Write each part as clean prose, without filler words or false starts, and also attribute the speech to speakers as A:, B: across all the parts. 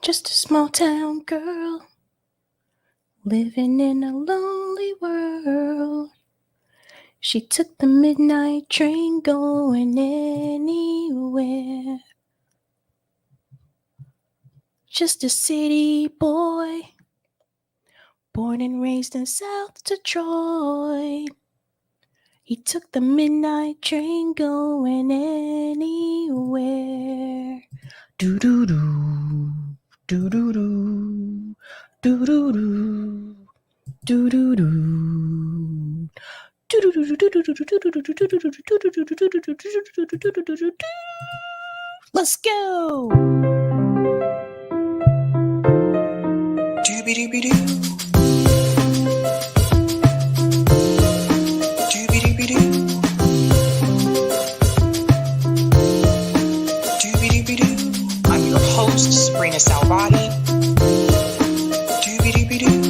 A: Just a small town girl living in a lonely world. She took the midnight train going anywhere. Just a city boy, born and raised in South Detroit. He took the midnight train going anywhere. Do-do-do, do-do-do, do-do-do, do-do-do. Let's go.
B: Doobie-doobie-doo. Doobie-doobie-doo. Doobie-doobie-doo. I'm your host, sabrinasalvati. Doobie-doobie-doo.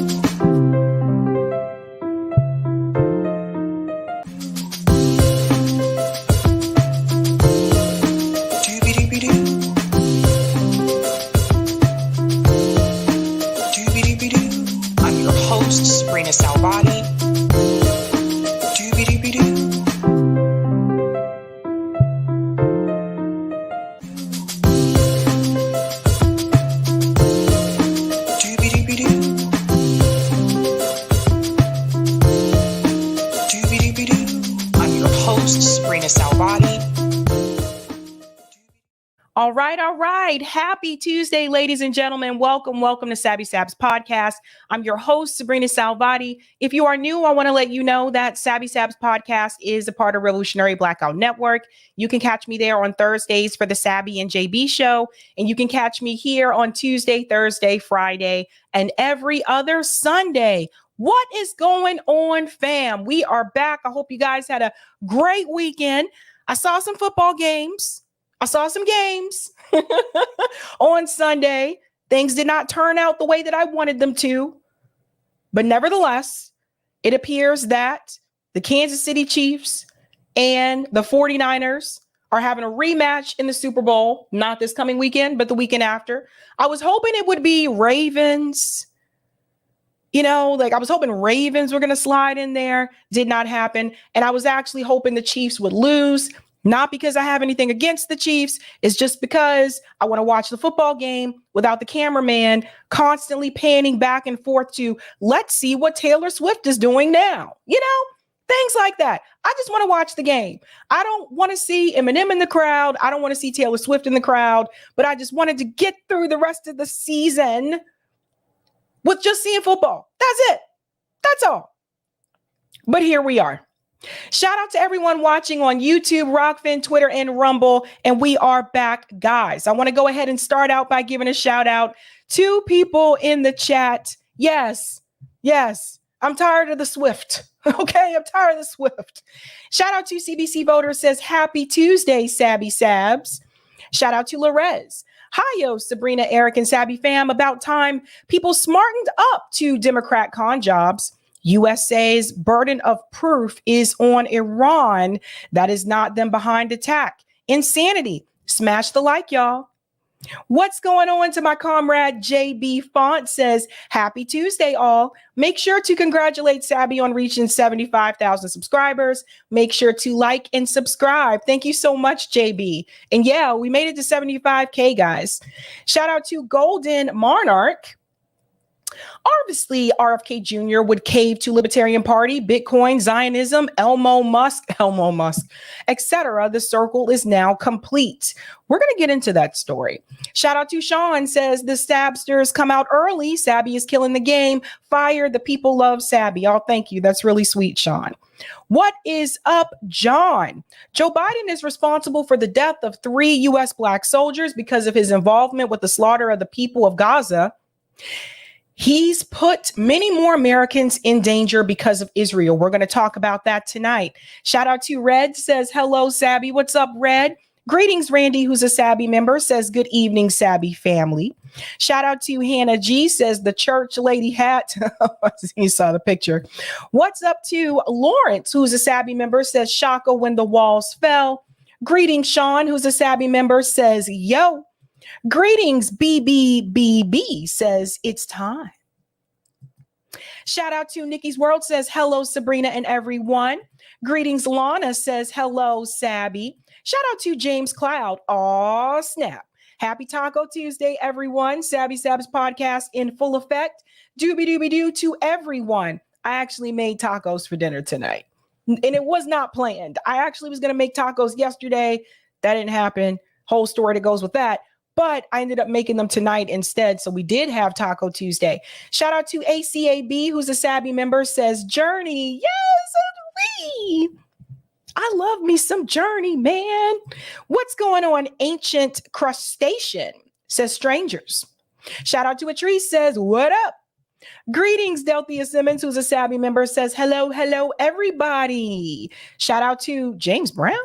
B: Doobie-doobie-doo. Doobie-doobie-doo. I'm your host, sabrinasalvati. Doobie-doobie-doo. Doobie-doobie-doo. Doobie-doobie-doo. I'm your host, sabrinasalvati.
A: All right. Happy Tuesday, ladies and gentlemen. Welcome to Sabby Sabs podcast. I'm your host, Sabrina Salvati. If you are new, I want to let you know that Sabby Sabs podcast is a part of Revolutionary Blackout Network. You can catch me there on Thursdays for the Sabby and JB show. And you can catch me here on Tuesday, Thursday, Friday, and every other Sunday. What is going on, fam? We are back. I hope you guys had a great weekend. I saw some football games. I saw some games on Sunday. Things did not turn out the way that I wanted them to. But nevertheless, it appears that the Kansas City Chiefs and the 49ers are having a rematch in the Super Bowl, not this coming weekend, but the weekend after. I was hoping it would be Ravens. I was hoping Ravens were going to slide in there. Did not happen. And I was actually hoping the Chiefs would lose. Not because I have anything against the Chiefs. It's just because I want to watch the football game without the cameraman constantly panning back and forth to let's see what Taylor Swift is doing now. Things like that. I just want to watch the game. I don't want to see Eminem in the crowd. I don't want to see Taylor Swift in the crowd, but I just wanted to get through the rest of the season with just seeing football. That's it. That's all. But here we are. Shout out to everyone watching on YouTube, Rockfin, Twitter, and Rumble. And we are back, guys. I want to go ahead and start out by giving a shout out to people in the chat. Yes, I'm tired of the Swift. Okay, I'm tired of the Swift. Shout out to CBC Voter says, happy Tuesday, Sabby Sabs. Shout out to Larez. Hi, yo, Sabrina, Eric, and Sabby fam. About time people smartened up to Democrat con jobs. USA's burden of proof is on Iran. That is not them behind attack. Insanity. Smash the like, y'all. What's going on to my comrade JB Font says, happy Tuesday, all. Make sure to congratulate Sabby on reaching 75,000 subscribers. Make sure to like and subscribe. Thank you so much, JB. And yeah, we made it to 75K, guys. Shout out to Golden Monarch. Obviously, RFK Jr. would cave to Libertarian Party, Bitcoin, Zionism, Elmo Musk, etc. The circle is now complete. We're going to get into that story. Shout out to Sean says the Sabsters come out early. Sabby is killing the game. Fire. The people love Sabby. Oh, thank you. That's really sweet, Sean. What is up, John? Joe Biden is responsible for the death of 3 U.S. Black soldiers because of his involvement with the slaughter of the people of Gaza. He's put many more Americans in danger because of Israel. We're going to talk about that tonight. Shout out to Red says, hello, Sabby. What's up, Red? Greetings, Randy, who's a Sabby member, says, good evening, Sabby family. Shout out to Hannah G, says the church lady hat. You saw the picture. What's up to Lawrence, who's a Sabby member, says, Shaka when the walls fell. Greetings, Sean, who's a Sabby member, says, yo. Greetings, BBBB says it's time. Shout out to Nikki's World says hello, Sabrina and everyone. Greetings, Lana says hello, Sabby. Shout out to James Cloud. Aw, snap. Happy Taco Tuesday, everyone. Sabby Sabs podcast in full effect. Doobie-doobie-doo to everyone. I actually made tacos for dinner tonight, and it was not planned. I actually was going to make tacos yesterday. That didn't happen. Whole story that goes with that. But I ended up making them tonight instead. So we did have Taco Tuesday. Shout out to ACAB, who's a Sabby member, says Journey. Yes, we. I love me some Journey, man. What's going on, Ancient Crustacean, says Strangers. Shout out to a tree, says what up? Greetings, Delthea Simmons, who's a Sabby member, says hello, everybody. Shout out to James Brown.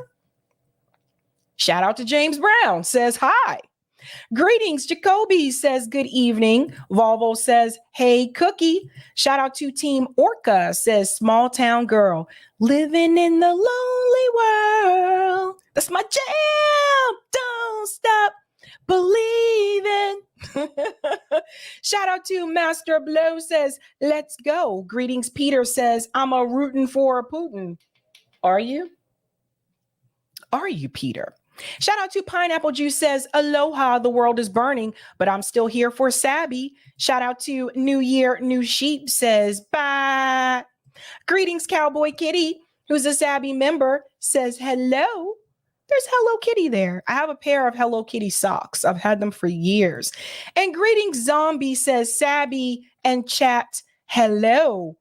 A: Shout out to James Brown, says hi. Greetings, Jacoby says good evening. Volvo says, hey, Cookie. Shout out to Team Orca, says small town girl, living in the lonely world. That's my jam. Don't stop believing. Shout out to Master Blow says, let's go. Greetings, Peter says, I'm a rooting for Putin. Are you? Are you, Peter? Shout out to Pineapple Juice says, aloha, the world is burning, but I'm still here for Sabby. Shout out to New Year, New Sheep says, bye. Greetings, Cowboy Kitty, who's a Sabby member, says, hello. There's Hello Kitty there. I have a pair of Hello Kitty socks. I've had them for years. And greetings, Zombie says, Sabby and chat, hello.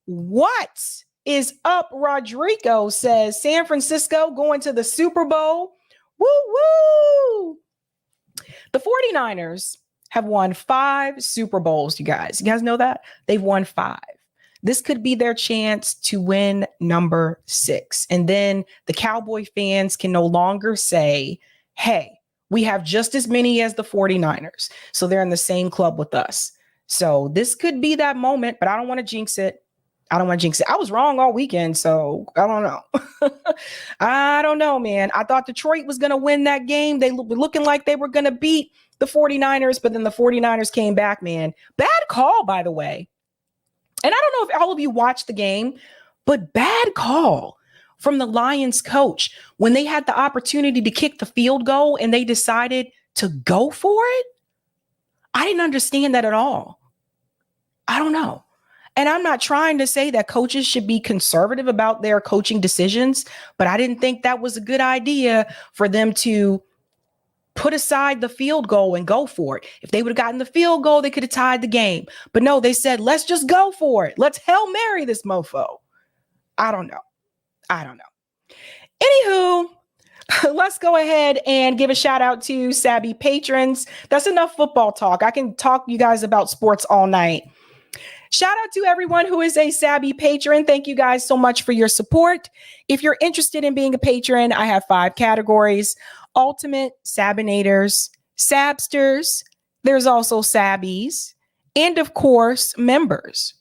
A: What is up, Rodrigo says, San Francisco going to the Super Bowl. Woo woo! The 49ers have won 5 Super Bowls, you guys. You guys know that? They've won 5. This could be their chance to win number 6. And then the Cowboy fans can no longer say, hey, we have just as many as the 49ers. So they're in the same club with us. So this could be that moment, but I don't want to jinx it. I was wrong all weekend, so I don't know. I don't know, man. I thought Detroit was going to win that game. They were looking like they were going to beat the 49ers, but then the 49ers came back, man. Bad call, by the way. And I don't know if all of you watched the game, but bad call from the Lions coach when they had the opportunity to kick the field goal and they decided to go for it. I didn't understand that at all. I don't know. And I'm not trying to say that coaches should be conservative about their coaching decisions, but I didn't think that was a good idea for them to put aside the field goal and go for it. If they would have gotten the field goal, they could have tied the game. But no, they said, let's just go for it. Let's Hail Mary this mofo. I don't know. Anywho, let's go ahead and give a shout out to Sabby patrons. That's enough football talk. I can talk you guys about sports all night. Shout out to everyone who is a Sabby patron. Thank you guys so much for your support. If you're interested in being a patron, I have 5 categories: Ultimate, Sabinators, Sabsters. There's also Sabbies, and of course, members.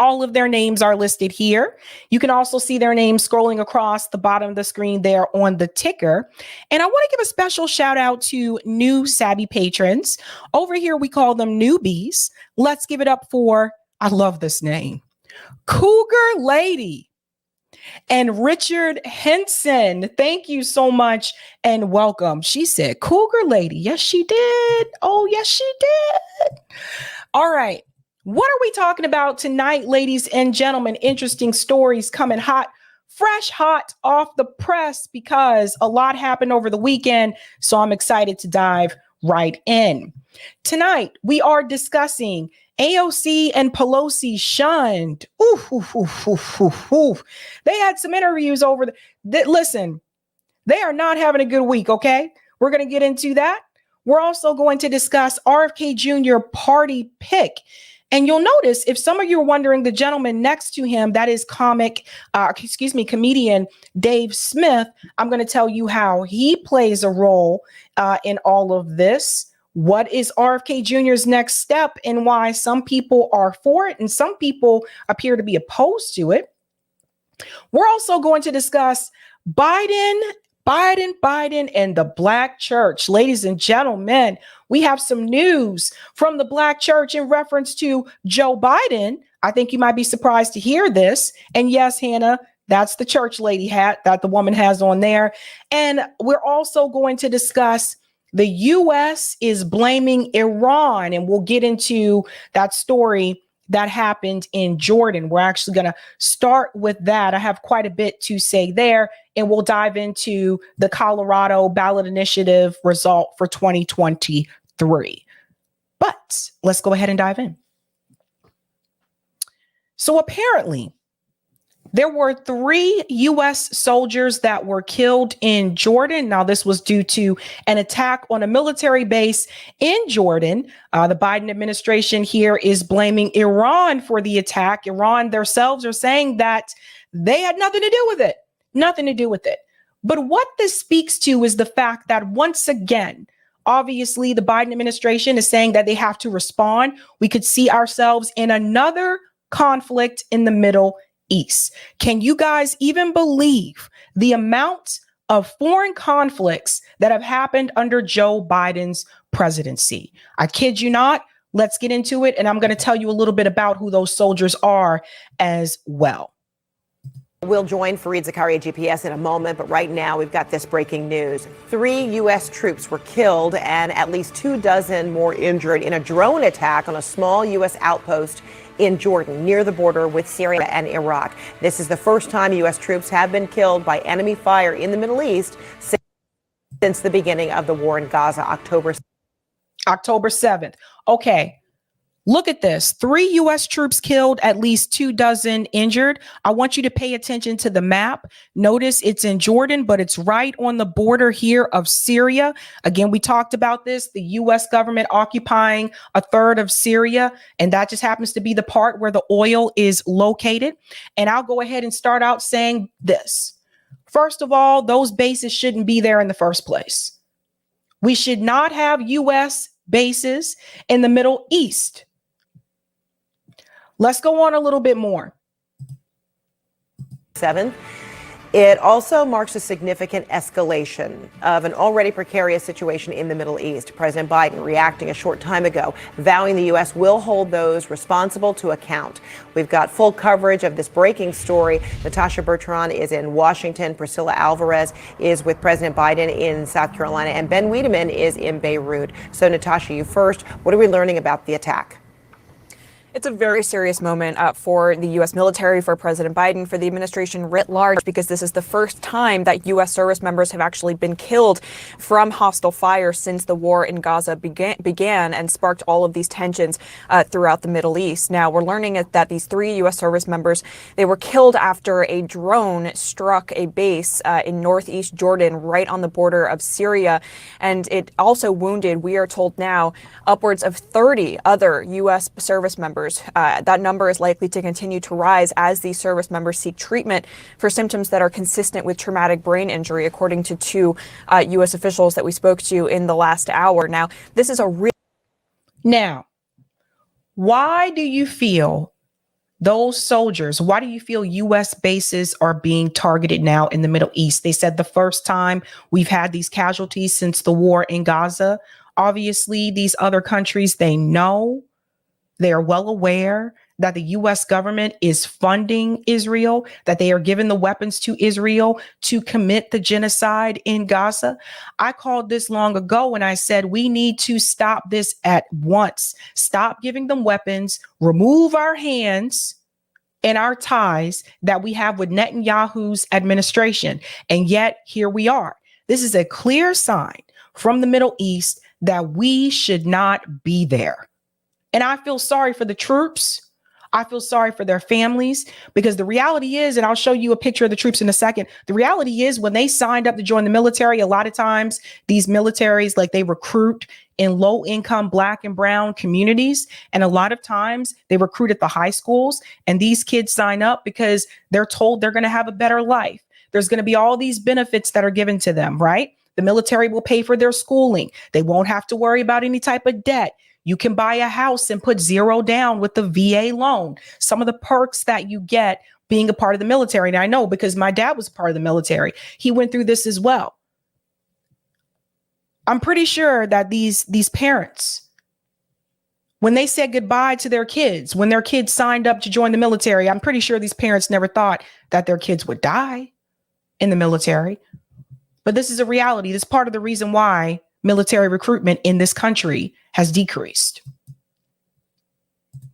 A: All of their names are listed here. You can also see their names scrolling across the bottom of the screen there on the ticker. And I want to give a special shout out to new Sabby patrons. Over here, we call them newbies. Let's give it up for, I love this name, Cougar Lady and Richard Henson. Thank you so much and welcome. She said, Cougar Lady. Yes, she did. Oh, yes, she did. All right. What are we talking about tonight, ladies and gentlemen? Interesting stories coming hot, fresh hot off the press because a lot happened over the weekend. So I'm excited to dive right in. Tonight, we are discussing AOC and Pelosi shunned. They had some interviews over listen, they are not having a good week, okay? We're going to get into that. We're also going to discuss RFK Jr. party pick. And you'll notice, if some of you are wondering, the gentleman next to him, that is comedian Dave Smith. I'm going to tell you how he plays a role in all of this. What is RFK Jr.'s next step and why some people are for it and some people appear to be opposed to it. We're also going to discuss Biden Biden, and the Black church. Ladies and gentlemen, we have some news from the Black church in reference to Joe Biden. I think you might be surprised to hear this. And yes, Hannah, that's the church lady hat that the woman has on there. And we're also going to discuss the U.S. is blaming Iran, and we'll get into that story that happened in Jordan. We're actually going to start with that. I have quite a bit to say there, and we'll dive into the Colorado ballot initiative result for 2023. But let's go ahead and dive in. So apparently, there were 3 U.S. soldiers that were killed in Jordan. Now, this was due to an attack on a military base in Jordan. The Biden administration here is blaming Iran for the attack. Iran themselves are saying that they had nothing to do with it. Nothing to do with it. But what this speaks to is the fact that once again, obviously, the Biden administration is saying that they have to respond. We could see ourselves in another conflict in the Middle East. Can you guys even believe the amount of foreign conflicts that have happened under Joe Biden's presidency? I kid you not. Let's get into it. And I'm going to tell you a little bit about who those soldiers are as well.
C: We'll join Fareed Zakaria GPS in a moment, but right now we've got this breaking news. 3 U.S. troops were killed and at least 24 more injured in a drone attack on a small U.S. outpost in Jordan, near the border with Syria and Iraq. This is the first time U.S. troops have been killed by enemy fire in the Middle East since the beginning of the war in Gaza, October
A: 7th. Okay. Look at this. 3 U.S. troops killed, at least 24 injured. I want you to pay attention to the map. Notice it's in Jordan, but it's right on the border here of Syria. Again, we talked about this, the U.S. government occupying a third of Syria, and that just happens to be the part where the oil is located. And I'll go ahead and start out saying this. First of all, those bases shouldn't be there in the first place. We should not have U.S. bases in the Middle East. Let's go on a little bit more.
C: 7th. It also marks a significant escalation of an already precarious situation in the Middle East. President Biden reacting a short time ago, vowing the U.S. will hold those responsible to account. We've got full coverage of this breaking story. Natasha Bertrand is in Washington. Priscilla Alvarez is with President Biden in South Carolina. And Ben Wiedemann is in Beirut. So, Natasha, you first. What are we learning about the attack?
D: It's a very serious moment for the U.S. military, for President Biden, for the administration writ large, because this is the first time that U.S. service members have actually been killed from hostile fire since the war in Gaza began and sparked all of these tensions throughout the Middle East. Now, we're learning that these 3 U.S. service members, they were killed after a drone struck a base in northeast Jordan, right on the border of Syria. And it also wounded, we are told now, upwards of 30 other U.S. service members. That number is likely to continue to rise as these service members seek treatment for symptoms that are consistent with traumatic brain injury, according to 2 U.S. officials that we spoke to in the last hour. Now, this is a real.
A: Now, why do you feel those soldiers, why do you feel U.S. bases are being targeted now in the Middle East? They said the first time we've had these casualties since the war in Gaza. Obviously, these other countries, they know. They are well aware that the U.S. government is funding Israel, that they are giving the weapons to Israel to commit the genocide in Gaza. I called this long ago and I said, we need to stop this at once. Stop giving them weapons, remove our hands and our ties that we have with Netanyahu's administration. And yet here we are. This is a clear sign from the Middle East that we should not be there. And I feel sorry for the troops. I feel sorry for their families, because the reality is, and I'll show you a picture of the troops in a second. The reality is, when they signed up to join the military, a lot of times these militaries, like, they recruit in low income Black and brown communities. And a lot of times they recruit at the high schools, and these kids sign up because they're told they're going to have a better life. There's going to be all these benefits that are given to them, right? The military will pay for their schooling. They won't have to worry about any type of debt. You can buy a house and put 0 down with the VA loan. Some of the perks that you get being a part of the military. And I know, because my dad was a part of the military. He went through this as well. I'm pretty sure that these parents, when they said goodbye to their kids, when their kids signed up to join the military, I'm pretty sure these parents never thought that their kids would die in the military. But this is a reality. This is part of the reason why military recruitment in this country has decreased.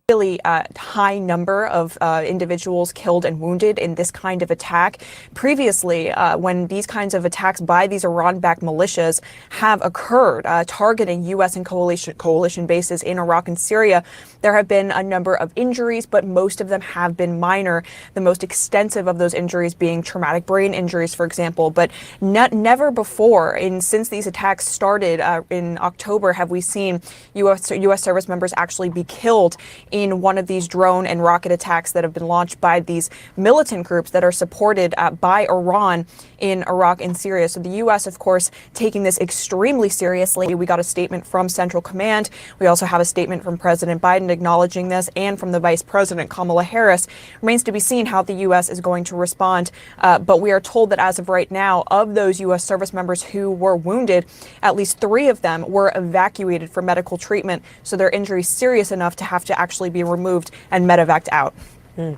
D: Really high number of individuals killed and wounded in this kind of attack. Previously, when these kinds of attacks by these Iran-backed militias have occurred, targeting U.S. and coalition bases in Iraq and Syria, there have been a number of injuries, but most of them have been minor. The most extensive of those injuries being traumatic brain injuries, for example. But never before, since these attacks started in October, have we seen U.S. service members actually be killed in one of these drone and rocket attacks that have been launched by these militant groups that are supported by Iran in Iraq and Syria. So the U.S., of course, taking this extremely seriously. We got a statement from Central Command. We also have a statement from President Biden acknowledging this, and from the Vice President, Kamala Harris. Remains to be seen how the U.S. is going to respond. But we are told that as of right now, of those U.S. service members who were wounded, at least 3 of them were evacuated for medical treatment. So their injuries serious enough to have to actually be removed and medevaced out.
C: And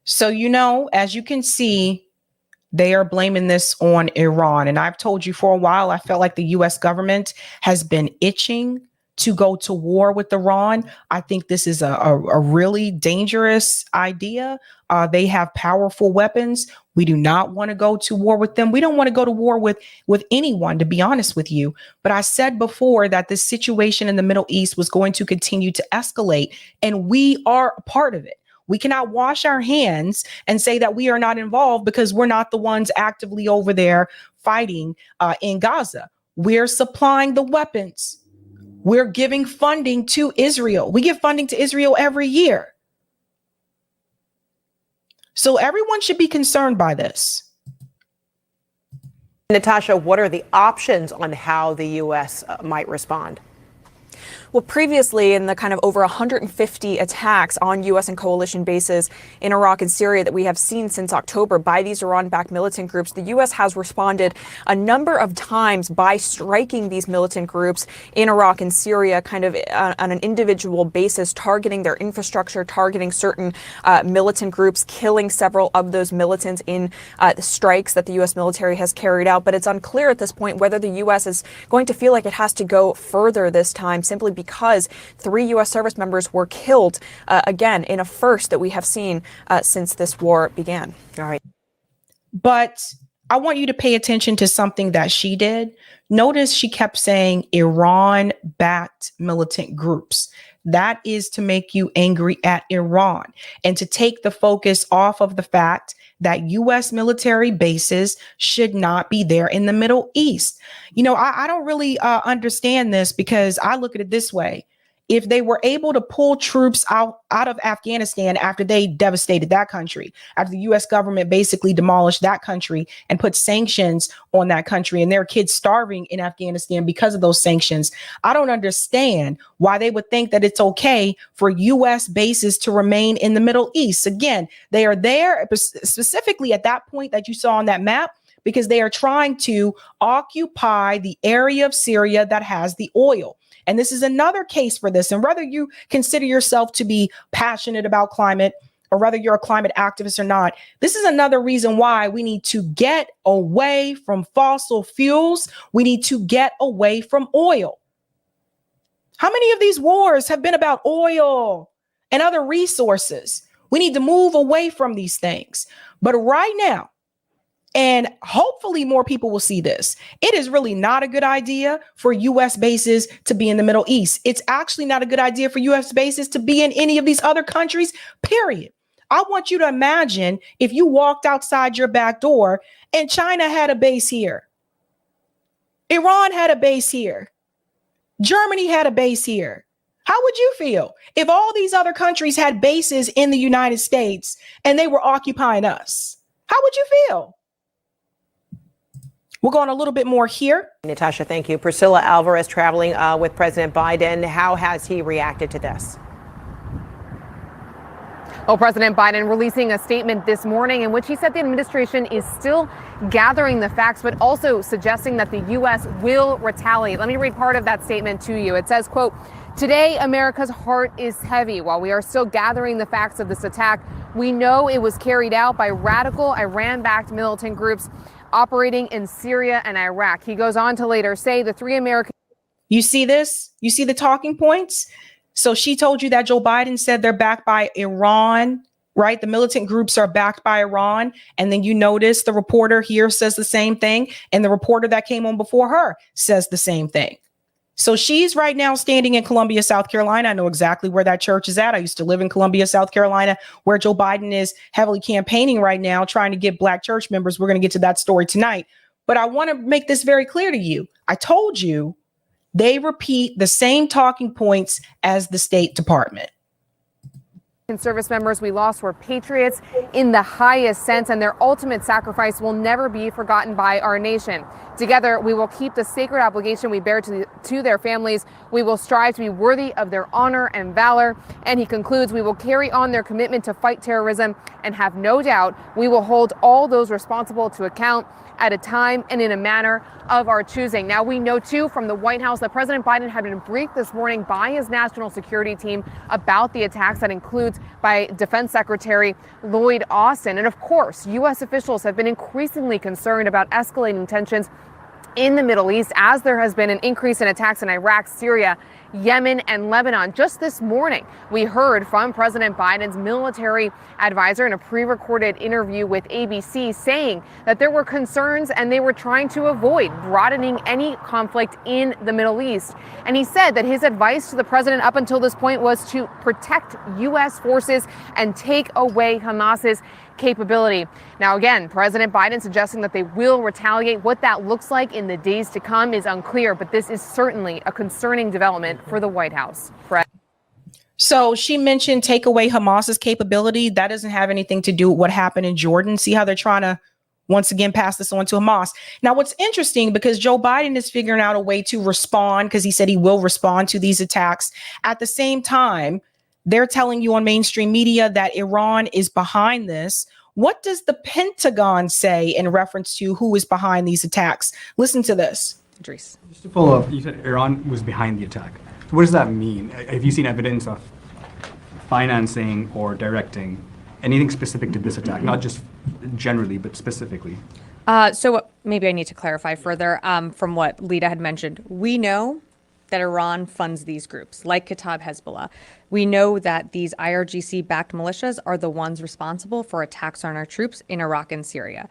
A: so, as you can see, they are blaming this on Iran. And I've told you for a while, I felt like the U.S. government has been itching to go to war with Iran. I think this is a really dangerous idea. They have powerful weapons. We do not want to go to war with them. We don't want to go to war with anyone, to be honest with you. But I said before that this situation in the Middle East was going to continue to escalate, and we are a part of it. We cannot wash our hands and say that we are not involved because we're not the ones actively over there fighting in Gaza. We're supplying the weapons. We're giving funding to Israel. We give funding to Israel every year. So everyone should be concerned by this.
C: Natasha, what are the options on how the U.S. might respond?
D: Well, previously, in the kind of over 150 attacks on U.S. and coalition bases in Iraq and Syria that we have seen since October by these Iran-backed militant groups, the U.S. has responded a number of times by striking these militant groups in Iraq and Syria kind of on an individual basis, targeting their infrastructure, targeting certain militant groups, killing several of those militants in the strikes that the U.S. military has carried out. But it's unclear at this point whether the U.S. is going to feel like it has to go further this time, simply because 3 U.S. service members were killed, again, in a first that we have seen since this war began.
C: All right.
A: But I want you to pay attention to something that she did. Notice she kept saying Iran-backed militant groups. That is to make you angry at Iran and to take the focus off of the fact that U.S. military bases should not be there in the Middle East. I don't really understand this, because I look at it this way. If they were able to pull troops out of Afghanistan after they devastated that country, after the U.S. government basically demolished that country and put sanctions on that country, and their kids starving in Afghanistan because of those sanctions, I don't understand why they would think that it's okay for U.S. bases to remain in the Middle East. Again, they are there specifically at that point that you saw on that map because they are trying to occupy the area of Syria that has the oil. And this is another case for this. And whether you consider yourself to be passionate about climate, or whether you're a climate activist or not, this is another reason why we need to get away from fossil fuels. We need to get away from oil. How many of these wars have been about oil and other resources? We need to move away from these things. But right now, and hopefully more people will see this, it is really not a good idea for U.S. bases to be in the Middle East. It's actually not a good idea for U.S. bases to be in any of these other countries, period. I want you to imagine if you walked outside your back door and China had a base here. Iran had a base here. Germany had a base here. How would you feel if all these other countries had bases in the United States and they were occupying us? How would you feel? We'll go on a little bit more here.
C: Natasha, thank you. Priscilla Alvarez traveling with President Biden. How has he reacted to this?
E: Well, President Biden releasing a statement this morning in which he said the administration is still gathering the facts, but also suggesting that the U.S. will retaliate. Let me read part of that statement to you. It says, quote, "Today, America's heart is heavy. While we are still gathering the facts of this attack, we know it was carried out by radical Iran-backed militant groups operating in Syria and Iraq." He goes on to later say the three American...
A: You see this? You see the talking points? So she told you that Joe Biden said they're backed by Iran, right? The militant groups are backed by Iran. And then you notice the reporter here says the same thing. And the reporter that came on before her says the same thing. So she's right now standing in Columbia, South Carolina. I know exactly where that church is at. I used to live in Columbia, South Carolina, where Joe Biden is heavily campaigning right now, trying to get Black church members. We're going to get to that story tonight. But I want to make this very clear to you. I told you they repeat the same talking points as the State Department.
E: Service members we lost were patriots in the highest sense, and their ultimate sacrifice will never be forgotten by our nation. Together, we will keep the sacred obligation we bear to their families. We will strive to be worthy of their honor and valor. And he concludes, we will carry on their commitment to fight terrorism and have no doubt we will hold all those responsible to account at a time and in a manner of our choosing. Now, we know, too, from the White House that President Biden had been briefed this morning by his national security team about the attacks. That includes by Defense Secretary Lloyd Austin. And of course, U.S. officials have been increasingly concerned about escalating tensions in the Middle East as there has been an increase in attacks in Iraq, Syria, Yemen, and Lebanon. Just this morning, we heard from President Biden's military advisor in a pre-recorded interview with ABC saying that there were concerns and they were trying to avoid broadening any conflict in the Middle East. And he said that his advice to the president up until this point was to protect U.S. forces and take away Hamas's capability. Now, again, President Biden suggesting that they will retaliate. What that looks like in the days to come is unclear, but this is certainly a concerning development for the White House. Fred.
A: So she mentioned take away Hamas's capability. That doesn't have anything to do with what happened in Jordan. See how they're trying to once again pass this on to Hamas. Now, what's interesting, because Joe Biden is figuring out a way to respond, because he said he will respond to these attacks. At the same time, they're telling you on mainstream media that Iran is behind this. What does the Pentagon say in reference to who is behind these attacks? Listen to this.
E: Idris.
F: Just to follow up, you said Iran was behind the attack. So what does that mean? Have you seen evidence of financing or directing anything specific to this attack? Not just generally, but specifically.
G: So maybe I need to clarify further from what Lita had mentioned. We know that Iran funds these groups, like Kataib Hezbollah. We know that these IRGC-backed militias are the ones responsible for attacks on our troops in Iraq and Syria.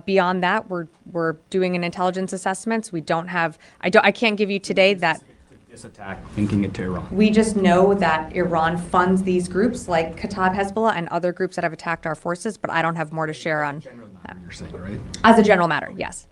G: Beyond that, we're doing an intelligence assessments. We don't have. I can't give you today that.
F: This attack, linking it to Iran.
G: We just know that Iran funds these groups, like Kataib Hezbollah and other groups that have attacked our forces. But I don't have more to share on that.
F: You're saying, right?
G: As a general matter, yes.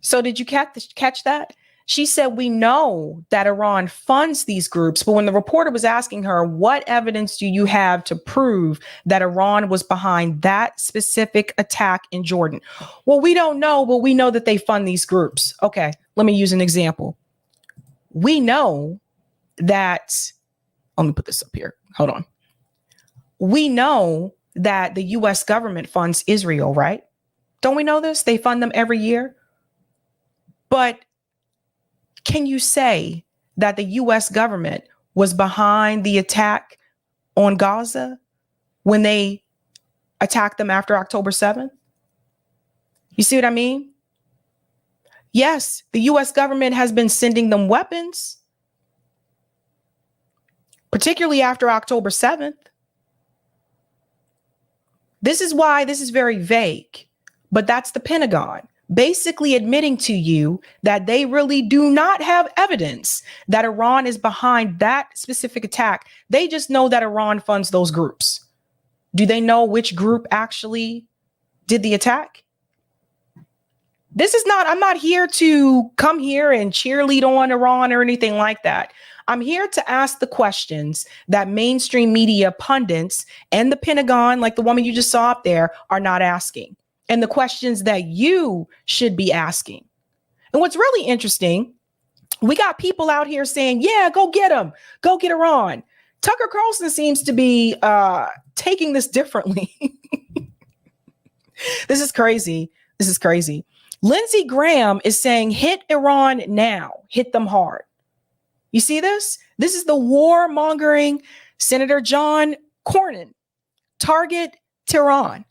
A: So did you catch that? She said, we know that Iran funds these groups, but when the reporter was asking her, what evidence do you have to prove that Iran was behind that specific attack in Jordan? Well, we don't know, but we know that they fund these groups. Okay, let me use an example. We know that, let me put this up here. Hold on. We know that the U.S. government funds Israel, right? Don't we know this? They fund them every year. But can you say that the U.S. government was behind the attack on Gaza when they attacked them after October 7th? You see what I mean? Yes, the U.S. government has been sending them weapons, particularly after October 7th. This is why this is very vague, but that's the Pentagon basically admitting to you that they really do not have evidence that Iran is behind that specific attack. They just know that Iran funds those groups. Do they know which group actually did the attack? I'm not here to come here and cheerlead on Iran or anything like that. I'm here to ask the questions that mainstream media pundits and the Pentagon, like the woman you just saw up there, are not asking. And the questions that you should be asking. And what's really interesting, we got people out here saying, yeah, go get them. Go get Iran. Tucker Carlson seems to be taking this differently. This is crazy. This is crazy. Lindsey Graham is saying, hit Iran now, hit them hard. You see this? This is the warmongering Senator John Cornyn. Target Tehran.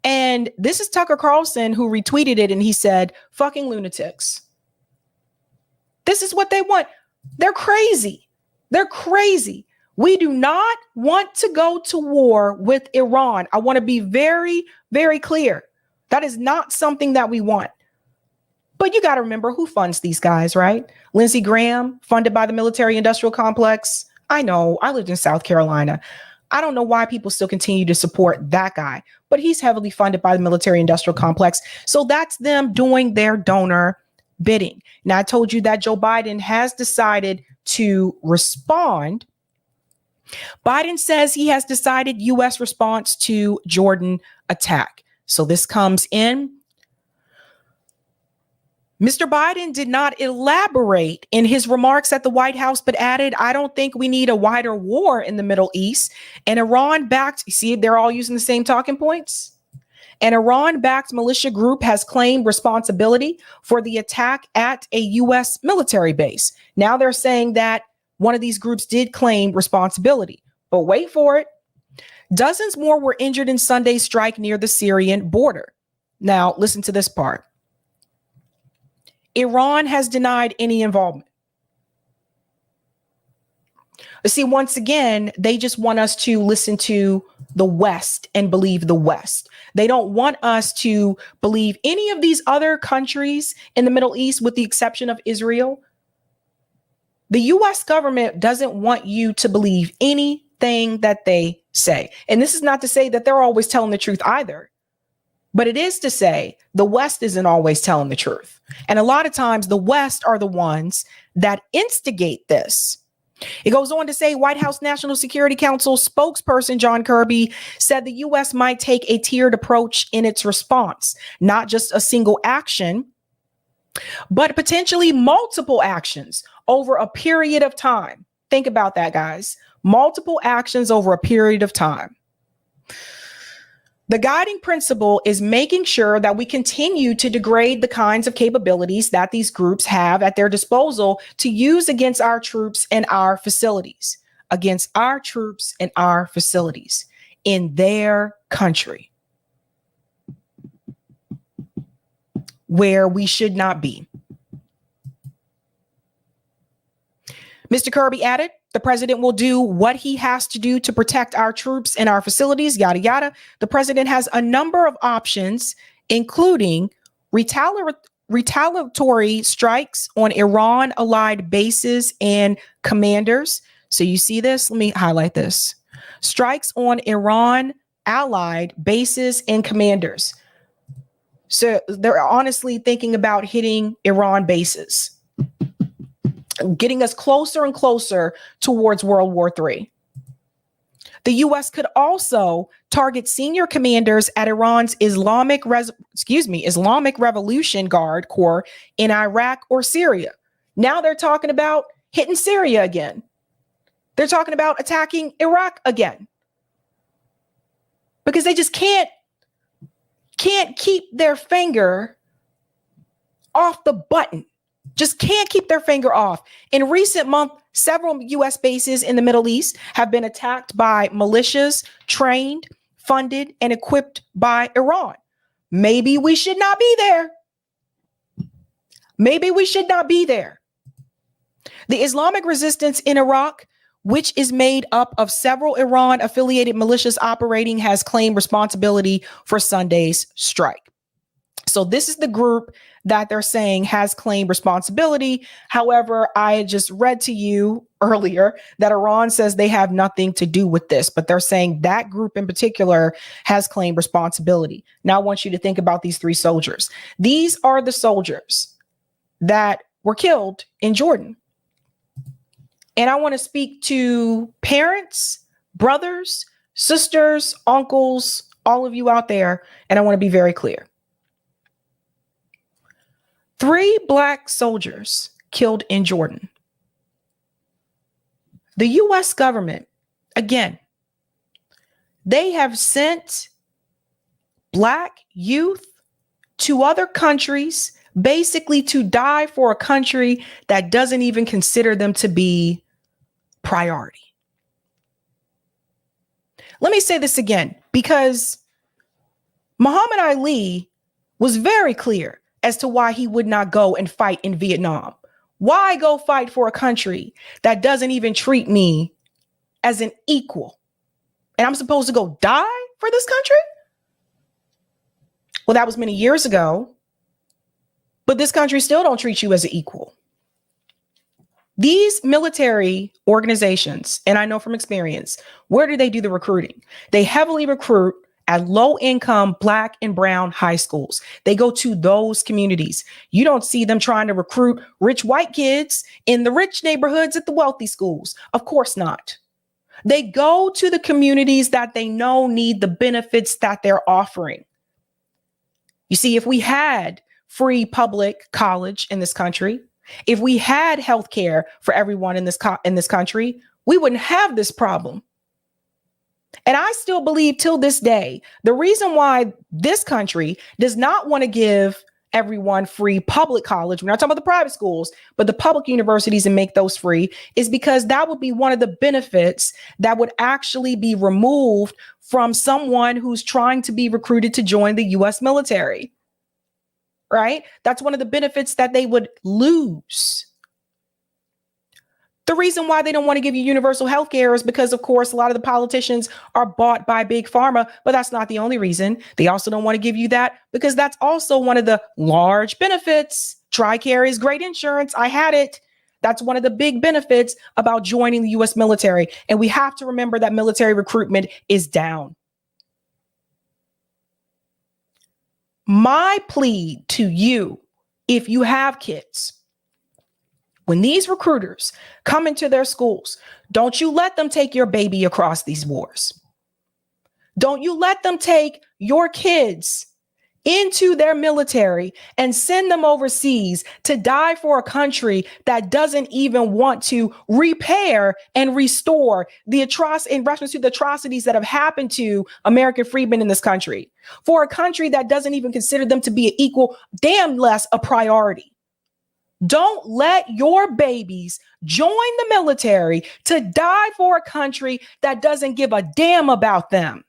A: And this is Tucker Carlson who retweeted it, and he said, fucking lunatics. This is what they want. They're crazy. They're crazy. We do not want to go to war with Iran. I want to be very, very clear. That is not something that we want. But you got to remember who funds these guys, right? Lindsey Graham, funded by the military industrial complex. I know. I lived in South Carolina. I don't know why people still continue to support that guy, but he's heavily funded by the military industrial complex. So that's them doing their donor bidding. Now, I told you that Joe Biden has decided to respond. Biden says he has decided U.S. response to Jordan attack. So this comes in. Mr. Biden did not elaborate in his remarks at the White House, but added, I don't think we need a wider war in the Middle East. And Iran-backed, you see, they're all using the same talking points. An Iran-backed militia group has claimed responsibility for the attack at a U.S. military base. Now they're saying that one of these groups did claim responsibility. But wait for it. Dozens more were injured in Sunday's strike near the Syrian border. Now, listen to this part. Iran has denied any involvement. See, once again, they just want us to listen to the West and believe the West. They don't want us to believe any of these other countries in the Middle East, with the exception of Israel. The U.S. government doesn't want you to believe anything that they say. And this is not to say that they're always telling the truth either. But it is to say the West isn't always telling the truth. And a lot of times the West are the ones that instigate this. It goes on to say White House National Security Council spokesperson John Kirby said the U.S. might take a tiered approach in its response, not just a single action, but potentially multiple actions over a period of time. Think about that, guys. Multiple actions over a period of time. The guiding principle is making sure that we continue to degrade the kinds of capabilities that these groups have at their disposal to use against our troops and our facilities, against our troops and our facilities in their country, where we should not be. Mr. Kirby added, the president will do what he has to do to protect our troops and our facilities, yada, yada. The president has a number of options, including retaliatory strikes on Iran-allied bases and commanders. So you see this? Let me highlight this. Strikes on Iran-allied bases and commanders. So they're honestly thinking about hitting Iran bases, getting us closer and closer towards World War III. The U.S. could also target senior commanders at Iran's Islamic Revolution Guard Corps in Iraq or Syria. Now they're talking about hitting Syria again. They're talking about attacking Iraq again. Because they just can't keep their finger off the button. Just can't keep their finger off. In recent months, several U.S. bases in the Middle East have been attacked by militias trained, funded, and equipped by Iran. Maybe we should not be there. Maybe we should not be there. The Islamic resistance in Iraq, which is made up of several Iran-affiliated militias operating, has claimed responsibility for Sunday's strike. So this is the group that they're saying has claimed responsibility. However, I just read to you earlier that Iran says they have nothing to do with this, but they're saying that group in particular has claimed responsibility. Now I want you to think about these three soldiers. These are the soldiers that were killed in Jordan. And I want to speak to parents, brothers, sisters, uncles, all of you out there, and I want to be very clear. 3 Black soldiers killed in Jordan. The US government, again, they have sent Black youth to other countries, basically to die for a country that doesn't even consider them to be priority. Let me say this again, because Muhammad Ali was very clear as to why he would not go and fight in Vietnam. Why go fight for a country that doesn't even treat me as an equal? And I'm supposed to go die for this country? Well, that was many years ago, but this country still don't treat you as an equal. These military organizations, and I know from experience, where do they do the recruiting? They heavily recruit at low-income Black and brown high schools. They go to those communities. You don't see them trying to recruit rich white kids in the rich neighborhoods at the wealthy schools. Of course not. They go to the communities that they know need the benefits that they're offering. You see, if we had free public college in this country, if we had health care for everyone in this country, we wouldn't have this problem. And I still believe till this day, the reason why this country does not want to give everyone free public college, we're not talking about the private schools, but the public universities and make those free, is because that would be one of the benefits that would actually be removed from someone who's trying to be recruited to join the US military. Right? That's one of the benefits that they would lose. The reason why they don't want to give you universal health care is because, of course, a lot of the politicians are bought by big pharma, but that's not the only reason. They also don't want to give you that because that's also one of the large benefits. TRICARE is great insurance. I had it. That's one of the big benefits about joining the US military. And we have to remember that military recruitment is down. My plea to you, if you have kids, when these recruiters come into their schools, don't you let them take your baby across these wars. Don't you let them take your kids into their military and send them overseas to die for a country that doesn't even want to repair and restore the in reference to the atrocities that have happened to American freedmen in this country, for a country that doesn't even consider them to be an equal, damn less a priority. Don't let your babies join the military to die for a country that doesn't give a damn about them.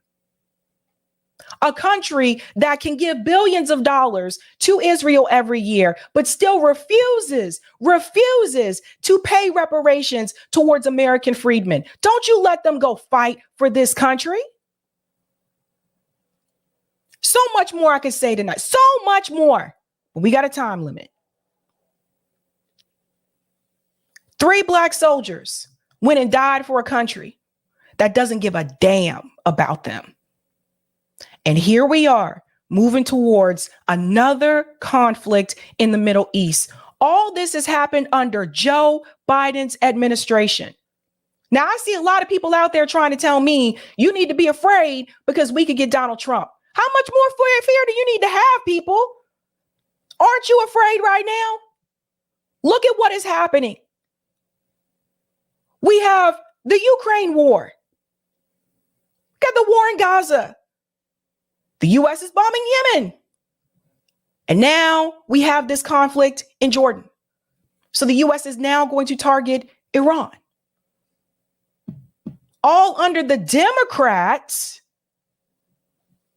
A: A country that can give billions of dollars to Israel every year, but still refuses to pay reparations towards American freedmen. Don't you let them go fight for this country. So much more I could say tonight. So much more. But we got a time limit. 3 Black soldiers went and died for a country that doesn't give a damn about them. And here we are moving towards another conflict in the Middle East. All this has happened under Joe Biden's administration. Now, I see a lot of people out there trying to tell me you need to be afraid because we could get Donald Trump. How much more fear do you need to have, people? Aren't you afraid right now? Look at what is happening. We have the Ukraine war. Got the war in Gaza. The U.S. is bombing Yemen. And now we have this conflict in Jordan. So the U.S. is now going to target Iran. All under the Democrats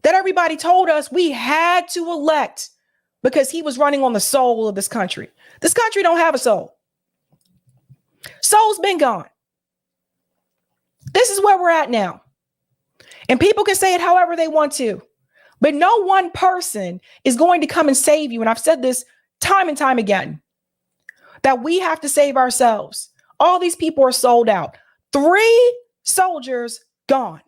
A: that everybody told us we had to elect because he was running on the soul of this country. This country don't have a soul. Soul's been gone. This is where we're at now. And people can say it however they want to. But no one person is going to come and save you. And I've said this time and time again, that we have to save ourselves. All these people are sold out. 3 soldiers gone.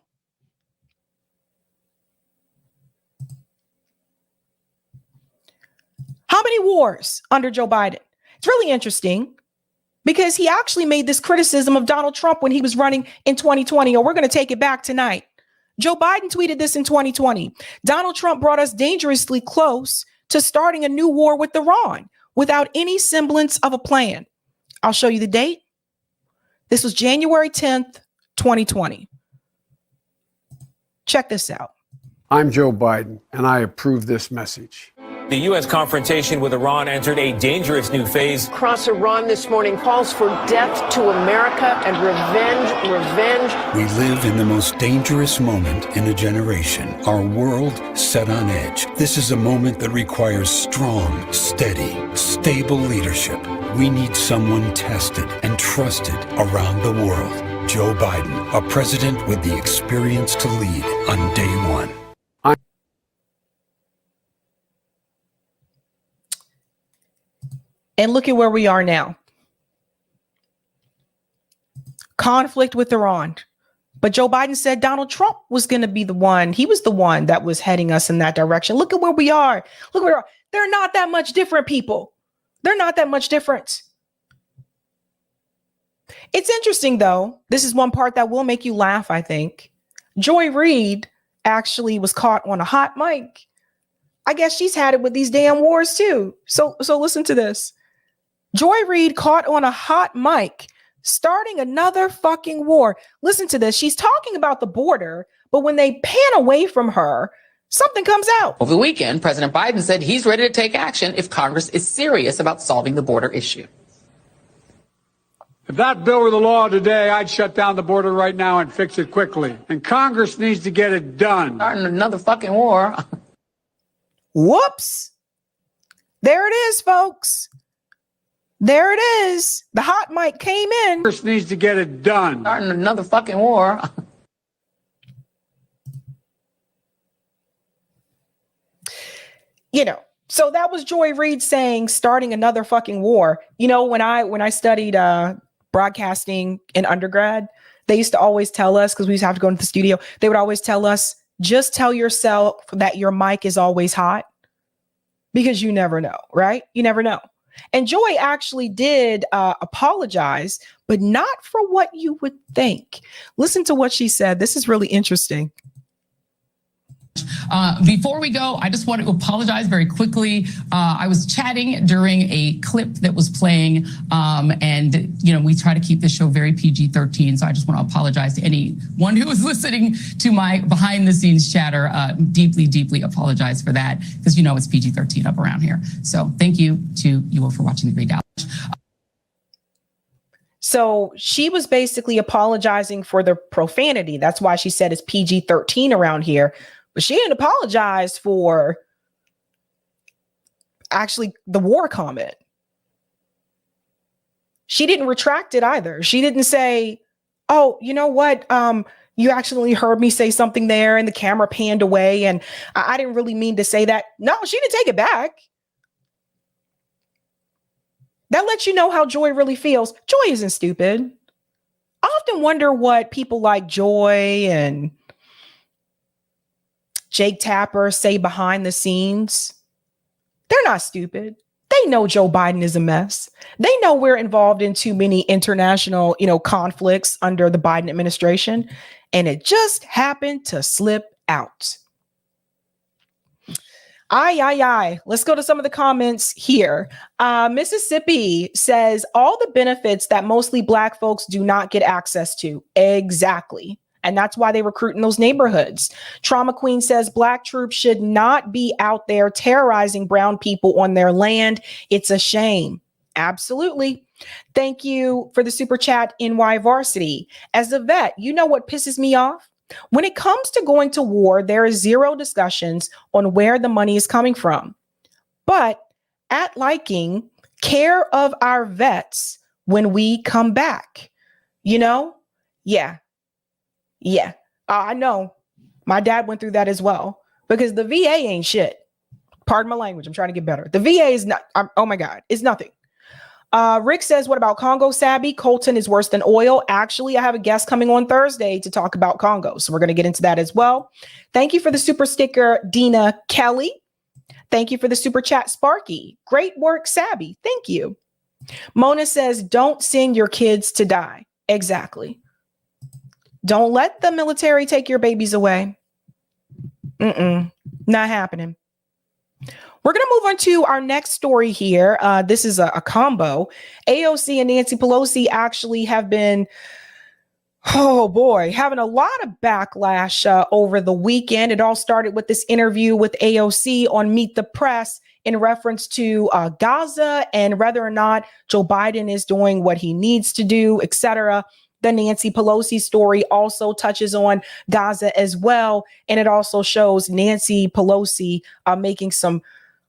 A: How many wars under Joe Biden? It's really interesting because he actually made this criticism of Donald Trump when he was running in 2020. Or we're going to take it back tonight. Joe Biden tweeted this in 2020. Donald Trump brought us dangerously close to starting a new war with Iran without any semblance of a plan. I'll show you the date. This was January 10th, 2020. Check this out.
H: I'm Joe Biden, and I approve this message.
I: The U.S. confrontation with Iran entered a dangerous new phase.
J: Across Iran this morning calls for death to America and revenge.
K: We live in the most dangerous moment in a generation. Our world set on edge. This is a moment that requires strong, steady, stable leadership. We need someone tested and trusted around the world. Joe Biden, a president with the experience to lead on day one.
A: And look at where we are now. Conflict with Iran. But Joe Biden said Donald Trump was going to be the one. He was the one that was heading us in that direction. Look at where we are. Look where we are. They're not that much different, people. They're not that much different. It's interesting, though. This is one part that will make you laugh, I think. Joy Reid actually was caught on a hot mic. I guess she's had it with these damn wars, too. So listen to this. Joy Reid caught on a hot mic, starting another fucking war. Listen to this. She's talking about the border, but when they pan away from her, something comes out.
L: Over the weekend, President Biden said he's ready to take action if Congress is serious about solving the border issue.
H: If that bill were the law today, I'd shut down the border right now and fix it quickly. And Congress needs to get it done.
L: Starting another fucking war.
A: Whoops. There it is, folks. There it is. The hot mic came in.
H: Congress needs to get it done.
L: Starting another fucking war.
A: You know, so that was Joy Reid saying starting another fucking war. You know, when I studied broadcasting in undergrad, they used to always tell us, because we used to have to go into the studio, they would always tell us, just tell yourself that your mic is always hot, because you never know, right? You never know. And Joy actually did apologize, but not for what you would think. Listen to what she said. This is really interesting.
M: Before we go, I just want to apologize very quickly. I was chatting during a clip that was playing, and you know, we try to keep this show very PG-13. So I just want to apologize to anyone who was listening to my behind-the-scenes chatter. Deeply apologize for that, because you know it's PG-13 up around here. So thank you to you all for watching the Great Backlash.
A: So she was basically apologizing for the profanity. That's why she said it's PG-13 around here. But she didn't apologize for actually the war comment. She didn't retract it either. She didn't say, oh, you know what? You actually heard me say something there and the camera panned away and I didn't really mean to say that. No, she didn't take it back. That lets you know how Joy really feels. Joy isn't stupid. I often wonder what people like Joy and Jake Tapper say behind the scenes. They're not stupid. They know Joe Biden is a mess. They know we're involved in too many international, conflicts under the Biden administration, and it just happened to slip out. Aye. Let's go to some of the comments here. Mississippi says all the benefits that mostly Black folks do not get access to. Exactly. And that's why they recruit in those neighborhoods. Trauma Queen says Black troops should not be out there terrorizing brown people on their land. It's a shame. Absolutely. Thank you for the super chat, NY Varsity. As a vet, you know what pisses me off? When it comes to going to war, there is zero discussions on where the money is coming from. But at liking, care of our vets when we come back. Yeah. I know. My dad went through that as well because the VA ain't shit. Pardon my language. I'm trying to get better. The VA is not. Oh my God. It's nothing. Rick says, what about Congo, Sabby? Colton is worse than oil. Actually, I have a guest coming on Thursday to talk about Congo. So we're going to get into that as well. Thank you for the super sticker, Dina Kelly. Thank you for the super chat, Sparky. Great work, Sabby. Thank you. Mona says, don't send your kids to die. Exactly. Don't let the military take your babies away. Not happening. We're going to move on to our next story here. This is a combo. AOC and Nancy Pelosi actually have been, oh boy, having a lot of backlash over the weekend. It all started with this interview with AOC on Meet the Press in reference to Gaza and whether or not Joe Biden is doing what he needs to do, etc. The Nancy Pelosi story also touches on Gaza as well. And it also shows Nancy Pelosi making some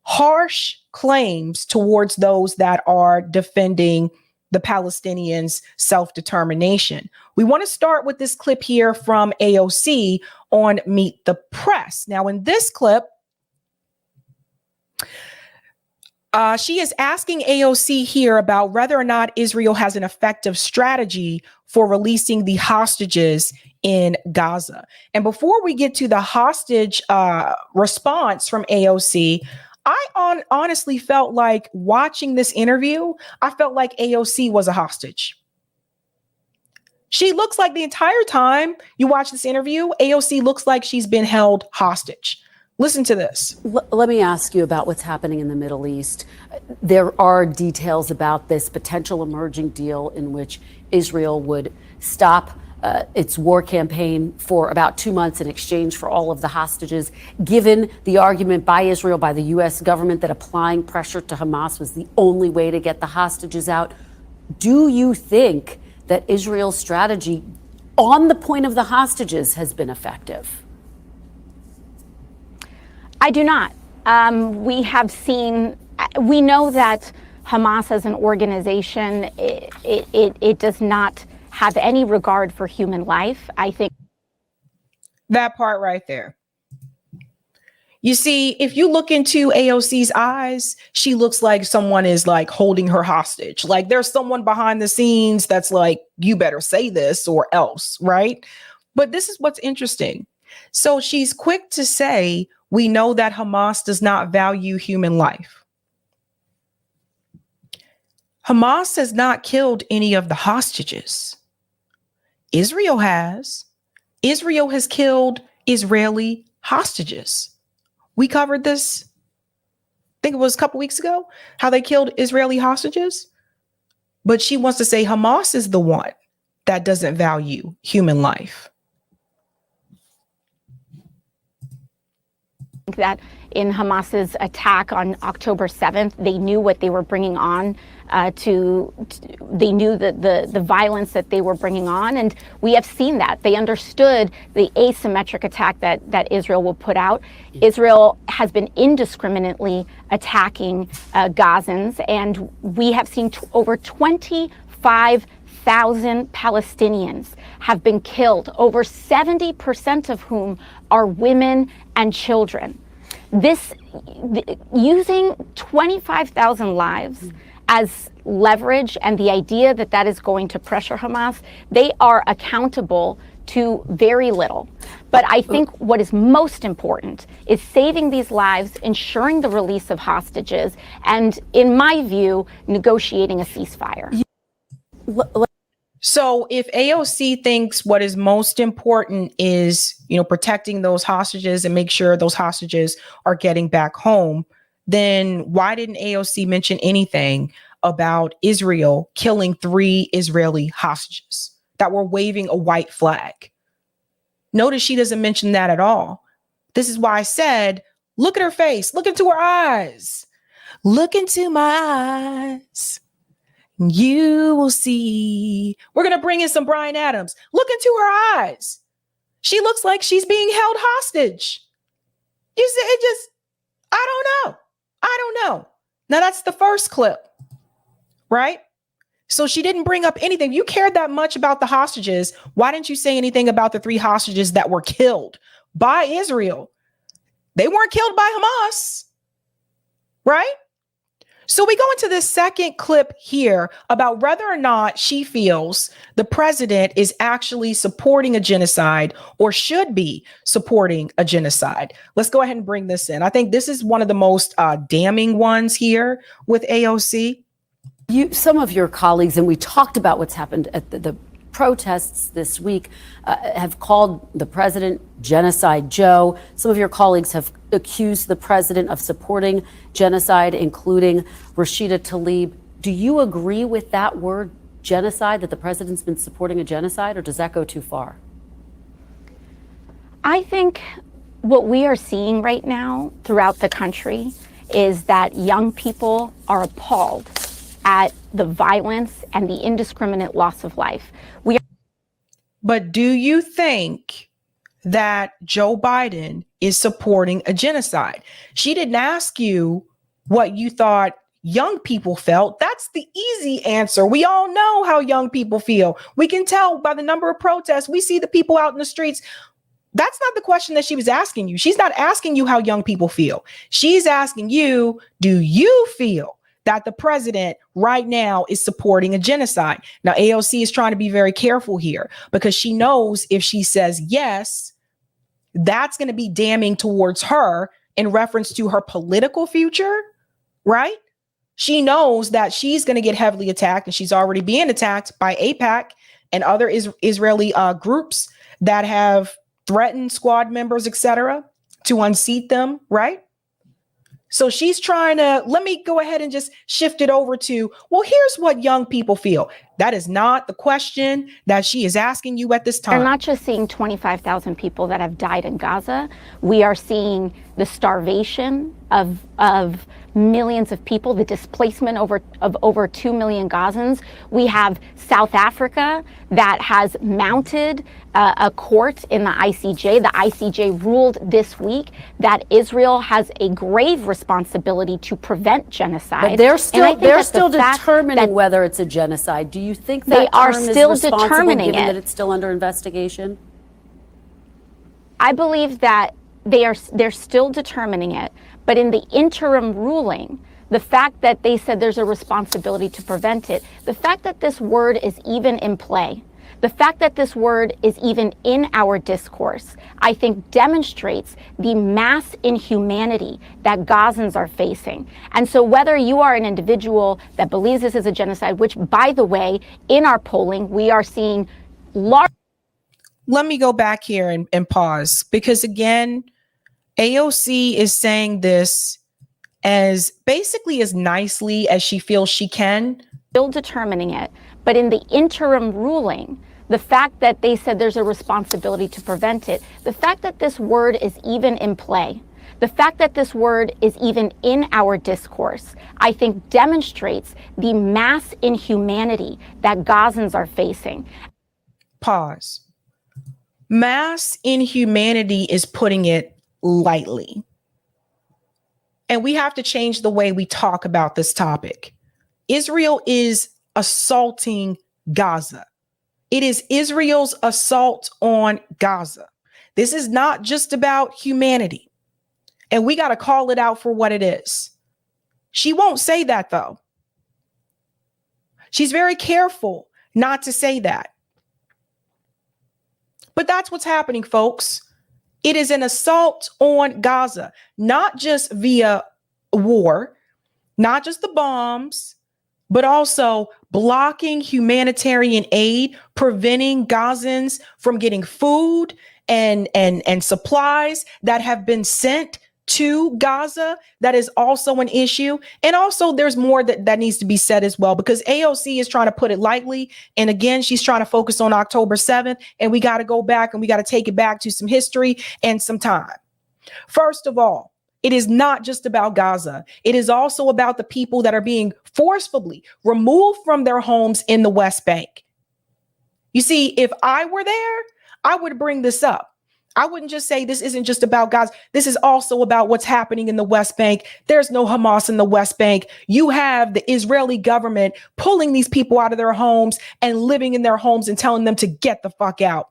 A: harsh claims towards those that are defending the Palestinians' self-determination. We want to start with this clip here from AOC on Meet the Press. Now, in this clip, she is asking AOC here about whether or not Israel has an effective strategy for releasing the hostages in Gaza. And before we get to the hostage response from AOC, I honestly felt like watching this interview, I felt like AOC was a hostage. She looks like the entire time you watch this interview, AOC looks like she's been held hostage. Listen to this.
N: Let me ask you about what's happening in the Middle East. There are details about this potential emerging deal in which Israel would stop its war campaign for about 2 months in exchange for all of the hostages, given the argument by Israel, by the U.S. government, that applying pressure to Hamas was the only way to get the hostages out. Do you think that Israel's strategy on the point of the hostages has been effective?
O: I do not. We have seen, we know that Hamas as an organization, it does not have any regard for human life. I think
A: that part right there. You see, if you look into AOC's eyes, she looks like someone is like holding her hostage. Like there's someone behind the scenes that's like, you better say this or else, right? But this is what's interesting. So she's quick to say, we know that Hamas does not value human life. Hamas has not killed any of the hostages. Israel has. Israel has killed Israeli hostages. We covered this, I think it was a couple weeks ago, how they killed Israeli hostages. But she wants to say Hamas is the one that doesn't value human life.
O: That in Hamas's attack on October 7th, they knew what they were bringing on they knew the violence that they were bringing on. And we have seen that. They understood the asymmetric attack that Israel will put out. Israel has been indiscriminately attacking Gazans, and we have seen over 25,000 Palestinians have been killed, over 70% of whom are women and children. Using 25,000 lives as leverage and the idea that that is going to pressure Hamas, they are accountable to very little. But I think what is most important is saving these lives, ensuring the release of hostages, and in my view, negotiating a ceasefire.
A: So if AOC thinks what is most important is, protecting those hostages and make sure those hostages are getting back home, then why didn't AOC mention anything about Israel killing 3 Israeli hostages that were waving a white flag? Notice she doesn't mention that at all. This is why I said, look at her face, look into her eyes, look into my eyes. You will see. We're going to bring in some Bryan Adams. Look into her eyes. She looks like she's being held hostage. You see, I don't know. Now that's the first clip, right? So she didn't bring up anything. You cared that much about the hostages. Why didn't you say anything about the 3 hostages that were killed by Israel? They weren't killed by Hamas, right? So we go into this second clip here about whether or not she feels the president is actually supporting a genocide or should be supporting a genocide. Let's go ahead and bring this in. I think this is one of the most damning ones here with AOC.
N: Some of your colleagues, and we talked about what's happened at the protests this week have called the president Genocide Joe. Some of your colleagues have accused the president of supporting genocide, including Rashida Tlaib. Do you agree with that word, genocide, that the president's been supporting a genocide, or does that go too far?
O: I think what we are seeing right now throughout the country is that young people are appalled at the violence and the indiscriminate loss of life.
A: But do you think that Joe Biden is supporting a genocide? She didn't ask you what you thought young people felt. That's the easy answer. We all know how young people feel. We can tell by the number of protests. We see the people out in the streets. That's not the question that she was asking you. She's not asking you how young people feel. She's asking you, do you feel that the president right now is supporting a genocide? Now, AOC is trying to be very careful here because she knows if she says yes, that's going to be damning towards her in reference to her political future, right? She knows that she's going to get heavily attacked, and she's already being attacked by AIPAC and other Israeli groups that have threatened squad members, etc., to unseat them, right? So she's trying to, let me go ahead and just shift it over to, well, here's what young people feel. That is not the question that she is asking you at this time.
O: We're not just seeing 25,000 people that have died in Gaza. We are seeing the starvation of millions of people, the displacement of over 2 million Gazans. We have South Africa that has mounted a court in the ICJ. The ICJ ruled this week that Israel has a grave responsibility to prevent genocide.
N: But they're still
O: the
N: determining whether it's a genocide. Do you think that
O: they are
N: term
O: still
N: is responsible,
O: determining
N: given
O: it?
N: that it's still under investigation?
O: I believe that they're still determining it, but in the interim ruling, the fact that they said there's a responsibility to prevent it, the fact that this word is even in play, the fact that this word is even in our discourse, I think demonstrates the mass inhumanity that Gazans are facing. And so whether you are an individual that believes this is a genocide, which, by the way, in our polling, we are seeing large.
A: Let me go back here and pause, because again, AOC is saying this as basically as nicely as she feels she can.
O: Still determining it, but in the interim ruling, the fact that they said there's a responsibility to prevent it, the fact that this word is even in play, the fact that this word is even in our discourse, I think demonstrates the mass inhumanity that Gazans are facing.
A: Pause. Mass inhumanity is putting it lightly. And we have to change the way we talk about this topic. Israel is assaulting Gaza. It is Israel's assault on Gaza. This is not just about humanity. And we got to call it out for what it is. She won't say that, though. She's very careful not to say that. But that's what's happening, folks. It is an assault on Gaza, not just via war, not just the bombs, but also blocking humanitarian aid, preventing Gazans from getting food and supplies that have been sent to Gaza. That is also an issue. And also there's more that needs to be said as well, because AOC is trying to put it lightly. And again, she's trying to focus on October 7th. And we got to go back and we got to take it back to some history and some time. First of all, it is not just about Gaza. It is also about the people that are being forcefully removed from their homes in the West Bank. You see, if I were there, I would bring this up. I wouldn't just say this isn't just about Gaza. This is also about what's happening in the West Bank. There's no Hamas in the West Bank. You have the Israeli government pulling these people out of their homes and living in their homes and telling them to get the fuck out.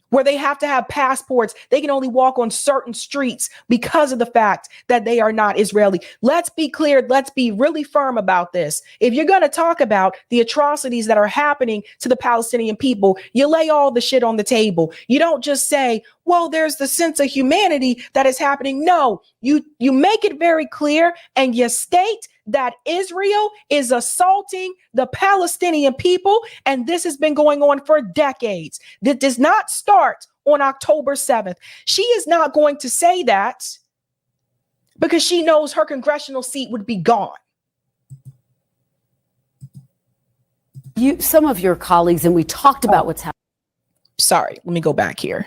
A: Where they have to have passports. They can only walk on certain streets because of the fact that they are not Israeli. Let's be clear. Let's be really firm about this. If you're going to talk about the atrocities that are happening to the Palestinian people, you lay all the shit on the table. You don't just say, well, there's the sense of humanity that is happening. No, you make it very clear and you state that Israel is assaulting the Palestinian people, and this has been going on for decades. That does not start on October 7th. She is not going to say that because she knows her congressional seat would be gone.
N: Some of your colleagues, and we talked about what's happening.
A: Sorry, let me go back here.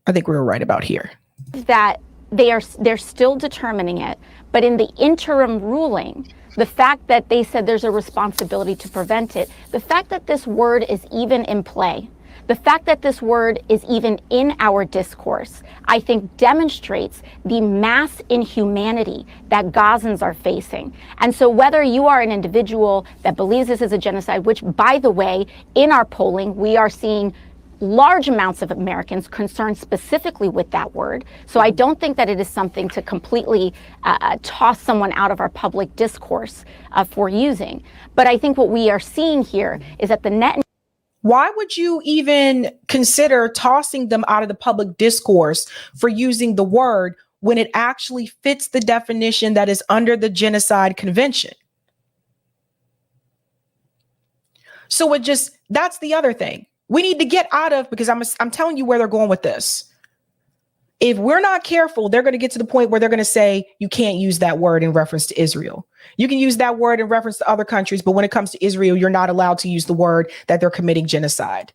A: I think we were right about here.
O: That they're still determining it, but in the interim ruling, the fact that they said there's a responsibility to prevent it, the fact that this word is even in play, the fact that this word is even in our discourse, I think demonstrates the mass inhumanity that Gazans are facing. And so whether you are an individual that believes this is a genocide, which, by the way, in our polling, we are seeing large amounts of Americans concerned specifically with that word. So I don't think that it is something to completely toss someone out of our public discourse for using. But I think what we are seeing here is that the net.
A: Why would you even consider tossing them out of the public discourse for using the word when it actually fits the definition that is under the Genocide Convention? So that's the other thing. We need to get out of, because I'm telling you where they're going with this. If we're not careful, they're going to get to the point where they're going to say you can't use that word in reference to Israel. You can use that word in reference to other countries, but when it comes to Israel, you're not allowed to use the word that they're committing genocide.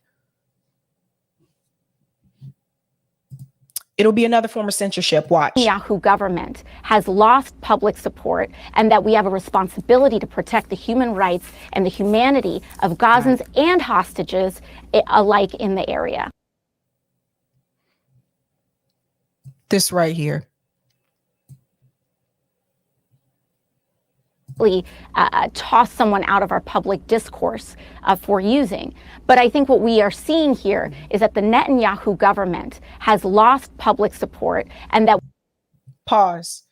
A: It'll be another form of censorship. Watch.
O: The Netanyahu government has lost public support, and that we have a responsibility to protect the human rights and the humanity of Gazans and hostages alike in the area.
A: This right here.
O: Toss someone out of our public discourse for using. But I think what we are seeing here is that the Netanyahu government has lost public support, and that.
A: Pause.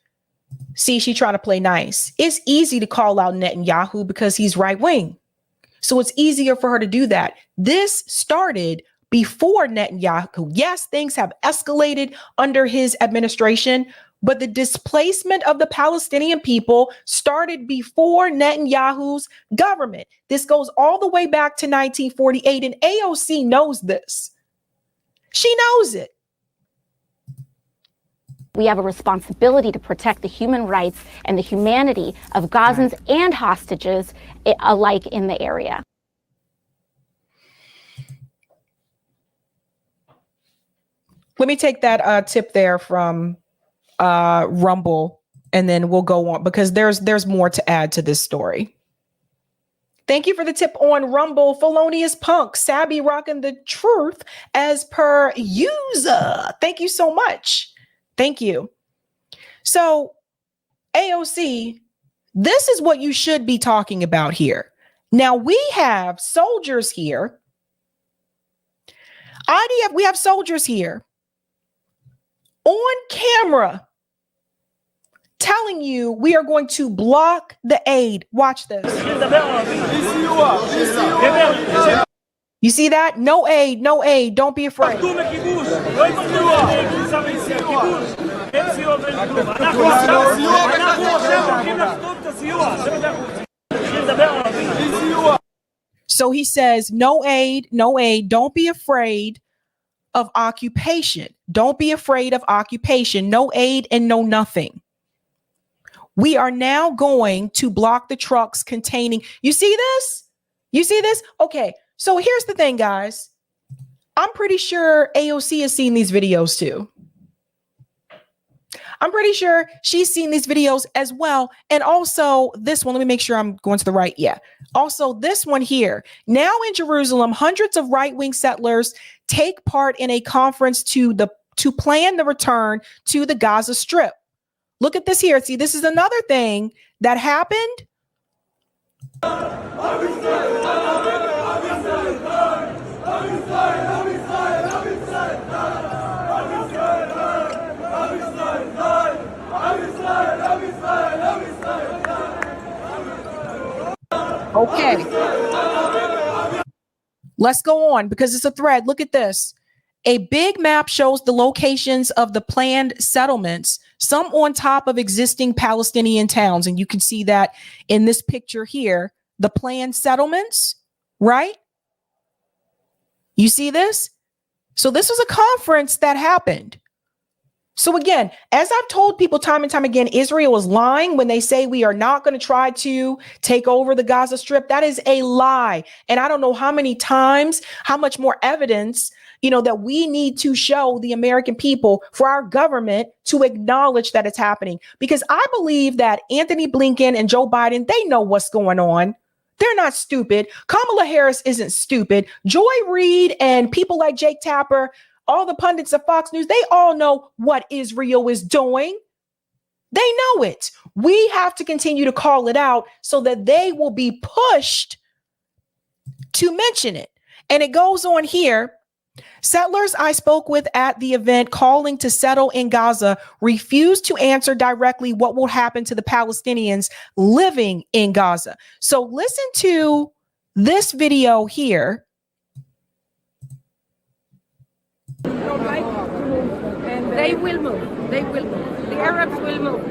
A: See, she's trying to play nice. It's easy to call out Netanyahu because he's right wing. So it's easier for her to do that. This started before Netanyahu. Yes, things have escalated under his administration, but the displacement of the Palestinian people started before Netanyahu's government. This goes all the way back to 1948, and AOC knows this. She knows it.
O: We have a responsibility to protect the human rights and the humanity of Gazans and hostages alike in the area.
A: Let me take that tip there from Rumble, and then we'll go on because there's more to add to this story. Thank you for the tip on Rumble. Felonious punk, Sabby rocking the truth as per user. Thank you so much. Thank you. So, AOC, this is what you should be talking about here. Now, we have soldiers here. IDF, we have soldiers here on camera telling you we are going to block the aid. Watch this. You see that? No aid, no aid. Don't be afraid. So he says, no aid, no aid. Don't be afraid of occupation. Don't be afraid of occupation. No aid and no nothing. We are now going to block the trucks containing. You see this? You see this? Okay. So here's the thing, guys. I'm pretty sure AOC has seen these videos too. I'm pretty sure she's seen these videos as well. And also this one, let me make sure I'm going to the right. Yeah. Also this one here. Now in Jerusalem, hundreds of right-wing settlers take part in a conference to plan the return to the Gaza Strip. Look at this here. See, this is another thing that happened. Okay. Let's go on because it's a thread. Look at this. A big map shows the locations of the planned settlements, some on top of existing Palestinian towns. And you can see that in this picture here, the planned settlements, right? You see this? So this was a conference that happened. So again, as I've told people time and time again, Israel is lying when they say we are not going to try to take over the Gaza Strip. That is a lie. And I don't know how many times, how much more evidence, that we need to show the American people for our government to acknowledge that it's happening. Because I believe that Anthony Blinken and Joe Biden, they know what's going on. They're not stupid. Kamala Harris isn't stupid. Joy Reid and people like Jake Tapper, all the pundits of Fox News, they all know what Israel is doing. They know it. We have to continue to call it out so that they will be pushed to mention it. And it goes on here. Settlers I spoke with at the event calling to settle in Gaza refused to answer directly what will happen to the Palestinians living in Gaza. So listen to this video here.
P: They will move. They will move. The Arabs will move.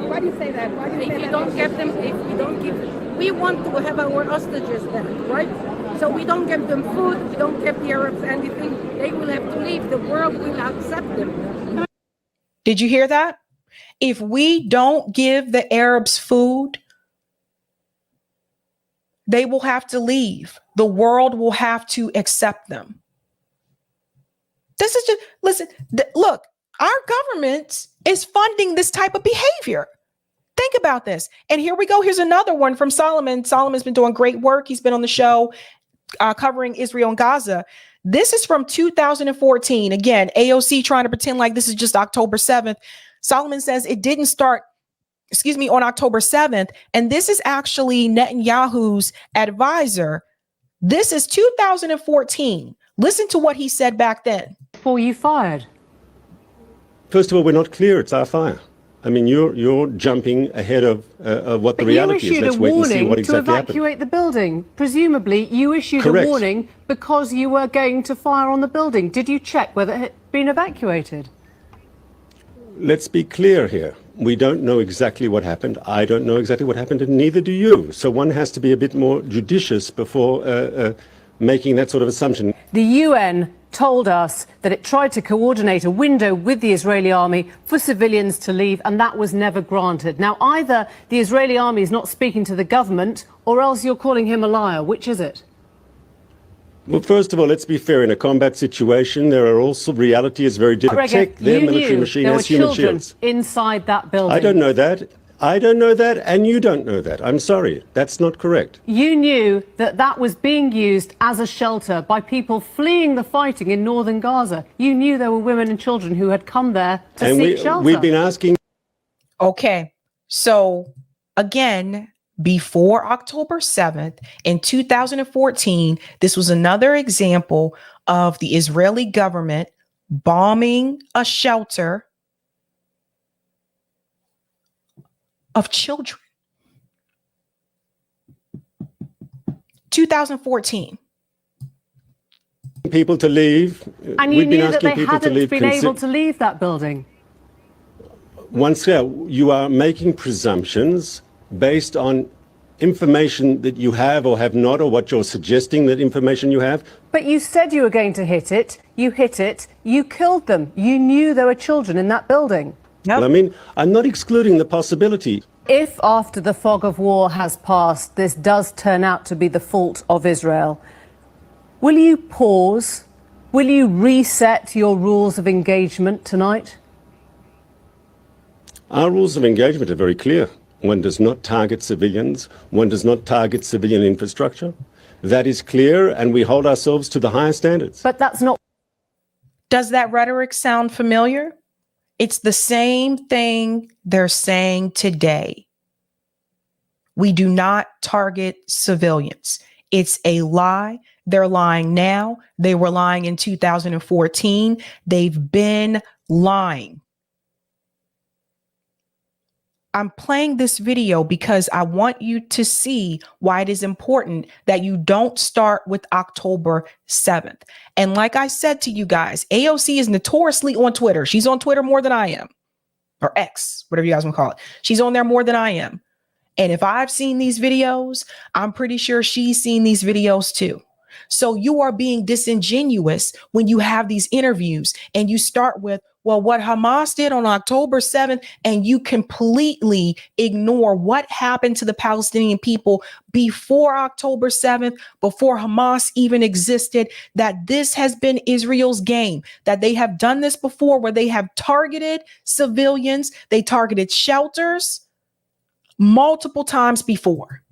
P: Why do you say that? If you don't give them, we want to have our hostages back, right? So we don't give them food, we don't give the Arabs anything. They will have to leave. The world will accept them.
A: Did you hear that? If we don't give the Arabs food, they will have to leave. The world will have to accept them. This is just, listen, look, our government is funding this type of behavior. Think about this. And here we go. Here's another one from Solomon. Solomon's been doing great work. He's been on the show covering Israel and Gaza. This is from 2014. Again, AOC trying to pretend like this is just October 7th. Solomon says it didn't start, on October 7th. And this is actually Netanyahu's advisor. This is 2014. Listen to what he said back then.
Q: Before you fired.
R: First of all, we're not clear. It's our fire. I mean, you're jumping ahead of what the reality is. Let's wait and see what exactly happened.
Q: To evacuate the building. Presumably, you issued a warning because you were going to fire on the building. Did you check whether it had been evacuated?
R: Let's be clear here. We don't know exactly what happened. I don't know exactly what happened, and neither do you. So one has to be a bit more judicious before making that sort of assumption.
Q: The UN told us that it tried to coordinate a window with the Israeli army for civilians to leave, and that was never granted. Now, either the Israeli army is not speaking to the government, or else you're calling him a liar. Which is it?
R: Well, first of all, let's be fair. In a combat situation, there are also reality is very different. Protect their military machine as human shields.
Q: Inside that building.
R: I don't know that. I don't know that, and you don't know that. I'm sorry. That's not correct.
Q: You knew that that was being used as a shelter by people fleeing the fighting in northern Gaza. You knew there were women and children who had come there to seek shelter.
R: We've been asking.
A: Okay, so again, before October 7th in 2014, this was another example of the Israeli government bombing a shelter of children. 2014.
R: People to leave.
Q: And you knew that they hadn't been able to leave that building.
R: Once again, you are making presumptions based on information that you have or have not, or what you're suggesting that information you have.
Q: But you said you were going to hit it. You hit it. You killed them. You knew there were children in that building.
R: Well, I mean, I'm not excluding the possibility.
Q: If after the fog of war has passed, this does turn out to be the fault of Israel, will you pause? Will you reset your rules of engagement tonight?
R: Our rules of engagement are very clear. One does not target civilians. One does not target civilian infrastructure. That is clear, and we hold ourselves to the highest standards.
Q: But that's not.
A: Does that rhetoric sound familiar? It's the same thing they're saying today. We do not target civilians. It's a lie. They're lying now. They were lying in 2014. They've been lying. I'm playing this video because I want you to see why it is important that you don't start with October 7th. And like I said to you guys, AOC is notoriously on Twitter. She's on Twitter more than I am, or X, whatever you guys want to call it. She's on there more than I am. And if I've seen these videos, I'm pretty sure she's seen these videos too. So you are being disingenuous when you have these interviews and you start with, well, what Hamas did on October 7th, and you completely ignore what happened to the Palestinian people before October 7th, before Hamas even existed, that this has been Israel's game, that they have done this before where they have targeted civilians, they targeted shelters multiple times before.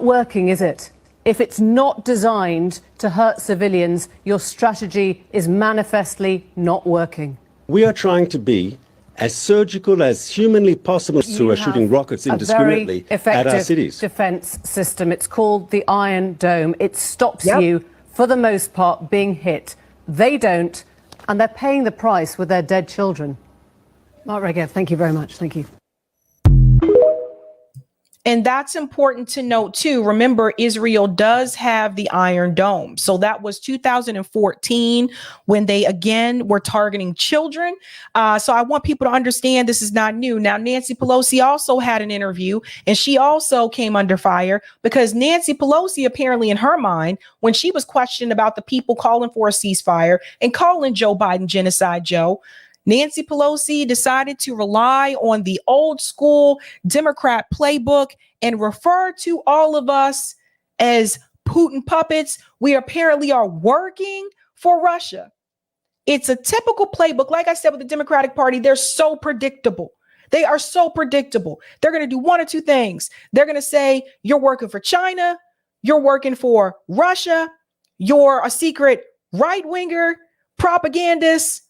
Q: Working, is it? If it's not designed to hurt civilians, your strategy is manifestly not working.
R: We are trying to be as surgical as humanly possible who are shooting rockets indiscriminately at our cities.
Q: Defense system. It's called the Iron Dome. It stops you, for the most part, being hit. They don't, and they're paying the price with their dead children. Mark Regev, thank you very much. Thank you.
A: And that's important to note too. Remember, Israel does have the Iron Dome. So that was 2014 when they again were targeting children. So I want people to understand this is not new. Now, Nancy Pelosi also had an interview and she also came under fire because Nancy Pelosi, apparently in her mind, when she was questioned about the people calling for a ceasefire and calling Joe Biden Genocide Joe, Nancy Pelosi decided to rely on the old school Democrat playbook and refer to all of us as Putin puppets. We apparently are working for Russia. It's a typical playbook. Like I said, with the Democratic Party, they're so predictable. They are so predictable. They're going to do one or two things. They're going to say, you're working for China. You're working for Russia. You're a secret right-winger propagandist.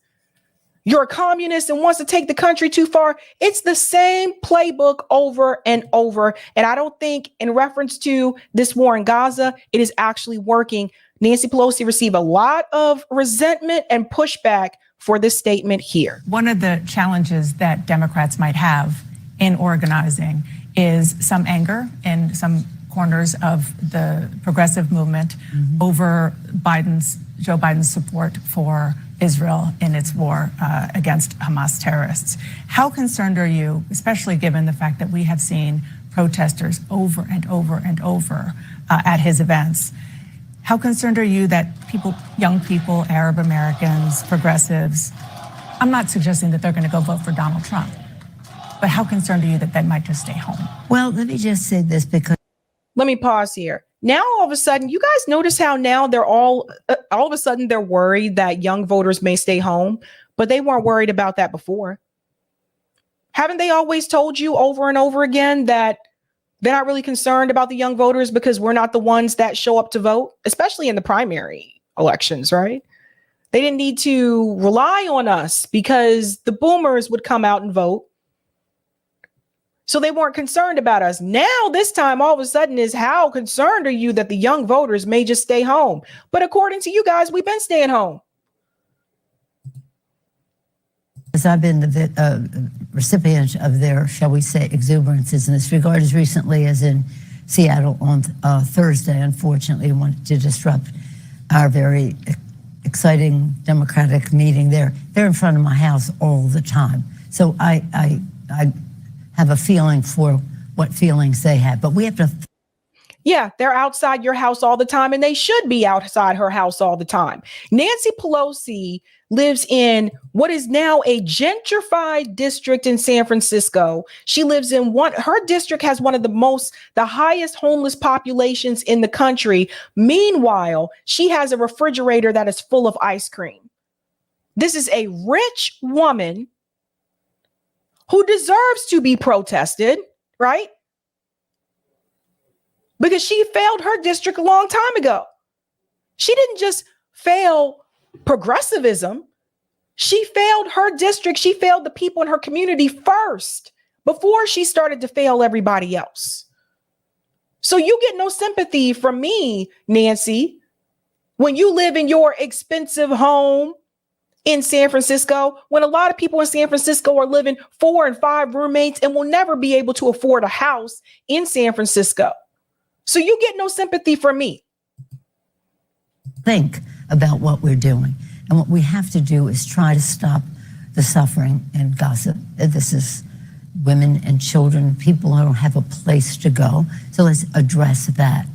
A: You're a communist and wants to take the country too far. It's the same playbook over and over. And I don't think in reference to this war in Gaza, it is actually working. Nancy Pelosi received a lot of resentment and pushback for this statement here.
S: One of the challenges that Democrats might have in organizing is some anger in some corners of the progressive movement over Joe Biden's support for Israel in its war against Hamas terrorists. How concerned are you, especially given the fact that we have seen protesters over and over and over at his events? How concerned are you that people, young people, Arab Americans, progressives, I'm not suggesting that they're going to go vote for Donald Trump, but how concerned are you that they might just stay home?
T: Well, let me just say this because...
A: Let me pause here. Now, all of a sudden, you guys notice how now they're all of a sudden they're worried that young voters may stay home, but they weren't worried about that before. Haven't they always told you over and over again that they're not really concerned about the young voters because we're not the ones that show up to vote, especially in the primary elections, right? They didn't need to rely on us because the boomers would come out and vote. So they weren't concerned about us. Now, this time, all of a sudden is how concerned are you that the young voters may just stay home? But according to you guys, we've been staying home.
T: As I've been the recipient of their, shall we say, exuberances in this regard, as recently as in Seattle on Thursday, unfortunately, wanted to disrupt our very exciting democratic meeting there. They're in front of my house all the time. So I have a feeling for what feelings they have, but we have to.
A: Yeah, they're outside your house all the time, and they should be outside her house all the time. Nancy Pelosi lives in what is now a gentrified district in San Francisco. She lives in her district has one of the highest homeless populations in the country. Meanwhile, she has a refrigerator that is full of ice cream. This is a rich woman who deserves to be protested, right? Because she failed her district a long time ago. She didn't just fail progressivism. She failed her district. She failed the people in her community first before she started to fail everybody else. So you get no sympathy from me, Nancy, when you live in your expensive home in San Francisco when a lot of people in San Francisco are living 4 and 5 roommates and will never be able to afford a house in San Francisco. So you get no sympathy from me.
T: Think about what we're doing. And what we have to do is try to stop the suffering in Gaza. This is women and children, people who don't have a place to go. So let's address that.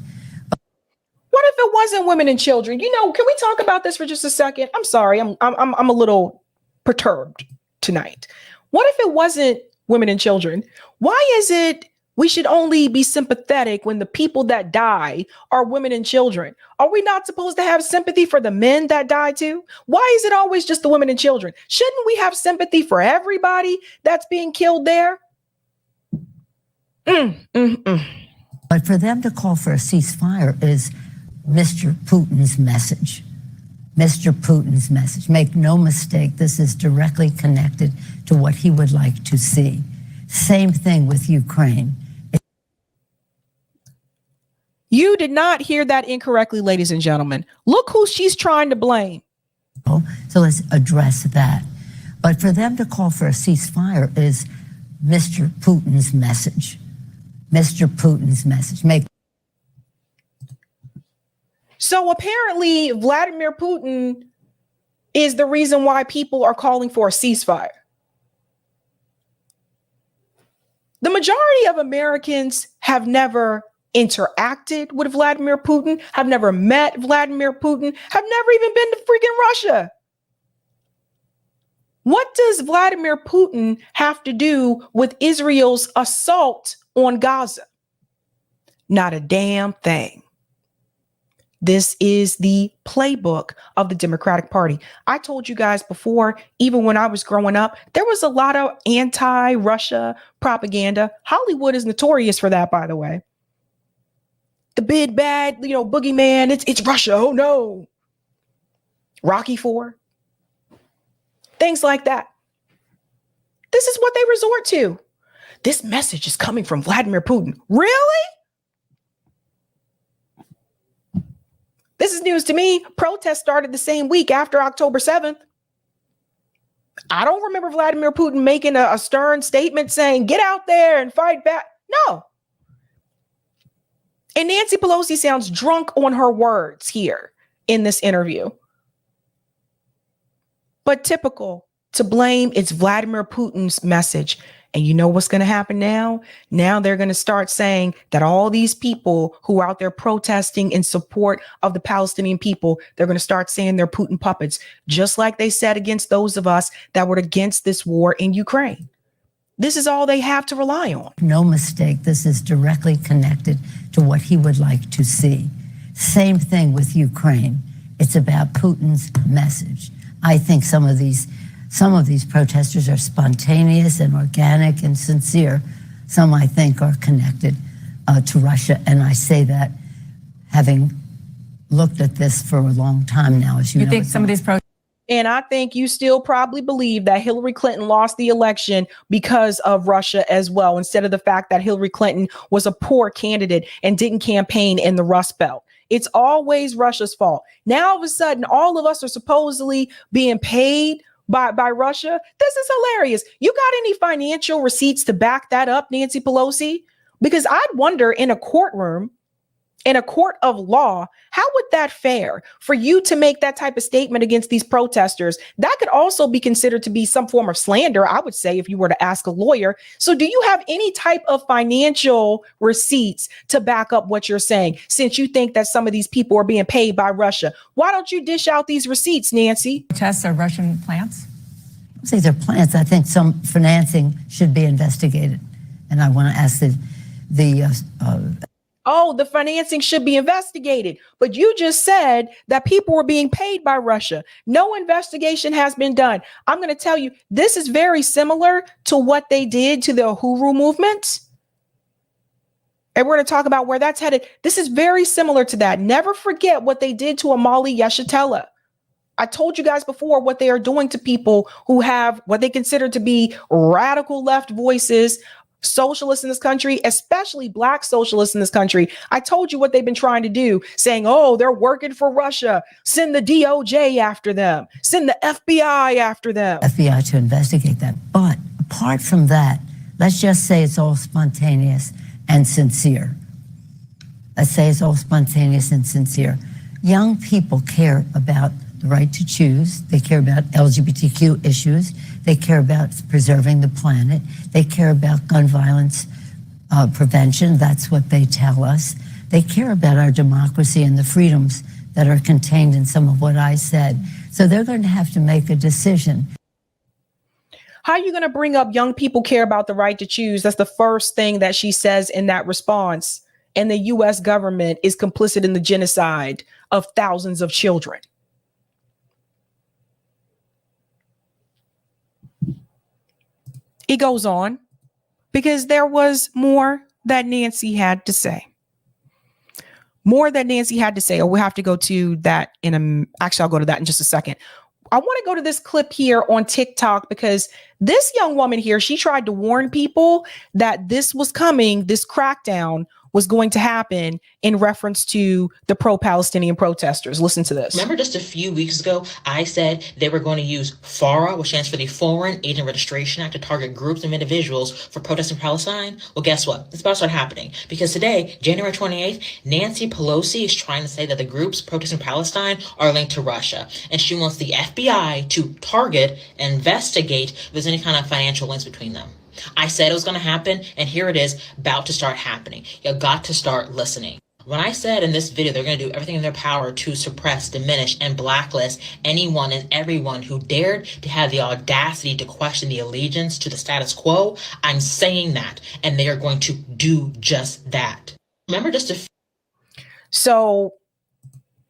A: What if it wasn't women and children? You know, can we talk about this for just a second? I'm sorry, I'm a little perturbed tonight. What if it wasn't women and children? Why is it we should only be sympathetic when the people that die are women and children? Are we not supposed to have sympathy for the men that die too? Why is it always just the women and children? Shouldn't we have sympathy for everybody that's being killed there?
T: But for them to call for a ceasefire is Mr. Putin's message. Mr. Putin's message. Make no mistake, this is directly connected to what he would like to see. Same thing with Ukraine.
A: You did not hear that incorrectly, ladies and gentlemen. Look who she's trying to blame.
T: So let's address that. But for them to call for a ceasefire is Mr. Putin's message. Mr. Putin's message.
A: So apparently Vladimir Putin is the reason why people are calling for a ceasefire. The majority of Americans have never interacted with Vladimir Putin, have never met Vladimir Putin, have never even been to freaking Russia. What does Vladimir Putin have to do with Israel's assault on Gaza? Not a damn thing. This is the playbook of the Democratic Party. I told you guys before, even when I was growing up, there was a lot of anti-Russia propaganda. Hollywood is notorious for that, by the way. The big bad, boogeyman, it's Russia. Oh no. Rocky IV. Things like that. This is what they resort to. This message is coming from Vladimir Putin. Really? This is news to me. Protests started the same week after October 7th. I don't remember Vladimir Putin making a stern statement saying, get out there and fight back. No. And Nancy Pelosi sounds drunk on her words here in this interview. But typical to blame, it's Vladimir Putin's message. And you know what's going to happen now? Now they're going to start saying that all these people who are out there protesting in support of the Palestinian people, they're going to start saying they're Putin puppets, just like they said against those of us that were against this war in Ukraine. This is all they have to rely on.
T: No mistake, this is directly connected to what he would like to see. Same thing with Ukraine. It's about Putin's message. I think some of these protesters are spontaneous and organic and sincere. Some, I think, are connected to Russia. And I say that having looked at this for a long time now, as you know.
S: You think some of these protests?
A: And I think you still probably believe that Hillary Clinton lost the election because of Russia as well, instead of the fact that Hillary Clinton was a poor candidate and didn't campaign in the Rust Belt. It's always Russia's fault. Now, all of a sudden, all of us are supposedly being paid by Russia. This is hilarious. You got any financial receipts to back that up, Nancy Pelosi? Because I'd wonder in a courtroom, in a court of law, how would that fare for you to make that type of statement against these protesters? That could also be considered to be some form of slander, I would say, if you were to ask a lawyer. So do you have any type of financial receipts to back up what you're saying, since you think that some of these people are being paid by Russia? Why don't you dish out these receipts, Nancy?
S: Protests are Russian plants?
T: I don't say they're plants. I think some financing should be investigated. And I want to ask
A: the financing should be investigated. But you just said that people were being paid by Russia. No investigation has been done. I'm going to tell you, this is very similar to what they did to the Uhuru movement. And we're going to talk about where that's headed. This is very similar to that. Never forget what they did to Amali Yeshitela. I told you guys before what they are doing to people who have what they consider to be radical left voices, socialists in this country, especially black socialists in this country. I told you what they've been trying to do, saying, oh, they're working for Russia. Send the DOJ after them. Send the FBI after them.
T: FBI to investigate that. But apart from that, let's just say it's all spontaneous and sincere. Let's say it's all spontaneous and sincere. Young people care about the right to choose. They care about LGBTQ issues. They care about preserving the planet. They care about gun violence prevention. That's what they tell us. They care about our democracy and the freedoms that are contained in some of what I said. So they're going to have to make a decision.
A: How are you going to bring up young people care about the right to choose? That's the first thing that she says in that response. And the U.S. government is complicit in the genocide of thousands of children. It goes on because there was more that Nancy had to say. More that Nancy had to say, or we'll have to go to that actually, I'll go to that in just a second. I want to go to this clip here on TikTok because this young woman here, she tried to warn people that this was coming, this crackdown was going to happen in reference to the pro-Palestinian protesters. Listen to this.
U: Remember just a few weeks ago, I said they were going to use FARA, which stands for the Foreign Agent Registration Act, to target groups of individuals for protesting Palestine? Well, guess what? It's about to start happening. Because today, January 28th, Nancy Pelosi is trying to say that the groups protesting Palestine are linked to Russia. And she wants the FBI to target and investigate if there's any kind of financial links between them. I said it was going to happen, and here it is, about to start happening. You got to start listening. When I said in this video they're going to do everything in their power to suppress, diminish, and blacklist anyone and everyone who dared to have the audacity to question the allegiance to the status quo, I'm saying that, and they are going to do just that. Remember just a
A: So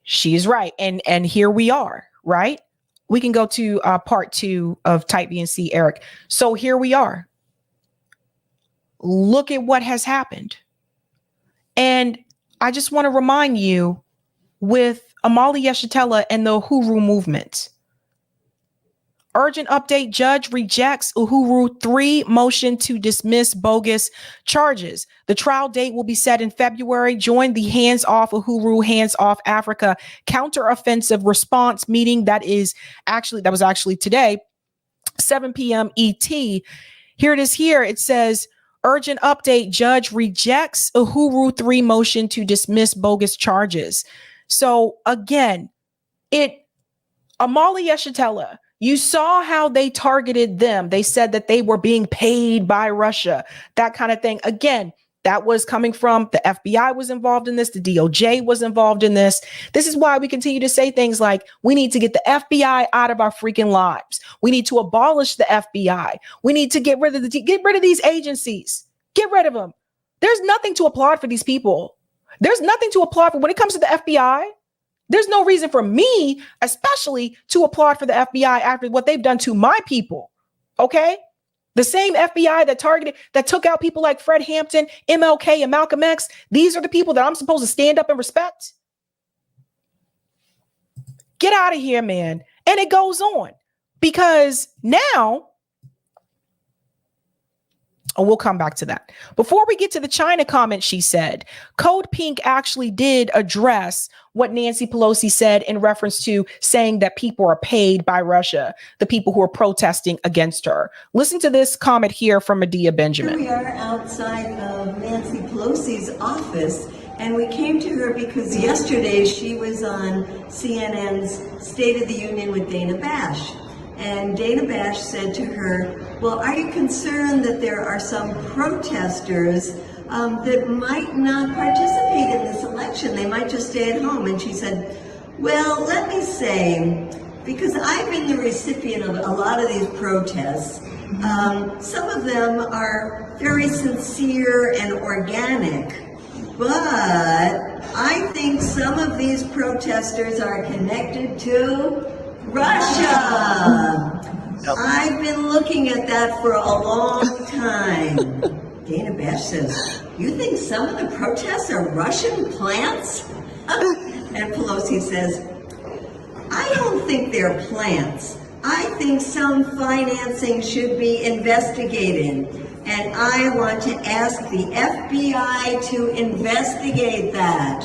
A: she's right, and here we are, right? We can go to part 2 of Type B and C, Eric. So here we are. Look at what has happened. And I just want to remind you with Amali Yeshitela and the Uhuru movement. Urgent update, judge rejects Uhuru 3 motion to dismiss bogus charges. The trial date will be set in February. Join the Hands Off Uhuru, Hands Off Africa counteroffensive response meeting that was actually today, 7 p.m. ET. Here it is here. It says, urgent update, judge rejects Uhuru 3 motion to dismiss bogus charges. So again, Amali Yeshitela, you saw how they targeted them. They said that they were being paid by Russia, that kind of thing. Again, that was coming from the FBI was involved in this. The DOJ was involved in this. This is why we continue to say things like, we need to get the FBI out of our freaking lives. We need to abolish the FBI. We need to get rid of these agencies. Get rid of them. There's nothing to applaud for these people. There's nothing to applaud for when it comes to the FBI. There's no reason for me, especially, to applaud for the FBI after what they've done to my people. Okay? The same FBI that took out people like Fred Hampton, MLK, and Malcolm X. These are the people that I'm supposed to stand up and respect. Get out of here, man. And it goes on because now, we'll come back to that. Before we get to the China comment, she said, Code Pink actually did address what Nancy Pelosi said in reference to saying that people are paid by Russia, the people who are protesting against her. Listen to this comment here from Medea Benjamin.
V: Here we are outside of Nancy Pelosi's office, and we came to her because yesterday she was on CNN's State of the Union with Dana Bash. And Dana Bash said to her, well, are you concerned that there are some protesters that might not participate in this election? They might just stay at home. And she said, well, let me say, because I've been the recipient of a lot of these protests, some of them are very sincere and organic, but I think some of these protesters are connected to Russia. I've been looking at that for a long time. Dana Bash says, you think some of the protests are Russian plants? And Pelosi says, I don't think they're plants. I think some financing should be investigated. And I want to ask the FBI to investigate that.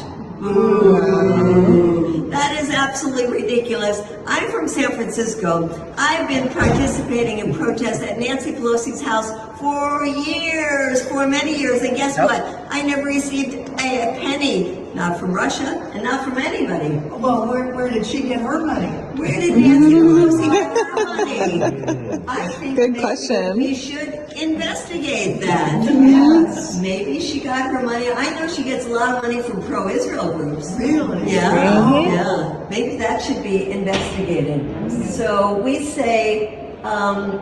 V: That is absolutely ridiculous. I'm from San Francisco. I've been participating in protests at Nancy Pelosi's house for years, for many years. And guess what? I never received a penny, not from Russia and not from anybody.
B: Well, where did she get her money?
V: Where did Nancy Pelosi get her money? I think
B: Good question.
V: we should investigate that. Yes. Maybe she got her money. I know she gets a lot of money from pro-Israel groups.
B: Really?
V: Yeah.
B: Really?
V: Yeah. Maybe that should be investigated. So we say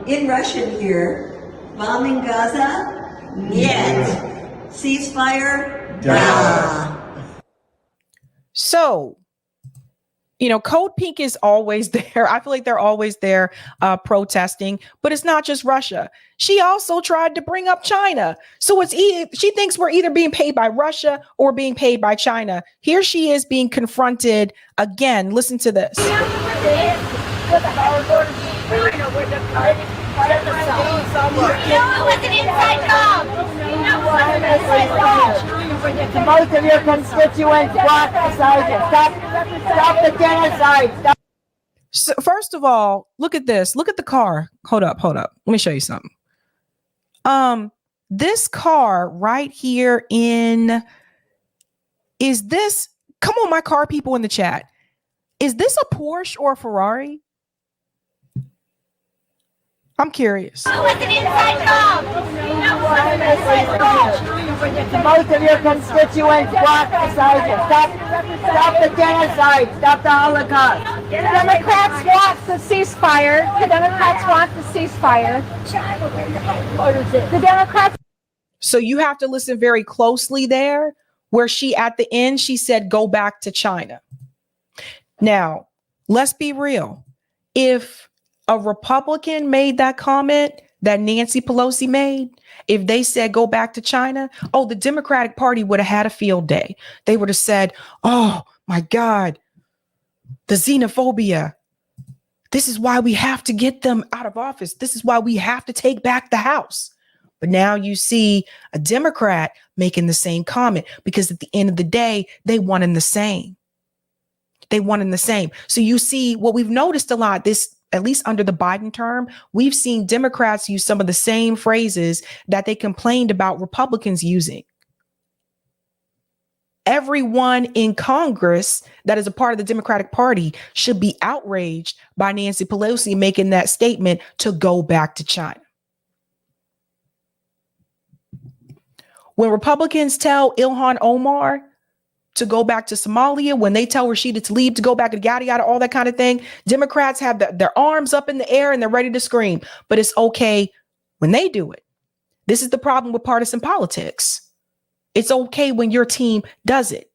V: in Russian here, bombing Gaza? Нет. Ceasefire? Da.
A: So, Code Pink is always there. I feel like they're always there protesting, but it's not just Russia. She also tried to bring up China. So she thinks we're either being paid by Russia or being paid by China. Here she is being confronted again. Listen to this.
B: Most of your constituents want beside you. Stop the genocide. Stop.
A: So first of all, look at this. Look at the car. Hold up. Let me show you something. This car right here come on, my car people in the chat. Is this a Porsche or a Ferrari? I'm curious.
B: Most of your constituents want beside you. Stop the genocide. Stop the Holocaust.
O: The Democrats want the ceasefire. The Democrats.
A: So you have to listen very closely there, where at the end, she said, go back to China. Now, let's be real. If a Republican made that comment that Nancy Pelosi made, if they said go back to China, the Democratic Party would have had a field day. They would have said, oh my God, the xenophobia. This is why we have to get them out of office. This is why we have to take back the House. But now you see a Democrat making the same comment, because at the end of the day, they one and the same. So you see what we've noticed a lot, at least under the Biden term, we've seen Democrats use some of the same phrases that they complained about Republicans using. Everyone in Congress that is a part of the Democratic Party should be outraged by Nancy Pelosi making that statement to go back to China. When Republicans tell Ilhan Omar to go back to Somalia, when they tell Rashida Tlaib to go back to yada yada, all that kind of thing, Democrats have their arms up in the air and they're ready to scream. But it's okay when they do it. This is the problem with partisan politics. It's okay when your team does it.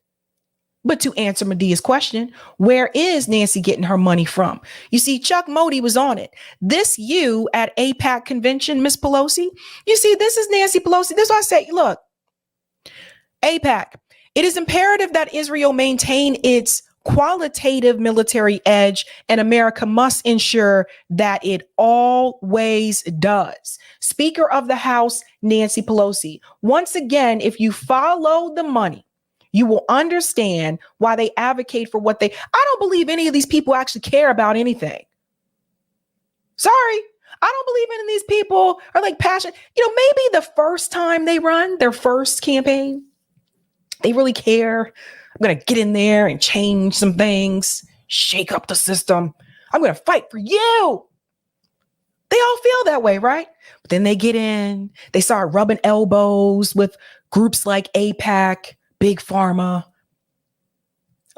A: But to answer Medea's question, where is Nancy getting her money from? You see, Chuck Modi was on it. This you at AIPAC convention, Miss Pelosi, you see, this is Nancy Pelosi. This is why I say, look, AIPAC, it is imperative that Israel maintain its qualitative military edge, and America must ensure that it always does. Speaker of the House, Nancy Pelosi. Once again, if you follow the money, you will understand why they advocate for what I don't believe any of these people actually care about anything. Sorry. I don't believe any of these people are like passionate. Maybe the first time they run their first campaign, they really care. I'm going to get in there and change some things, shake up the system. I'm going to fight for you. They all feel that way, right? But then they get in, they start rubbing elbows with groups like AIPAC, Big Pharma,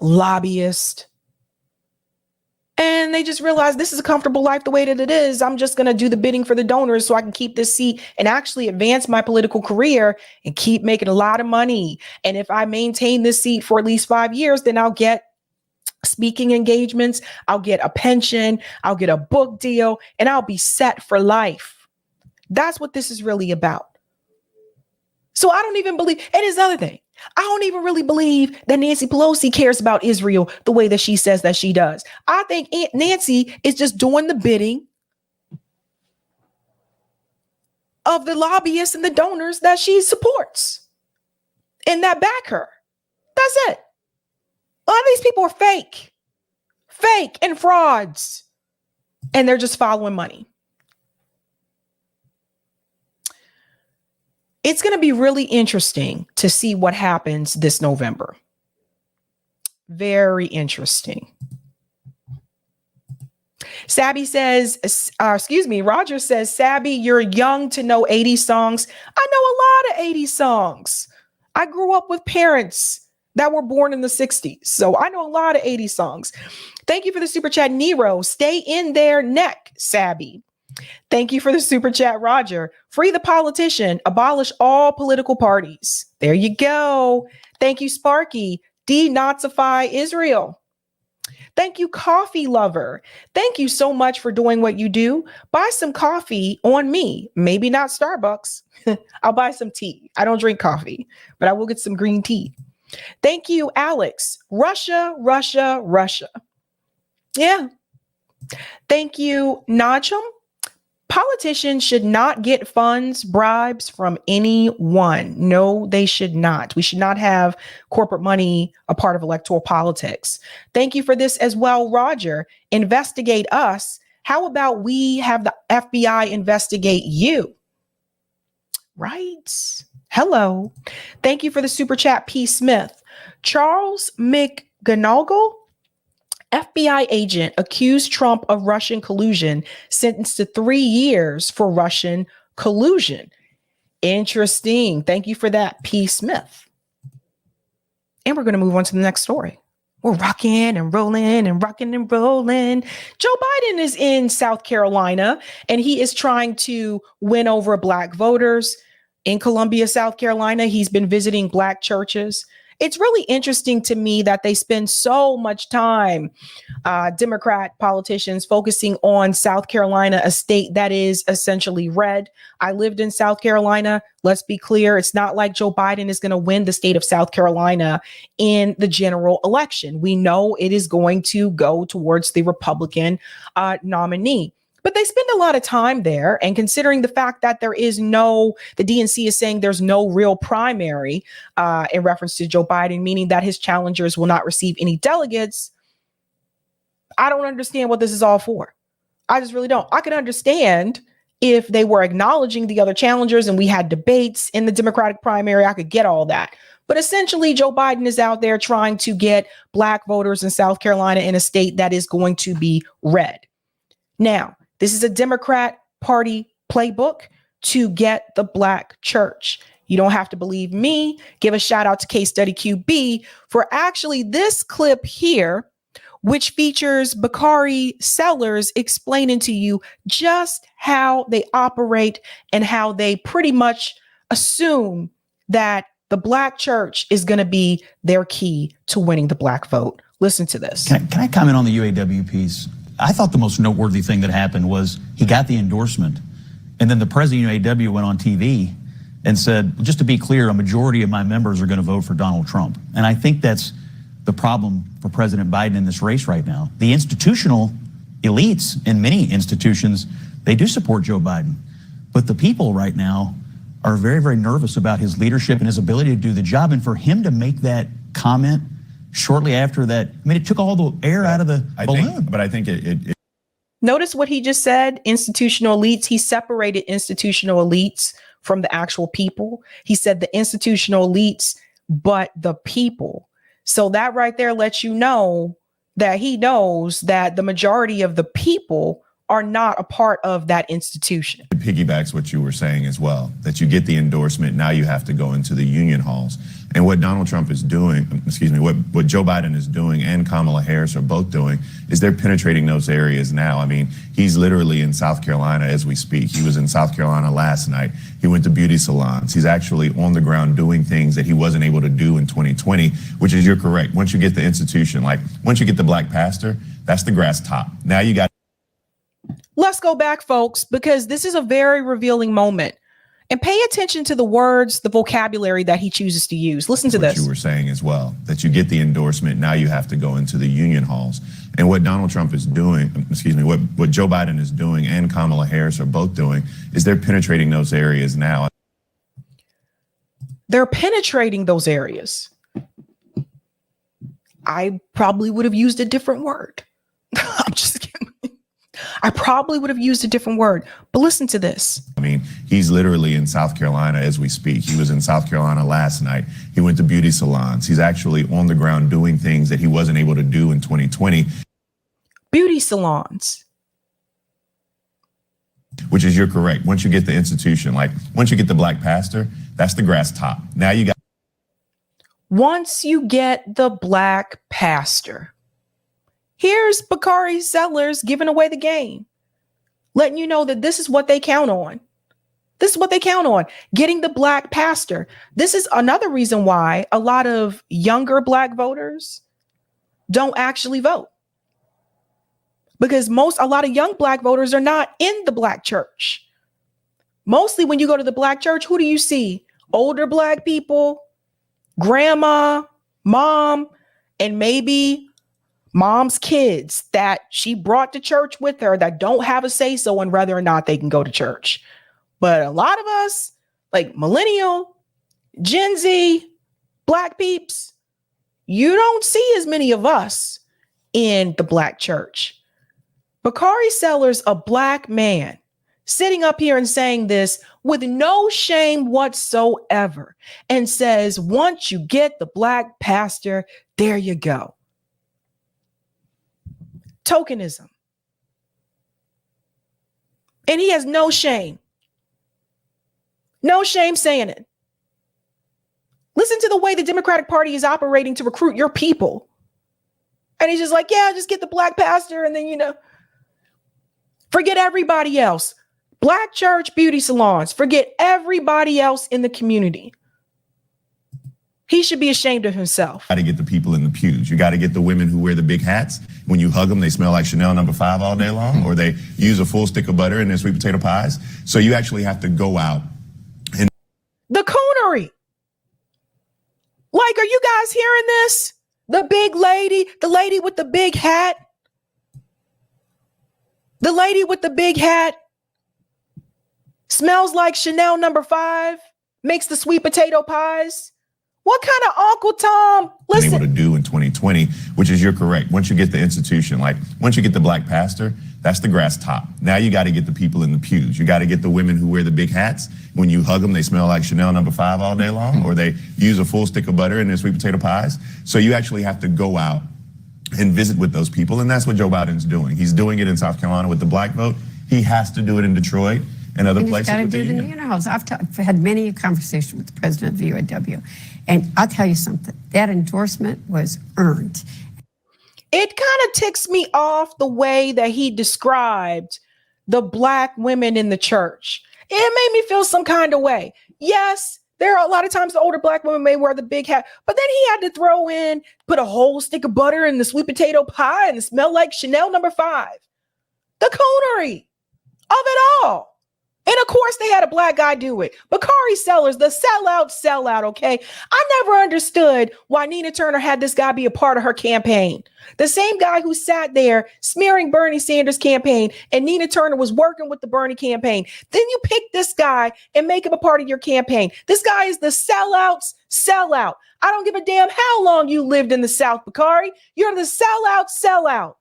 A: lobbyists. And they just realize this is a comfortable life the way that it is. I'm just going to do the bidding for the donors so I can keep this seat and actually advance my political career and keep making a lot of money. And if I maintain this seat for at least 5 years, then I'll get speaking engagements. I'll get a pension. I'll get a book deal, and I'll be set for life. That's what this is really about. So I don't even believe, and here's the other thing. I don't even really believe that Nancy Pelosi cares about Israel the way that she says that she does. I think Nancy is just doing the bidding of the lobbyists and the donors that she supports and that back her. That's it. A lot of these people are fake and frauds, and they're just following money. It's going to be really interesting to see what happens this November. Very interesting. Sabby says, Roger says, Sabby, you're young to know 80s songs. I know a lot of 80s songs. I grew up with parents that were born in the 60s. So I know a lot of 80s songs. Thank you for the super chat, Nero. Stay in their neck, Sabby. Thank you for the super chat, Roger. Free the politician. Abolish all political parties. There you go. Thank you, Sparky. Denazify Israel. Thank you, Coffee Lover. Thank you so much for doing what you do. Buy some coffee on me. Maybe not Starbucks. I'll buy some tea. I don't drink coffee, but I will get some green tea. Thank you, Alex. Russia, Russia, Russia. Yeah. Thank you, Najum. Politicians should not get funds, bribes from anyone. No, they should not. We should not have corporate money a part of electoral politics. Thank you for this as well, Roger. Investigate us. How about we have the FBI investigate you? Right. Hello. Thank you for the super chat, P. Smith. Charles McGonigal, FBI agent accused Trump of Russian collusion, sentenced to 3 years for Russian collusion. Interesting. Thank you for that, P. Smith. And we're going to move on to the next story. We're rocking and rolling and rocking and rolling. Joe Biden is in South Carolina, and he is trying to win over Black voters. In Columbia, South Carolina, he's been visiting Black churches. It's really interesting to me that they spend so much time, Democrat politicians, focusing on South Carolina, a state that is essentially red. I lived in South Carolina. Let's be clear. It's not like Joe Biden is going to win the state of South Carolina in the general election. We know it is going to go towards the Republican nominee. But they spend a lot of time there. And considering the fact that the DNC is saying there's no real primary in reference to Joe Biden, meaning that his challengers will not receive any delegates, I don't understand what this is all for. I just really don't. I could understand if they were acknowledging the other challengers and we had debates in the Democratic primary. I could get all that. But essentially, Joe Biden is out there trying to get Black voters in South Carolina in a state that is going to be red. Now, this is a Democrat Party playbook to get the Black church. You don't have to believe me. Give a shout out to Case Study QB for actually this clip here, which features Bakari Sellers explaining to you just how they operate and how they pretty much assume that the Black church is going to be their key to winning the Black vote. Listen to this.
C: Can I comment on the UAW piece? I thought the most noteworthy thing that happened was he got the endorsement, and then the president of UAW went on TV and said, just to be clear, a majority of my members are going to vote for Donald Trump. And I think that's the problem for President Biden in this race right now. The institutional elites in many institutions, they do support Joe Biden. But the people right now are very, very nervous about his leadership and his ability to do the job. And for him to make that comment shortly after that, I mean, it took all the air out of the balloon.
D: I think it
A: Notice what he just said, institutional elites. He separated institutional elites from the actual people. He said the institutional elites, but the people. So that right there lets you know that he knows that the majority of the people are not a part of that institution.
D: It piggybacks what you were saying as well, that you get the endorsement, now you have to go into the union halls. And what Donald Trump is doing, what Joe Biden is doing and Kamala Harris are both doing is they're penetrating those areas now. I mean, he's literally in South Carolina as we speak. He was in South Carolina last night. He went to beauty salons. He's actually on the ground doing things that he wasn't able to do in 2020, which is, you're correct. Once you get the institution, like once you get the Black pastor, that's the grass top. Now you got.
A: Let's go back, folks, because this is a very revealing moment. And pay attention to the words, the vocabulary that he chooses to use. Listen to this.
D: What you were saying as well, that you get the endorsement, now you have to go into the union halls. And what Donald Trump is doing, what Joe Biden is doing and Kamala Harris are both doing is they're penetrating those areas now.
A: They're penetrating those areas. I probably would have used a different word. I'm just kidding. I probably would have used a different word, but listen to this.
D: I mean, he's literally in South Carolina as we speak. He was in South Carolina last night. He went to beauty salons. He's actually on the ground doing things that he wasn't able to do in 2020.
A: Beauty salons.
D: Which is, you're correct. Once you get the institution, like once you get the black pastor, that's the grass top. Now you got.
A: Once you get the black pastor. Here's Bakari Sellers giving away the game, letting you know that this is what they count on. This is what they count on, getting the black pastor. This is another reason why a lot of younger black voters don't actually vote. Because a lot of young black voters are not in the black church. Mostly when you go to the black church, who do you see? Older black people, grandma, mom, and maybe mom's kids that she brought to church with her that don't have a say-so on whether or not they can go to church. But a lot of us, like millennial, Gen Z, black peeps, you don't see as many of us in the black church. Bakari Sellers, a black man, sitting up here and saying this with no shame whatsoever, and says, once you get the black pastor, there you go. Tokenism. And he has no shame. No shame saying it. Listen to the way the Democratic Party is operating to recruit your people. And he's just like, yeah, just get the black pastor and then, forget everybody else. Black church, beauty salons, forget everybody else in the community. He should be ashamed of himself.
D: Got to get the people in the pews. You got to get the women who wear the big hats. When you hug them, they smell like Chanel No. 5 all day long, or they use a full stick of butter in their sweet potato pies. So you actually have to go out and.
A: The coonery. Like, are you guys hearing this? The big lady, the lady with the big hat. The lady with the big hat smells like Chanel No. 5, makes the sweet potato pies. What kind of Uncle Tom? Listen.
D: Able to do in 2020, which is, you're correct. Once you get the institution, like once you get the black pastor, that's the grass top. Now you got to get the people in the pews. You got to get the women who wear the big hats. When you hug them, they smell like Chanel No. 5 all day long, or they use a full stick of butter in their sweet potato pies. So you actually have to go out and visit with those people. And that's what Joe Biden's doing. He's doing it in South Carolina with the black vote. He has to do it in Detroit and other places.
E: He's got to do it in the union halls. I've had many conversations with the president of the UAW. And I'll tell you something, that endorsement was earned.
A: It kind of ticks me off the way that he described the black women in the church. It made me feel some kind of way. Yes, there are a lot of times the older black women may wear the big hat, but then he had to throw in, put a whole stick of butter in the sweet potato pie and smell like Chanel No. 5. The coonery of it all. And of course, they had a black guy do it. Bakari Sellers, the sellout, okay? I never understood why Nina Turner had this guy be a part of her campaign. The same guy who sat there smearing Bernie Sanders' campaign, and Nina Turner was working with the Bernie campaign. Then you pick this guy and make him a part of your campaign. This guy is the sellout's sellout. I don't give a damn how long you lived in the South, Bakari. You're the sellout.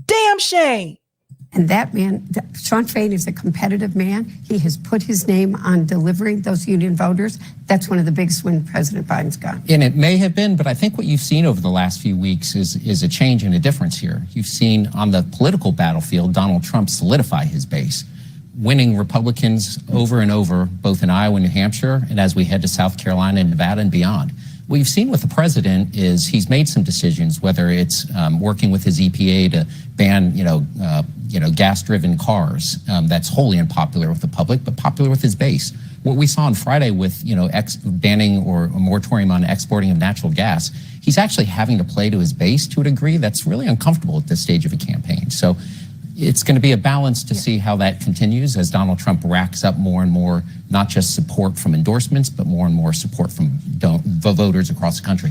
A: Damn shame.
E: And that man, Sean Fain, is a competitive man. He has put his name on delivering those union voters. That's one of the biggest wins President Biden's got.
F: And it may have been, but I think what you've seen over the last few weeks is a change and a difference here. You've seen on the political battlefield, Donald Trump solidify his base, winning Republicans over and over, both in Iowa and New Hampshire, and as we head to South Carolina and Nevada and beyond. What you've seen with the president is he's made some decisions, whether it's working with his EPA to ban, gas-driven cars. That's wholly unpopular with the public, but popular with his base. What we saw on Friday with, banning or a moratorium on exporting of natural gas, he's actually having to play to his base to a degree that's really uncomfortable at this stage of a campaign. So it's going to be a balance to see how that continues as Donald Trump racks up more and more, not just support from endorsements, but more and more support from voters across the country.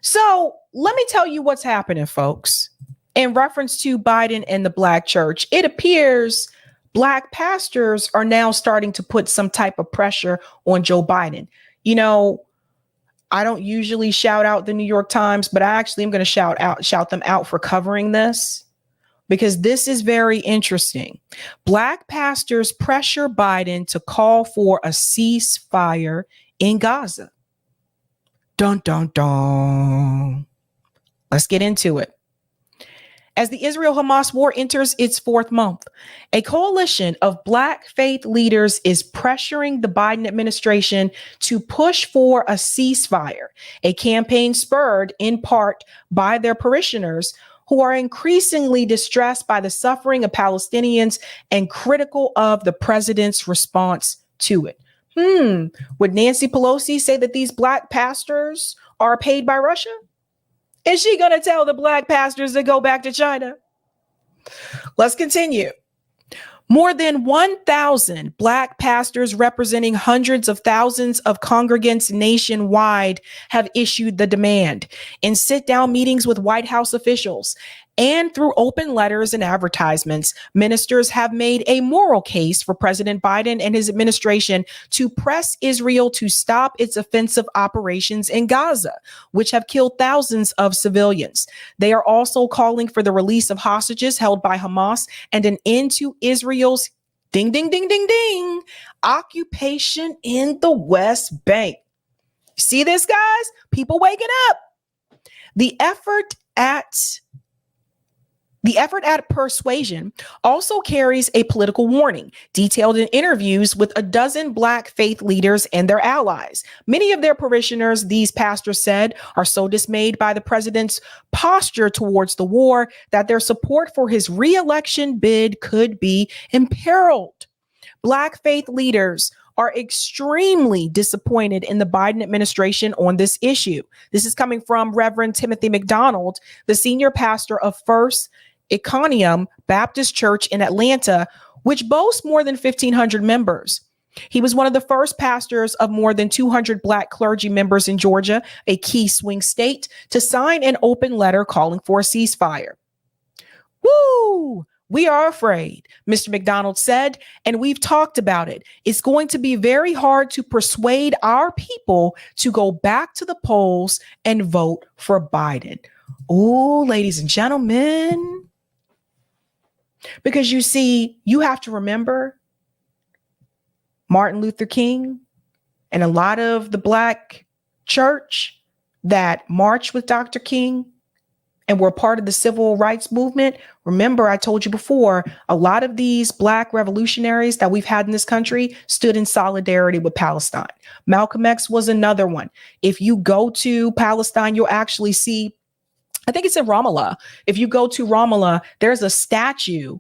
A: So let me tell you what's happening, folks. In reference to Biden and the Black church, it appears Black pastors are now starting to put some type of pressure on Joe Biden. You know, I don't usually shout out the New York Times, but I actually am going to shout them out for covering this, because this is very interesting. Black pastors pressure Biden to call for a ceasefire in Gaza. Dun, dun, dun. Let's get into it. As the Israel-Hamas war enters its fourth month, a coalition of Black faith leaders is pressuring the Biden administration to push for a ceasefire, a campaign spurred in part by their parishioners who are increasingly distressed by the suffering of Palestinians and critical of the president's response to it. Would Nancy Pelosi say that these Black pastors are paid by Russia? Is she going to tell the Black pastors to go back to China? Let's continue. More than 1,000 Black pastors representing hundreds of thousands of congregants nationwide have issued the demand in sit-down meetings with White House officials. And through open letters and advertisements, ministers have made a moral case for President Biden and his administration to press Israel to stop its offensive operations in Gaza, which have killed thousands of civilians. They are also calling for the release of hostages held by Hamas and an end to Israel's ding, ding, ding, ding, ding, occupation in the West Bank. See this, guys? People waking up. The effort at persuasion also carries a political warning, detailed in interviews with a dozen Black faith leaders and their allies. Many of their parishioners, these pastors said, are so dismayed by the president's posture towards the war that their support for his re-election bid could be imperiled. Black faith leaders are extremely disappointed in the Biden administration on this issue. This is coming from Reverend Timothy McDonald, the senior pastor of First Iconium Baptist Church in Atlanta, which boasts more than 1,500 members. He was one of the first pastors of more than 200 Black clergy members in Georgia, a key swing state, to sign an open letter calling for a ceasefire. Woo! We are afraid, Mr. McDonald said, and we've talked about it. It's going to be very hard to persuade our people to go back to the polls and vote for Biden. Oh, ladies and gentlemen. Because you see, you have to remember Martin Luther King and a lot of the Black church that marched with Dr. King and were part of the civil rights movement. Remember, I told you before, a lot of these Black revolutionaries that we've had in this country stood in solidarity with Palestine. Malcolm X was another one. If you go to Palestine, you'll actually see, I think it's in Ramallah. If you go to Ramallah, there's a statue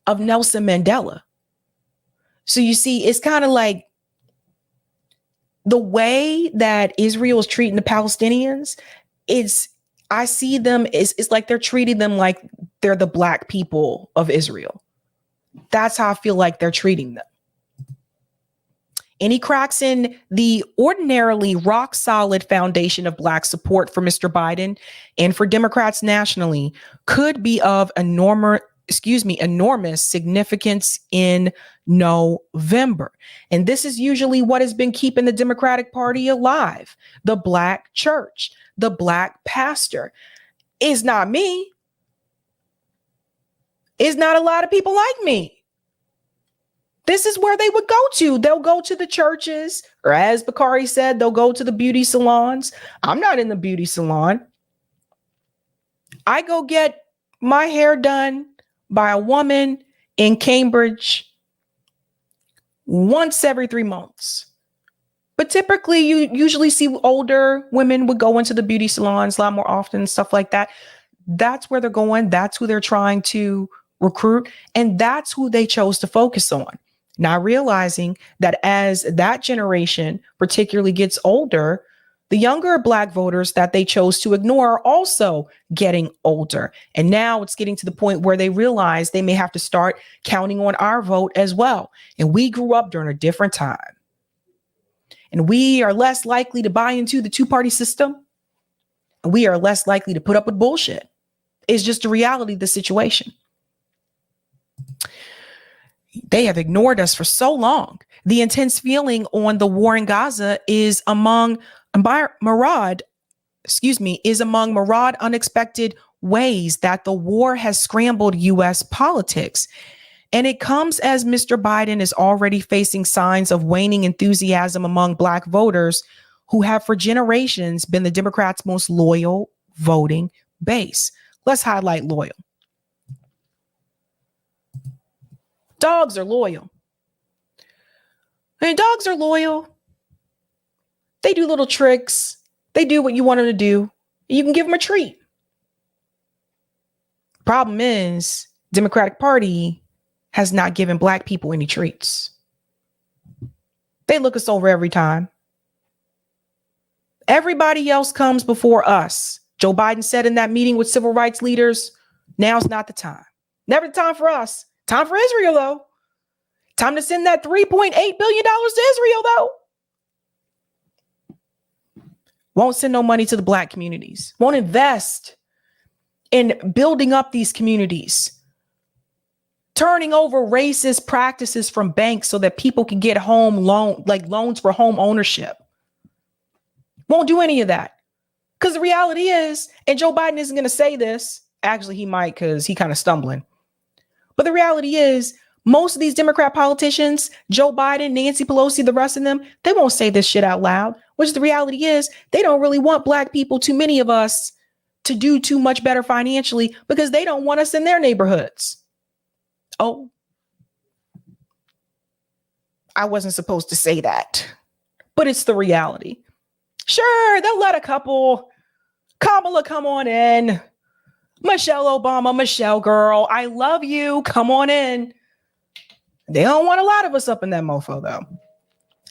A: of Nelson Mandela. So you see, it's kind of like the way that Israel is treating the Palestinians. I see them, it's like they're treating them like they're the Black people of Israel. That's how I feel like they're treating them. Any cracks in the ordinarily rock solid foundation of Black support for Mr. Biden and for Democrats nationally could be of enormous significance in November. And this is usually what has been keeping the Democratic Party alive. The Black church, the Black pastor. Is not me. Is not a lot of people like me. This is where they would go to. They'll go to the churches, or as Bakari said, they'll go to the beauty salons. I'm not in the beauty salon. I go get my hair done by a woman in Cambridge once every 3 months. But typically you usually see older women would go into the beauty salons a lot more often, stuff like that. That's where they're going. That's who they're trying to recruit. And that's who they chose to focus on. Not realizing that as that generation particularly gets older, The younger Black voters that they chose to ignore are also getting older. And now it's getting to the point where they realize they may have to start counting on our vote as well. And we grew up during a different time. And we are less likely to buy into the two-party system. And we are less likely to put up with bullshit. It's just the reality of the situation. They have ignored us for so long. The intense feeling on the war in Gaza is among Murad unexpected ways that the war has scrambled U.S. politics. And it comes as Mr. Biden is already facing signs of waning enthusiasm among Black voters who have for generations been the Democrats' most loyal voting base. Let's highlight loyal. Dogs are loyal. And dogs are loyal. They do little tricks. They do what you want them to do. You can give them a treat. Problem is, Democratic Party has not given Black people any treats. They look us over every time. Everybody else comes before us. Joe Biden said in that meeting with civil rights leaders, now's not the time. Never the time for us. Time for Israel, though. Time to send that $3.8 billion to Israel, though. Won't send no money to the Black communities. Won't invest in building up these communities. Turning over racist practices from banks so that people can get loans for home ownership. Won't do any of that. Because the reality is, and Joe Biden isn't going to say this. Actually, he might because he kind of stumbling. But the reality is, most of these Democrat politicians, Joe Biden, Nancy Pelosi, the rest of them, they won't say this shit out loud. Which the reality is, they don't really want Black people, too many of us, to do too much better financially because they don't want us in their neighborhoods. Oh, I wasn't supposed to say that, but it's the reality. Sure, they'll let a couple, Kamala, come on in. Michelle Obama, Michelle girl, I love you. Come on in. They don't want a lot of us up in that mofo, though.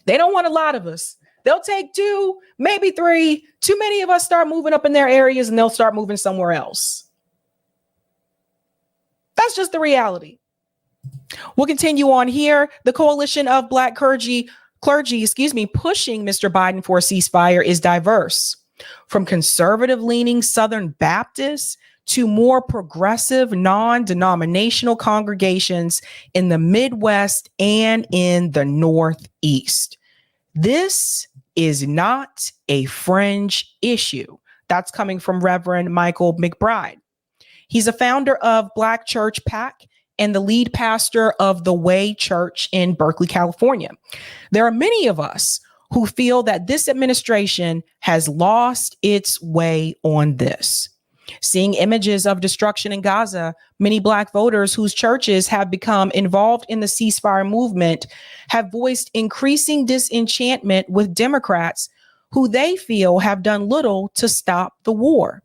A: They don't want a lot of us. They'll take 2, maybe 3. Too many of us start moving up in their areas and they'll start moving somewhere else. That's just the reality. We'll continue on here. The coalition of Black clergy, pushing Mr. Biden for a ceasefire is diverse. From conservative-leaning Southern Baptists to more progressive, non-denominational congregations in the Midwest and in the Northeast. This is not a fringe issue. That's coming from Reverend Michael McBride. He's a founder of Black Church PAC and the lead pastor of the Way Church in Berkeley, California. There are many of us who feel that this administration has lost its way on this. Seeing images of destruction in Gaza, many Black voters whose churches have become involved in the ceasefire movement have voiced increasing disenchantment with Democrats who they feel have done little to stop the war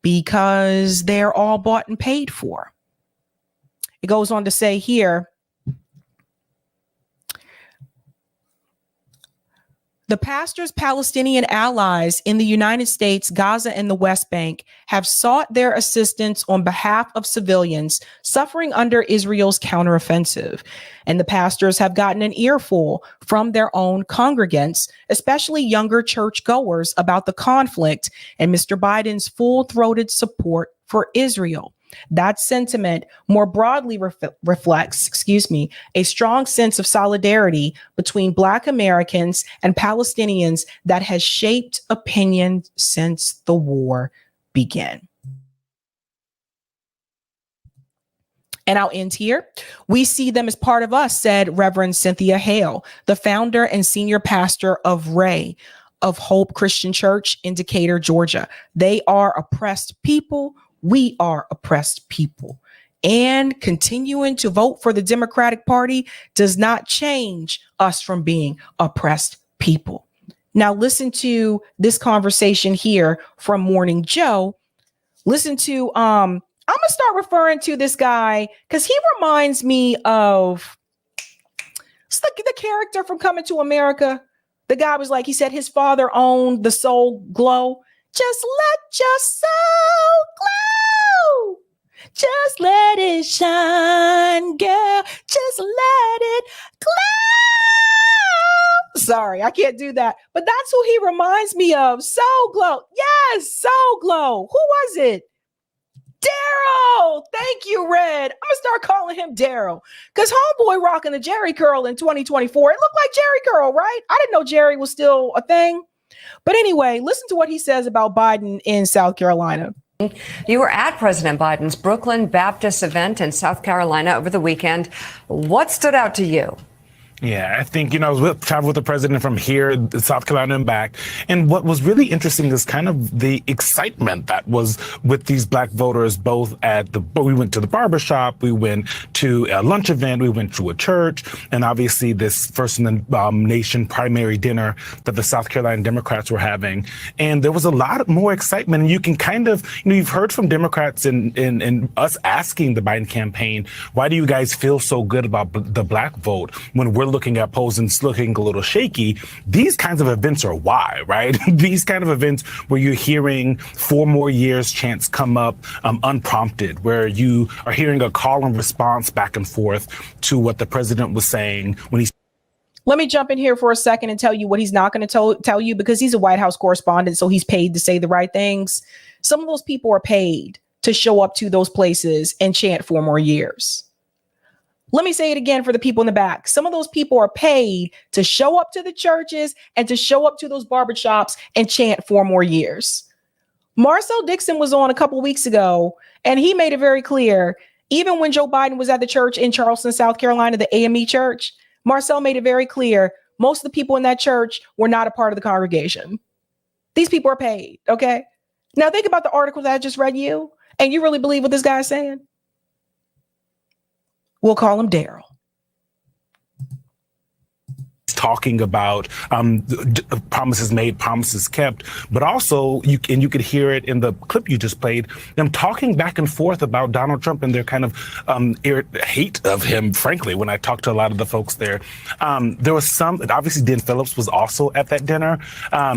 A: because they're all bought and paid for. It goes on to say here, the pastor's Palestinian allies in the United States, Gaza, and the West Bank have sought their assistance on behalf of civilians suffering under Israel's counteroffensive. And the pastors have gotten an earful from their own congregants, especially younger churchgoers, about the conflict and Mr. Biden's full-throated support for Israel. That sentiment more broadly reflects, a strong sense of solidarity between Black Americans and Palestinians that has shaped opinion since the war began. And I'll end here. We see them as part of us, said Reverend Cynthia Hale, the founder and senior pastor of Ray of Hope Christian Church in Decatur, Georgia. They are oppressed people. We are oppressed people. And continuing to vote for the Democratic Party does not change us from being oppressed people. Now, listen to this conversation here from Morning Joe. Listen to, I'm going to start referring to this guy because he reminds me of the character from Coming to America, The guy was like, he said his father owned the soul glow. Just let your soul glow. Just let it shine, girl. Just let it glow. Sorry, I can't do that. But that's who he reminds me of. Soul Glow. Yes, Soul Glow. Who was it? Daryl. Thank you, Red. I'm going to start calling him Daryl. Because homeboy rocking the Jerry curl in 2024. It looked like Jerry curl, right? I didn't know Jerry was still a thing. But anyway, listen to what he says about Biden in South Carolina.
G: You were at President Biden's Brooklyn Baptist event in South Carolina over the weekend. What stood out to you?
I: Yeah, I think, I was traveled with the president from here, South Carolina and back. And what was really interesting is kind of the excitement that was with these black voters, both we went to the barbershop, we went to a lunch event, we went to a church, and obviously this first in the nation primary dinner that the South Carolina Democrats were having. And there was a lot more excitement. And you can kind of, you've heard from Democrats and us asking the Biden campaign, why do you guys feel so good about the black vote when we're looking at polls and looking a little shaky? These kinds of events are why, right? These kind of events where you're hearing 4 more years chants come up unprompted, where you are hearing a call and response back and forth to what the president was saying when he's.
A: Let me jump in here for a second and tell you what he's not going to tell you, because he's a White House correspondent, so he's paid to say the right things. Some of those people are paid to show up to those places and chant 4 more years. Let me say it again for the people in the back. Some of those people are paid to show up to the churches and to show up to those barbershops and chant 4 more years. Marcel Dixon was on a couple weeks ago, and he made it very clear, even when Joe Biden was at the church in Charleston, South Carolina, the AME church, Marcel made it very clear, most of the people in that church were not a part of the congregation. These people are paid, okay? Now think about the article that I just read you, and you really believe what this guy is saying? We'll call him Daryl.
I: Talking about promises made, promises kept, but also you could hear it in the clip you just played, them talking back and forth about Donald Trump and their kind of hate of him. Frankly, when I talked to a lot of the folks there, there was some. Obviously, Dean Phillips was also at that dinner.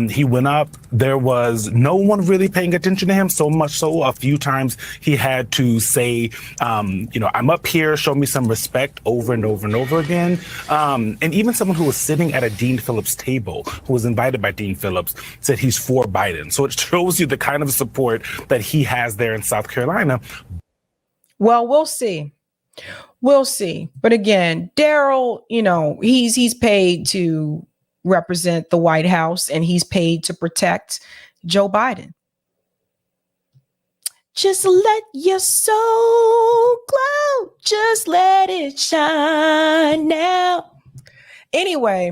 I: He went up. There was no one really paying attention to him. So much so, a few times he had to say, "I'm up here. Show me some respect," over and over and over again. And even someone who was sitting at a Dean Phillips table, who was invited by Dean Phillips, said he's for Biden. So it shows you the kind of support that he has there in South Carolina.
A: Well, we'll see. We'll see. But again, Daryl, he's paid to represent the White House, and he's paid to protect Joe Biden. Just let your soul glow. Just let it shine now. Anyway,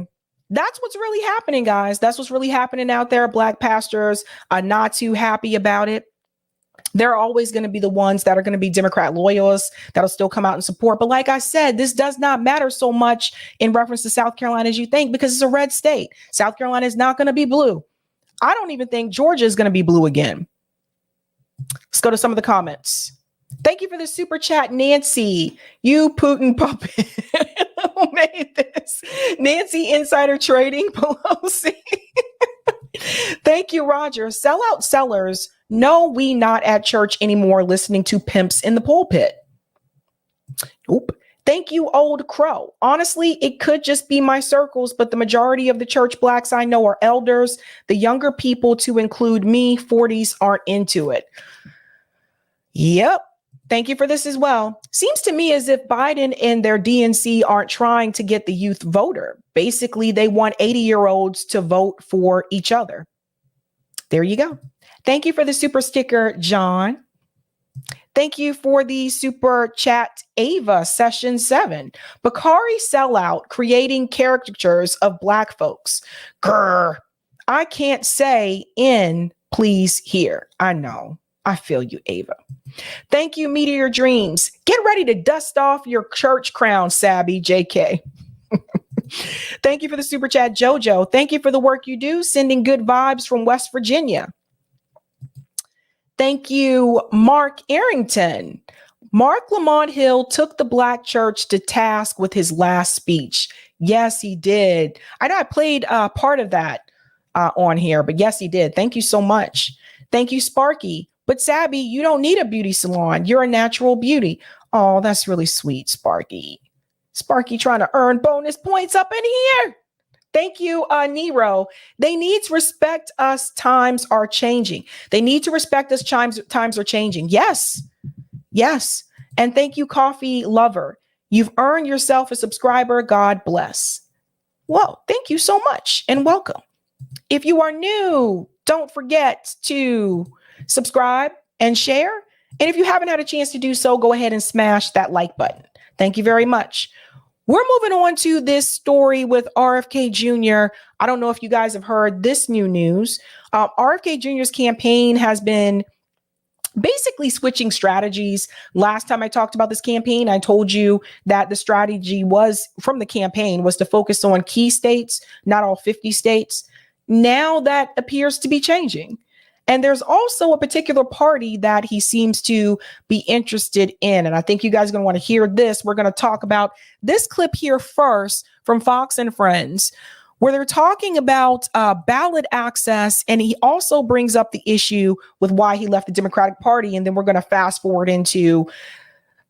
A: that's what's really happening, guys. That's what's really happening out there. Black pastors are not too happy about it. They're always going to be the ones that are going to be Democrat loyalists that'll still come out and support. But like I said, this does not matter so much in reference to South Carolina as you think, because it's a red state. South Carolina is not going to be blue. I don't even think Georgia is going to be blue again. Let's go to some of the comments. Thank you for the super chat, Nancy. You Putin puppet. Who made this? Nancy Insider Trading Pelosi. Thank you, Roger. Sellout sellers. No, we not at church anymore listening to pimps in the pulpit. Oop. Thank you, Old Crow. Honestly, it could just be my circles, but the majority of the church blacks I know are elders. The younger people, to include me, 40s, aren't into it. Yep. Thank you for this as well. Seems to me as if Biden and their DNC aren't trying to get the youth voter. Basically, they want 80-year-olds to vote for each other. There you go. Thank you for the super sticker, John. Thank you for the super chat, Ava, session 7. Bakari sellout, creating caricatures of black folks. Grr. I can't say in, please here. I know. I feel you, Ava. Thank you, Meteor Dreams. Get ready to dust off your church crown, Sabby, JK. Thank you for the super chat, Jojo. Thank you for the work you do, sending good vibes from West Virginia. Thank you, Mark Arrington. Mark Lamont Hill took the black church to task with his last speech. Yes, he did. I know I played part of that on here, but yes, he did. Thank you so much. Thank you, Sparky. But Sabby, you don't need a beauty salon. You're a natural beauty. Oh, that's really sweet, Sparky. Sparky trying to earn bonus points up in here. Thank you, Nero. They need to respect us. Times are changing. They need to respect us. Times are changing. Yes. Yes. And thank you, Coffee Lover. You've earned yourself a subscriber. God bless. Well, thank you so much and welcome. If you are new, don't forget to subscribe and share. And if you haven't had a chance to do so, go ahead and smash that like button. Thank you very much. We're moving on to this story with RFK Jr. I don't know if you guys have heard this new news. RFK Jr.'s campaign has been basically switching strategies. Last time I talked about this campaign, I told you that the strategy was from the campaign was to focus on key states, not all 50 states. Now that appears to be changing. And there's also a particular party that he seems to be interested in. And I think you guys are going to want to hear this. We're going to talk about this clip here first from Fox and Friends, where they're talking about ballot access. And he also brings up the issue with why he left the Democratic Party. And then we're going to fast forward into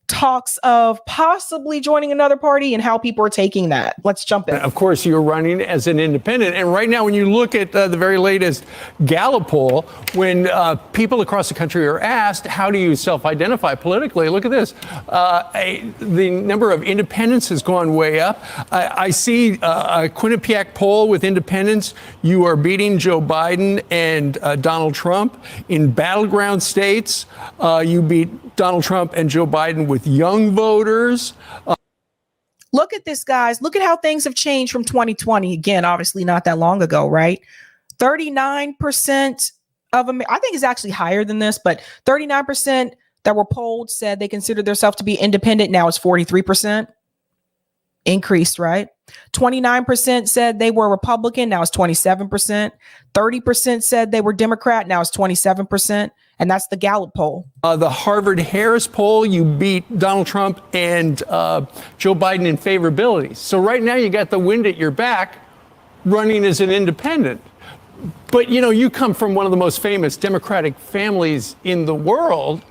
A: talks of possibly joining another party and how people are taking that. Let's jump in.
J: Of course, you're running as an independent. And right now, when you look at the very latest Gallup poll, when people across the country are asked, how do you self-identify politically? Look at this. The number of independents has gone way up. I see a Quinnipiac poll with independents. You are beating Joe Biden and Donald Trump. In battleground states, you beat Donald Trump and Joe Biden with young voters.
A: Look at this, guys. Look at how things have changed from 2020. Again, obviously not that long ago, right? 39% of them, I think it's actually higher than this, but 39% that were polled said they considered themselves to be independent. Now it's 43%. Increased, right? 29% said they were Republican. Now it's 27%. 30% said they were Democrat. Now it's 27%. And that's the Gallup poll.
J: The Harvard-Harris poll, you beat Donald Trump and Joe Biden in favorability. So right now you got the wind at your back running as an independent. But, you know, you come from one of the most famous Democratic families in the world.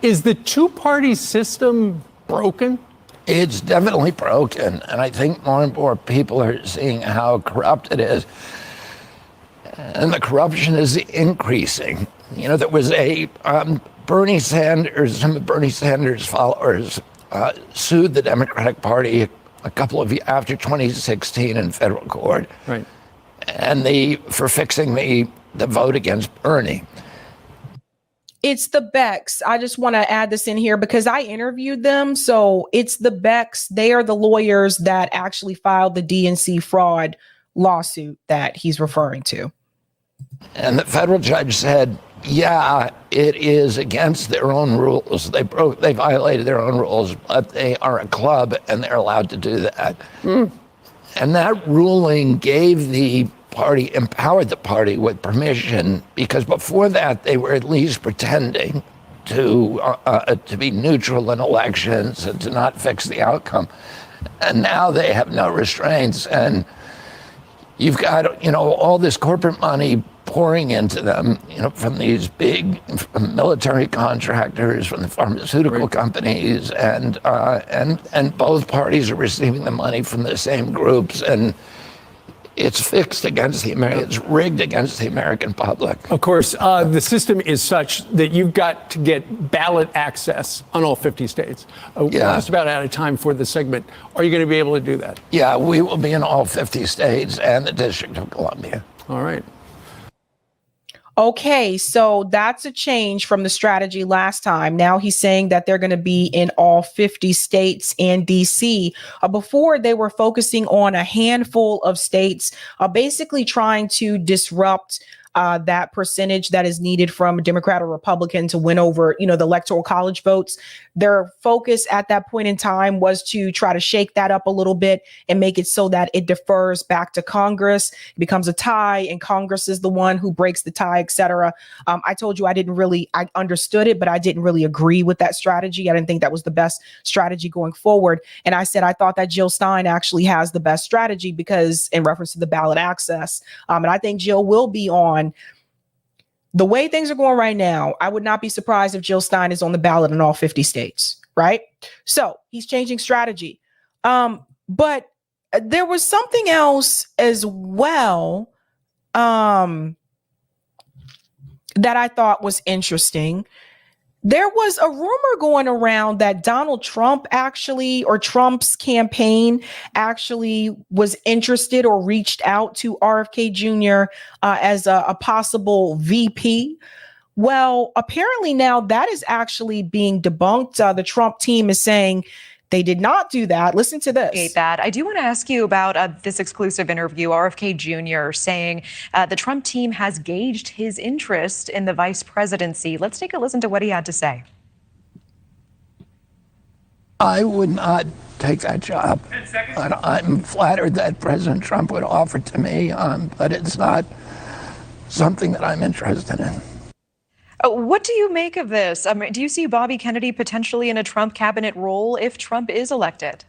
J: Is the two-party system broken?
K: It's definitely broken. And I think more and more people are seeing how corrupt it is. And the corruption is increasing. You know, there was a Bernie Sanders, some of Bernie Sanders' followers sued the Democratic Party a couple of years after 2016 in federal court.
J: Right.
K: And for fixing the vote against Bernie.
A: It's the Becks. I just want to add this in here because I interviewed them. So it's the Becks. They are the lawyers that actually filed the DNC fraud lawsuit that he's referring to.
K: And the federal judge said, yeah, it is against their own rules. They violated their own rules, but they are a club and they're allowed to do that. And that ruling gave the party, empowered the party with permission, because before that they were at least pretending to be neutral in elections and to not fix the outcome. And now they have no restraints, and you've got, you know, all this corporate money pouring into them, you know, from these big military contractors, from the pharmaceutical companies, and both parties are receiving the money from the same groups, and it's fixed against the American, it's rigged against the American public.
J: Of course, the system is such that you've got to get ballot access on all 50 states. We're just about out of time for the segment. Are you going to be able to do that?
K: Yeah, we will be in all 50 states and the District of Columbia.
J: All right.
A: Okay, so that's a change from the strategy last time. Now he's saying that they're going to be in all 50 states and DC. Before, they were focusing on a handful of states, basically trying to disrupt that percentage that is needed from a Democrat or Republican to win over, the Electoral College votes. Their focus at that point in time was to try to shake that up a little bit and make it so that it defers back to Congress. It becomes a tie, and Congress is the one who breaks the tie, etc. I told you I understood it, but I didn't really agree with that strategy. I didn't think that was the best strategy going forward. And I said I thought that Jill Stein actually has the best strategy because in reference to the ballot access. And I think Jill will be on. The way things are going right now, I would not be surprised if Jill Stein is on the ballot in all 50 states, right? So he's changing strategy. But there was something else as well that I thought was interesting. There was a rumor going around that Donald Trump or Trump's campaign actually was interested or reached out to RFK Jr. As a possible VP. Well, apparently now that is actually being debunked. The Trump team is saying they did not do that. Listen to this.
H: I do want to ask you about this exclusive interview. RFK Jr. saying the Trump team has gauged his interest in the vice presidency. Let's take a listen to what he had to say.
K: I would not take that job. I'm flattered that President Trump would offer it to me, but it's not something that I'm interested in.
H: What do you make of this? Do you see Bobby Kennedy potentially in a Trump cabinet role if Trump is elected?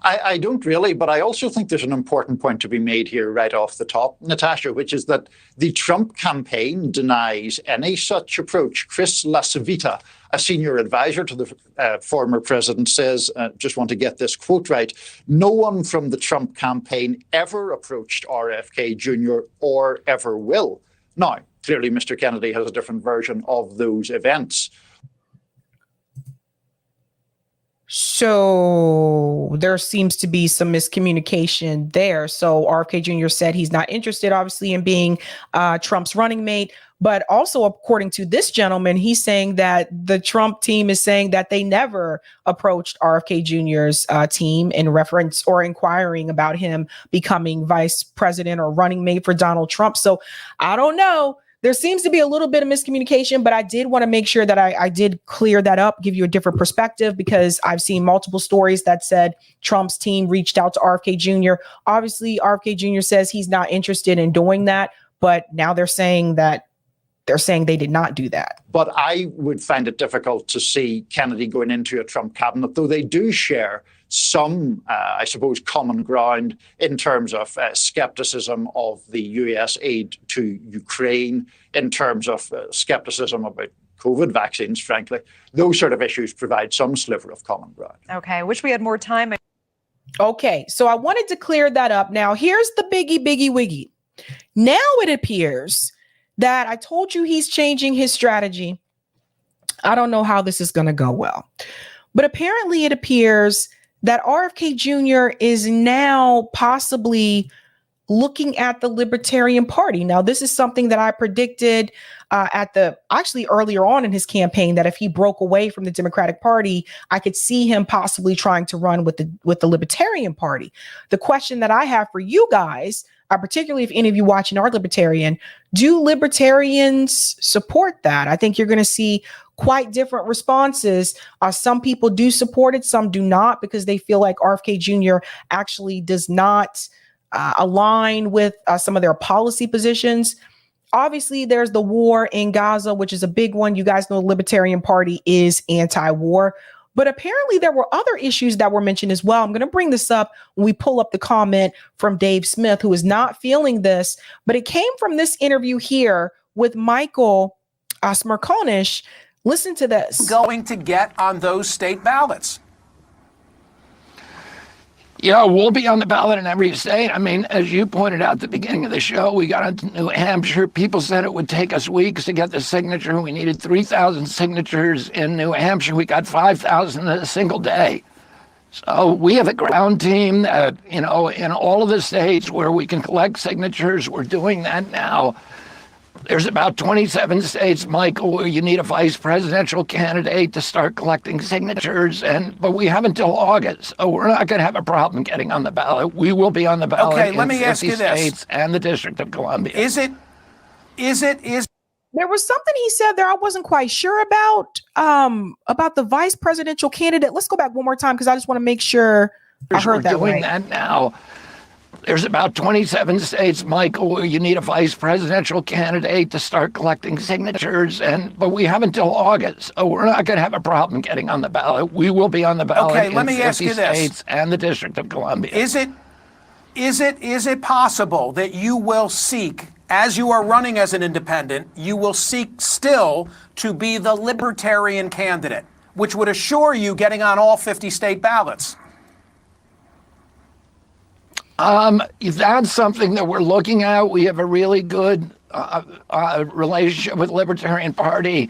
L: I don't really, but I also think there's an important point to be made here right off the top, Natasha, which is that the Trump campaign denies any such approach. Chris LaCivita, a senior advisor to the former president, says, just want to get this quote right, no one from the Trump campaign ever approached RFK Jr. or ever will. Now, clearly, Mr. Kennedy has a different version of those events.
A: So there seems to be some miscommunication there. So RFK Jr. said he's not interested, obviously, in being Trump's running mate. But also, according to this gentleman, he's saying that the Trump team is saying that they never approached RFK Jr.'s team in reference or inquiring about him becoming vice president or running mate for Donald Trump. So I don't know. There seems to be a little bit of miscommunication, but I did want to make sure that I did clear that up, give you a different perspective, because I've seen multiple stories that said Trump's team reached out to RFK Jr. Obviously, RFK Jr. says he's not interested in doing that, but now they're saying they did not do that.
L: But I would find it difficult to see Kennedy going into a Trump cabinet, though they do share some, I suppose, common ground in terms of skepticism of the U.S. aid to Ukraine, in terms of skepticism about COVID vaccines, frankly. Those sort of issues provide some sliver of common ground.
H: Okay, wish we had more time.
A: Okay, so I wanted to clear that up. Now, here's the biggie wiggy. Now it appears that I told you he's changing his strategy. I don't know how this is going to go well, but apparently it appears that RFK Jr. is now possibly looking at the Libertarian Party. Now, this is something that I predicted actually earlier on in his campaign, that if he broke away from the Democratic Party, I could see him possibly trying to run with the Libertarian Party. The question that I have for you guys, particularly if any of you watching are Libertarian, do Libertarians support that? I think you're going to see quite different responses. Some people do support it, some do not, because they feel like RFK Jr. actually does not align with some of their policy positions. Obviously, there's the war in Gaza, which is a big one. You guys know the Libertarian Party is anti-war. But apparently there were other issues that were mentioned as well. I'm going to bring this up when we pull up the comment from Dave Smith, who is not feeling this, but it came from this interview here with Michael Smerconish. Listen to this.
W: Going to get on those state ballots.
K: Yeah, we'll be on the ballot in every state. I mean, as you pointed out at the beginning of the show, we got into New Hampshire. People said it would take us weeks to get the signature. We needed 3,000 signatures in New Hampshire. We got 5,000 in a single day. So we have a ground team that, in all of the states where we can collect signatures, we're doing that now. There's about 27 states, Michael, where you need a vice presidential candidate to start collecting signatures, but we have until August, so we're not going to have a problem getting on the ballot. We will be on the ballot
W: Okay, let me
K: in 50
W: ask you this.
K: states and the District of Columbia.
W: Is it
A: There was something he said there I wasn't quite sure about the vice presidential candidate. Let's go back one more time because I just want to make sure I heard that
K: doing
A: right.
K: that now. There's about 27 states, Michael, where you need a vice presidential candidate to start collecting signatures, but we have until August, so we're not going to have a problem getting on the ballot. We will be on the ballot in 50 states and the District of Columbia.
W: Is it possible that you will seek, as you are running as an independent, you will seek still to be the Libertarian candidate, which would assure you getting on all 50 state ballots?
K: That's something that we're looking at. We have a really good relationship with the Libertarian Party.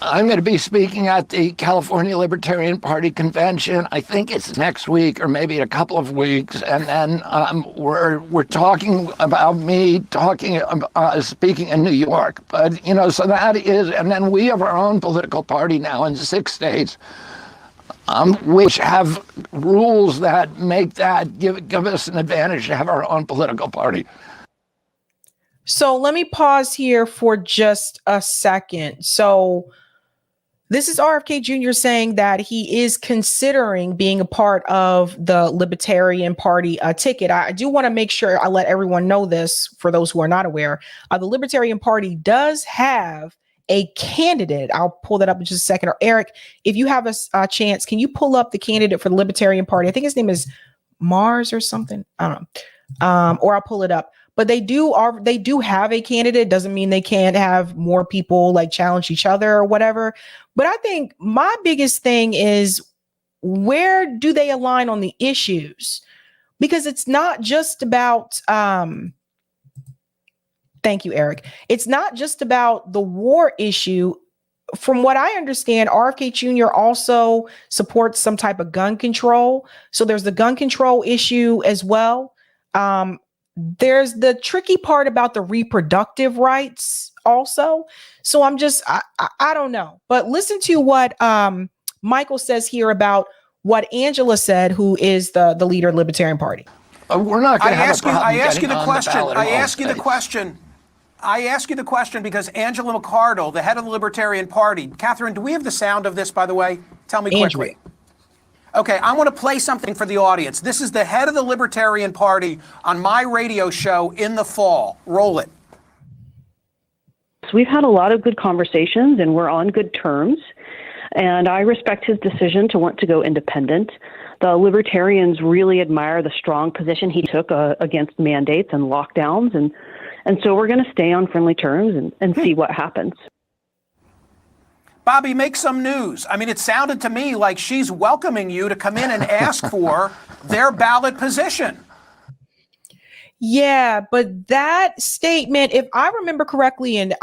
K: I'm going to be speaking at the California Libertarian Party convention. I think it's next week or maybe a couple of weeks. And then we're talking about me speaking in New York. But, so that is, and then we have our own political party now in 6 states. Which have rules that make that give us an advantage to have our own political party.
A: So let me pause here for just a second. So this is RFK Jr. saying that he is considering being a part of the Libertarian Party ticket. I do want to make sure I let everyone know this for those who are not aware. The Libertarian Party does have a candidate. I'll pull that up in just a second. Or Eric, if you have a chance, can you pull up the candidate for the Libertarian Party? I think his name is Mars or something. I don't know. Or I'll pull it up. But they do have a candidate. Doesn't mean they can't have more people like challenge each other or whatever. But I think my biggest thing is, where do they align on the issues? Because it's not just about thank you, Eric. It's not just about the war issue. From what I understand, RFK Jr. also supports some type of gun control. So there's the gun control issue as well. There's the tricky part about the reproductive rights also. So I don't know. But listen to what Michael says here about what Angela said, who is the leader of the Libertarian Party.
K: We're not going to have a problem.
W: I ask you the question because Angela McArdle, the head of the Libertarian Party. Catherine, do we have the sound of this, by the way? Tell me quickly. Okay, I want to play something for the audience. This is the head of the Libertarian Party on my radio show in the fall. Roll it.
M: We've had a lot of good conversations and we're on good terms. And I respect his decision to want to go independent. The Libertarians really admire the strong position he took against mandates and lockdowns. And so we're going to stay on friendly terms and see what happens.
W: Bobby, make some news. I mean, it sounded to me like she's welcoming you to come in and ask for their ballot position.
A: Yeah, but that statement, if I remember correctly, and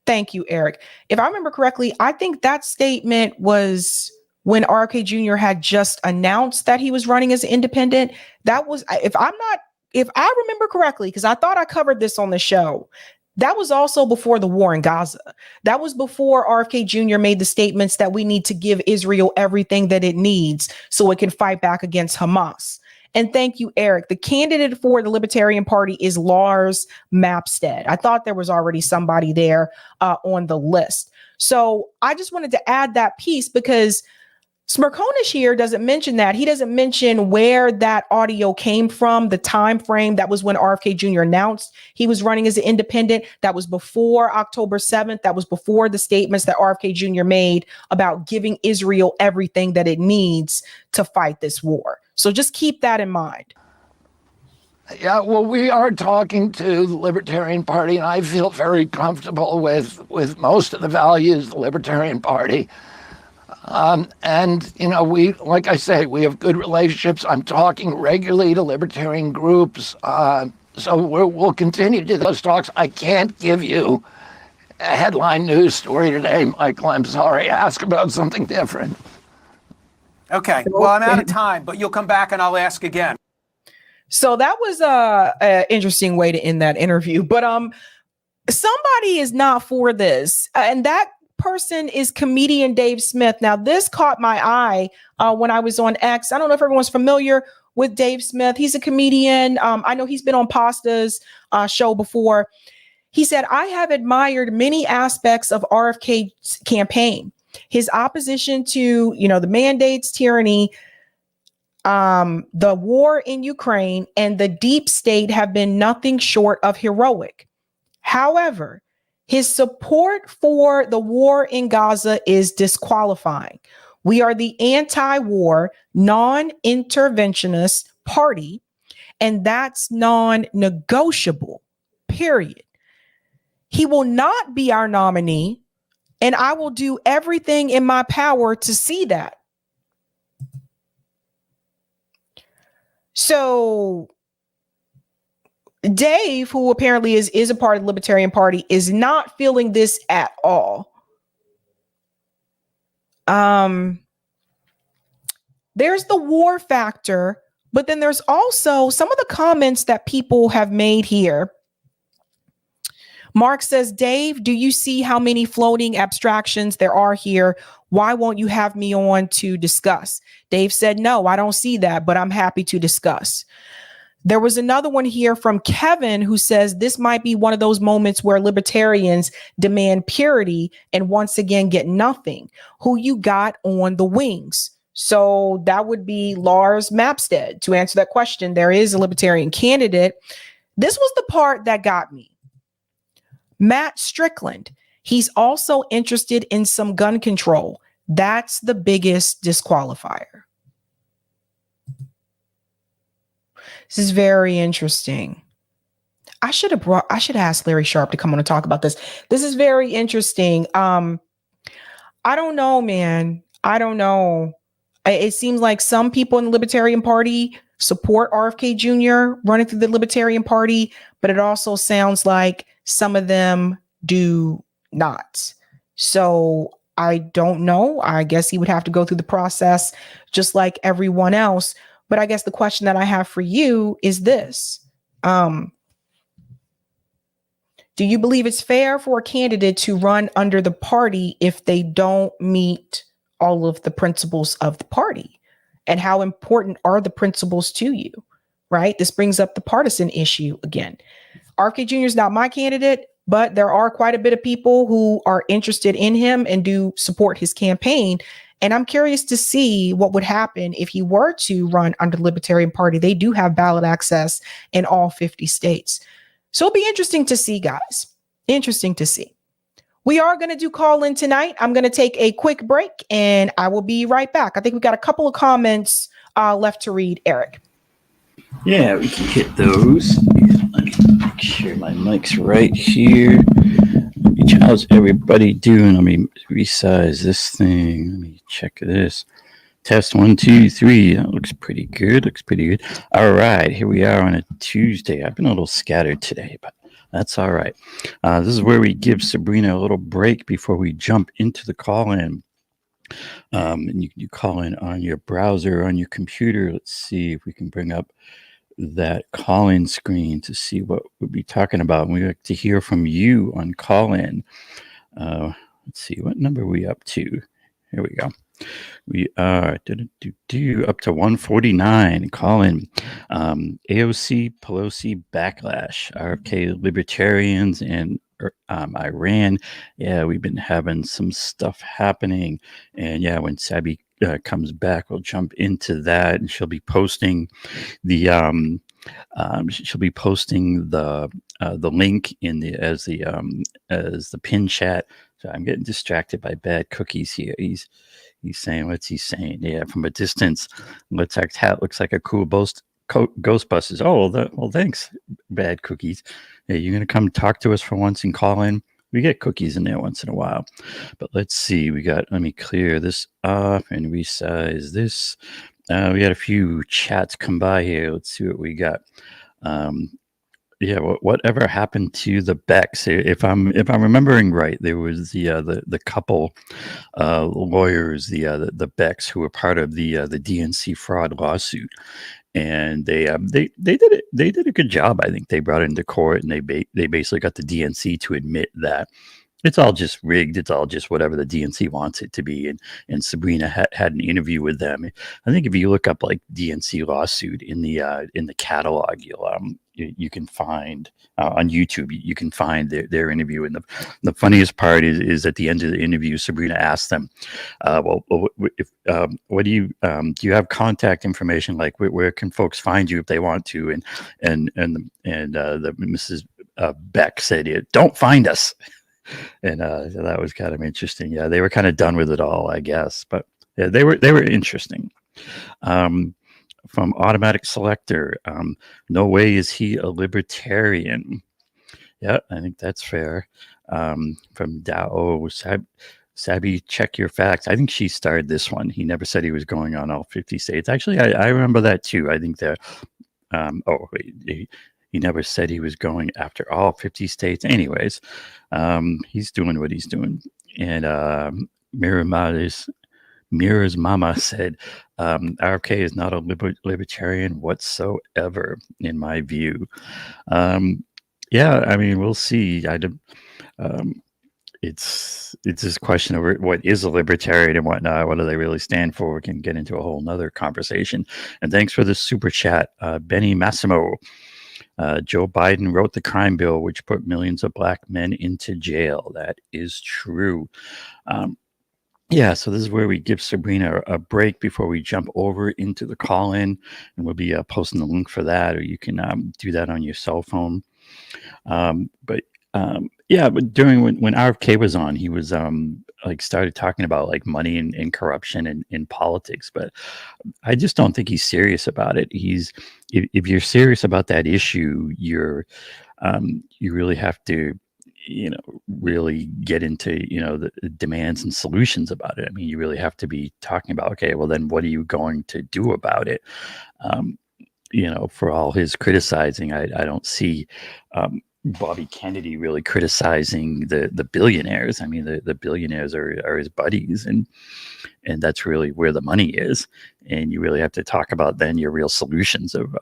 A: thank you, Eric. If I remember correctly, I think that statement was when RFK Jr. had just announced that he was running as an independent. That was, if I remember correctly, because I thought I covered this on the show, that was also before the war in Gaza. That was before RFK Jr. made the statements that we need to give Israel everything that it needs so it can fight back against Hamas. And thank you, Eric. The candidate for the Libertarian Party is Lars Mapstead. I thought there was already somebody there on the list. So I just wanted to add that piece because Smirkonish here doesn't mention that. He doesn't mention where that audio came from, the time frame. That was when RFK Jr. announced he was running as an independent. That was before October 7th. That was before the statements that RFK Jr. made about giving Israel everything that it needs to fight this war. So just keep that in mind.
K: Yeah, well, we are talking to the Libertarian Party, and I feel very comfortable with most of the values of the Libertarian Party. And, you know, like I say, we have good relationships. I'm talking regularly to libertarian groups. So we'll continue to do those talks. I can't give you a headline news story today, Michael. I'm sorry. Ask about something different.
W: Okay. Well, I'm out of time, but you'll come back and I'll ask again.
A: So that was a interesting way to end that interview. But somebody is not for this. And that person is comedian Dave Smith. Now, this caught my eye when I was on X. I don't know if everyone's familiar with Dave Smith. He's a comedian. I know he's been on Pasta's show before. He said, I have admired many aspects of RFK's campaign. His opposition to, the mandates, tyranny, the war in Ukraine, and the deep state have been nothing short of heroic. However, his support for the war in Gaza is disqualifying. We are the anti-war, non-interventionist party, and that's non-negotiable, period. He will not be our nominee, and I will do everything in my power to see that. So Dave, who apparently is a part of the Libertarian Party, is not feeling this at all. There's the war factor, but then there's also some of the comments that people have made here. Mark says, Dave, do you see how many floating abstractions there are here? Why won't you have me on to discuss? Dave said, no, I don't see that, but I'm happy to discuss. There was another one here from Kevin who says this might be one of those moments where libertarians demand purity and once again get nothing. Who you got on the wings? So that would be Lars Mapstead. To answer that question, there is a libertarian candidate. This was the part that got me. Matt Strickland. He's also interested in some gun control. That's the biggest disqualifier. This is very interesting. I should ask Larry Sharp to come on and talk about this. This is very interesting. I don't know, man. I don't know. It seems like some people in the Libertarian Party support RFK Jr. running through the Libertarian Party, but it also sounds like some of them do not. So I don't know. I guess he would have to go through the process just like everyone else. But I guess the question that I have for you is this. Do you believe it's fair for a candidate to run under the party if they don't meet all of the principles of the party? And how important are the principles to you, right? This brings up the partisan issue again. RFK Jr. is not my candidate, but there are quite a bit of people who are interested in him and do support his campaign. And I'm curious to see what would happen if he were to run under the Libertarian Party. They do have ballot access in all 50 states. So it'll be interesting to see, guys. Interesting to see. We are going to do call in tonight. I'm going to take a quick break and I will be right back. I think we've got a couple of comments left to read, Eric.
N: Yeah, we can hit those. Let me make sure my mic's right here. How's everybody doing? Let me resize this thing. Let me check this. Test 1, 2, 3. That looks pretty good. Looks pretty good. All right, here we are on a Tuesday. I've been a little scattered today, but that's all right. This is where we give Sabrina a little break before we jump into the call-in. And you call in on your browser, on your computer. Let's see if we can bring up that call-in screen to see what we'll be talking about. And we like to hear from you on call-in. Let's see, what number are we up to? Here we go. We are up to 149. Call in. Aoc Pelosi backlash. RFK libertarians and Iran. Yeah, we've been having some stuff happening. And yeah, when Sabby comes back, we'll jump into that, and she'll be posting the link in as the pin chat. So I'm getting distracted by bad cookies here. He's saying, what's he saying? Yeah, from a distance, let's act hat looks like a cool Ghostbusters. Oh, well, thanks, bad cookies. Hey, you're gonna come talk to us for once and call in? We get cookies in there once in a while. But let's see, let me clear this up and resize this. We had a few chats come by here. Let's see what we got. Yeah, whatever happened to the Becks? If I'm remembering right, there was the couple lawyers, the Becks, who were part of the DNC fraud lawsuit, and they did a good job. I think they brought it into court, and they basically got the DNC to admit that it's all just rigged. It's all just whatever the DNC wants it to be. And Sabrina had an interview with them. I think if you look up like DNC lawsuit in the catalog, you can find on YouTube, you can find their interview. And the funniest part is at the end of the interview, Sabrina asked them, what do you have contact information? Like where can folks find you if they want to? And the Mrs. Beck said, don't find us. And so that was kind of interesting. Yeah, they were kind of done with it all, I guess. But yeah, they were interesting. From Automatic Selector, no way is he a libertarian. Yeah, I think that's fair. From Dao Sabby, check your facts. I think she started this one. He never said he was going on all 50 states. Actually, I remember that too. I think that. He never said he was going after all 50 states. Anyways, he's doing what he's doing. And Mira's mama said, RFK is not a libertarian whatsoever, in my view. Yeah, I mean, we'll see. It's this question of what is a libertarian and whatnot. What do they really stand for? We can get into a whole nother conversation. And thanks for the super chat, Benny Massimo. Joe Biden wrote the crime bill, which put millions of black men into jail. That is true. Yeah, so this is where we give Sabrina a break before we jump over into the call-in, and we'll be posting the link for that, or you can do that on your cell phone. Yeah, but during when RFK was on, he was like started talking about like money and corruption and in politics, but I just don't think he's serious about it. If you're serious about that issue, you really have to, really get into, the demands and solutions about it. I mean, you really have to be talking about, okay, well then what are you going to do about it? For all his criticizing, I don't see Bobby Kennedy really criticizing the billionaires. I mean, the billionaires are his buddies, and that's really where the money is. And you really have to talk about then your real solutions of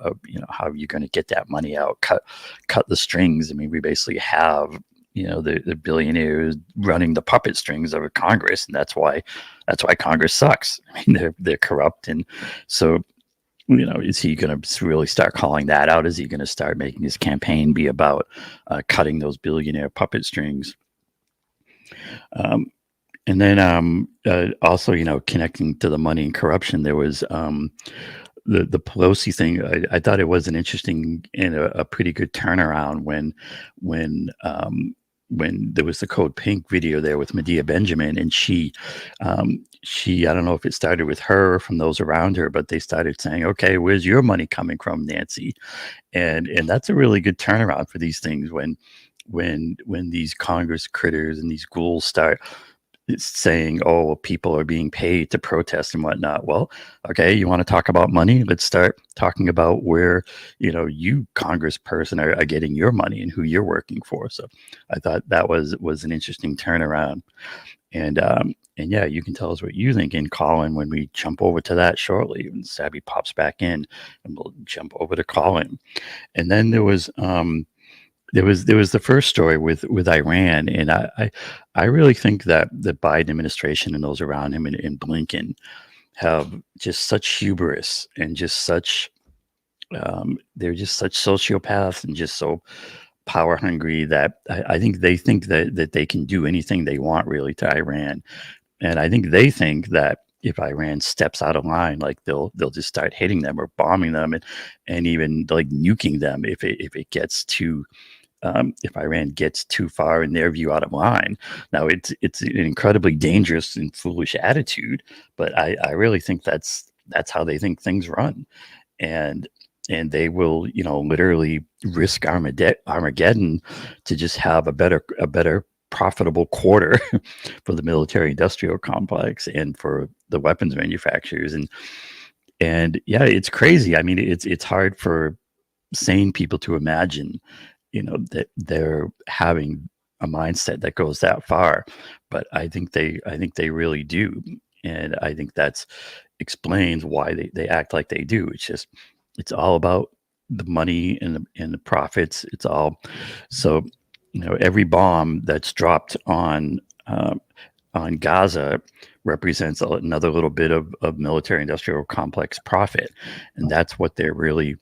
N: how you're going to get that money out, cut the strings. I mean, we basically have the billionaires running the puppet strings of Congress, and that's why Congress sucks. I mean, they're corrupt, and so. Is he going to really start calling that out? Is he going to start making his campaign be about cutting those billionaire puppet strings? And then also, connecting to the money and corruption, there was the Pelosi thing. I thought it was an interesting and a pretty good turnaround when there was the Code Pink video there with Medea Benjamin, and she, I don't know if it started with her or from those around her, but they started saying, okay, where's your money coming from, Nancy? And that's a really good turnaround for these things when these Congress critters and these ghouls start saying, oh, people are being paid to protest and whatnot. Well, okay, you want to talk about money? Let's start talking about where, you congressperson are getting your money and who you're working for. So I thought that was an interesting turnaround. And yeah, you can tell us what you think in Colin when we jump over to that shortly. When Sabby pops back in, and we'll jump over to Colin. And then there was the first story with Iran, and I really think that the Biden administration and those around him and Blinken have just such hubris and just such they're just such sociopaths and just so power hungry that I think they think that they can do anything they want really to Iran. And I think they think that if Iran steps out of line, like they'll just start hitting them or bombing them and even like nuking them if it gets too if Iran gets too far in their view out of line. Now it's an incredibly dangerous and foolish attitude, but I really think that's how they think things run, and they will literally risk Armageddon to just have a better profitable quarter for the military industrial complex and for the weapons manufacturers. And yeah, it's crazy. I mean, it's hard for sane people to imagine, that they're having a mindset that goes that far, but I think they really do. And I think that's explains why they act like they do. It's all about the money and the profits. It's all so every bomb that's dropped on Gaza represents another little bit of military-industrial complex profit, and that's what they're really.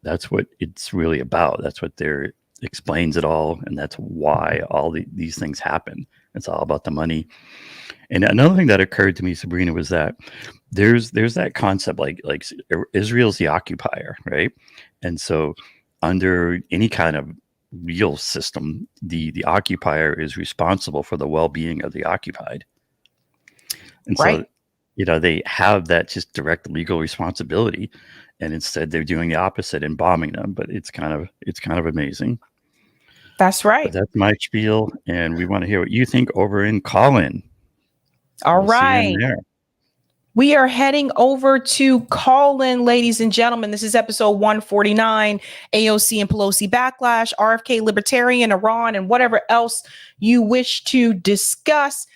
N: That's what it's really about. That's what they're explains it all, and that's why all these things happen. It's all about the money. And another thing that occurred to me, Sabrina, was that there's that concept like Israel's the occupier, right? And so under any kind of real system, the occupier is responsible for the well-being of the occupied. And so, they have that just direct legal responsibility, and instead they're doing the opposite and bombing them. But it's kind of amazing.
A: That's right.
N: But that's my spiel, and we want to hear what you think over in Call-In.
A: All right. We are heading over to Call-In, ladies and gentlemen. This is episode 149, AOC and Pelosi Backlash, RFK Libertarian, Iran, and whatever else you wish to discuss.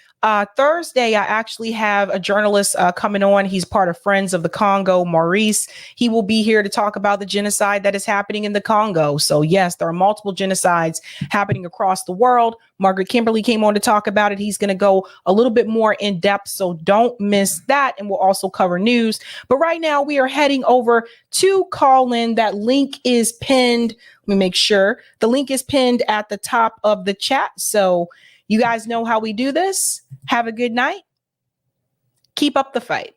A: Thursday, I actually have a journalist coming on. He's part of Friends of the Congo, Maurice. He will be here to talk about the genocide that is happening in the Congo. So yes, there are multiple genocides happening across the world. Margaret Kimberly came on to talk about it. He's going to go a little bit more in depth, so don't miss that. And we'll also cover news. But right now we are heading over to Call-In. That link is pinned. Let me make sure. The link is pinned at the top of the chat. So you guys know how we do this. Have a good night. Keep up the fight.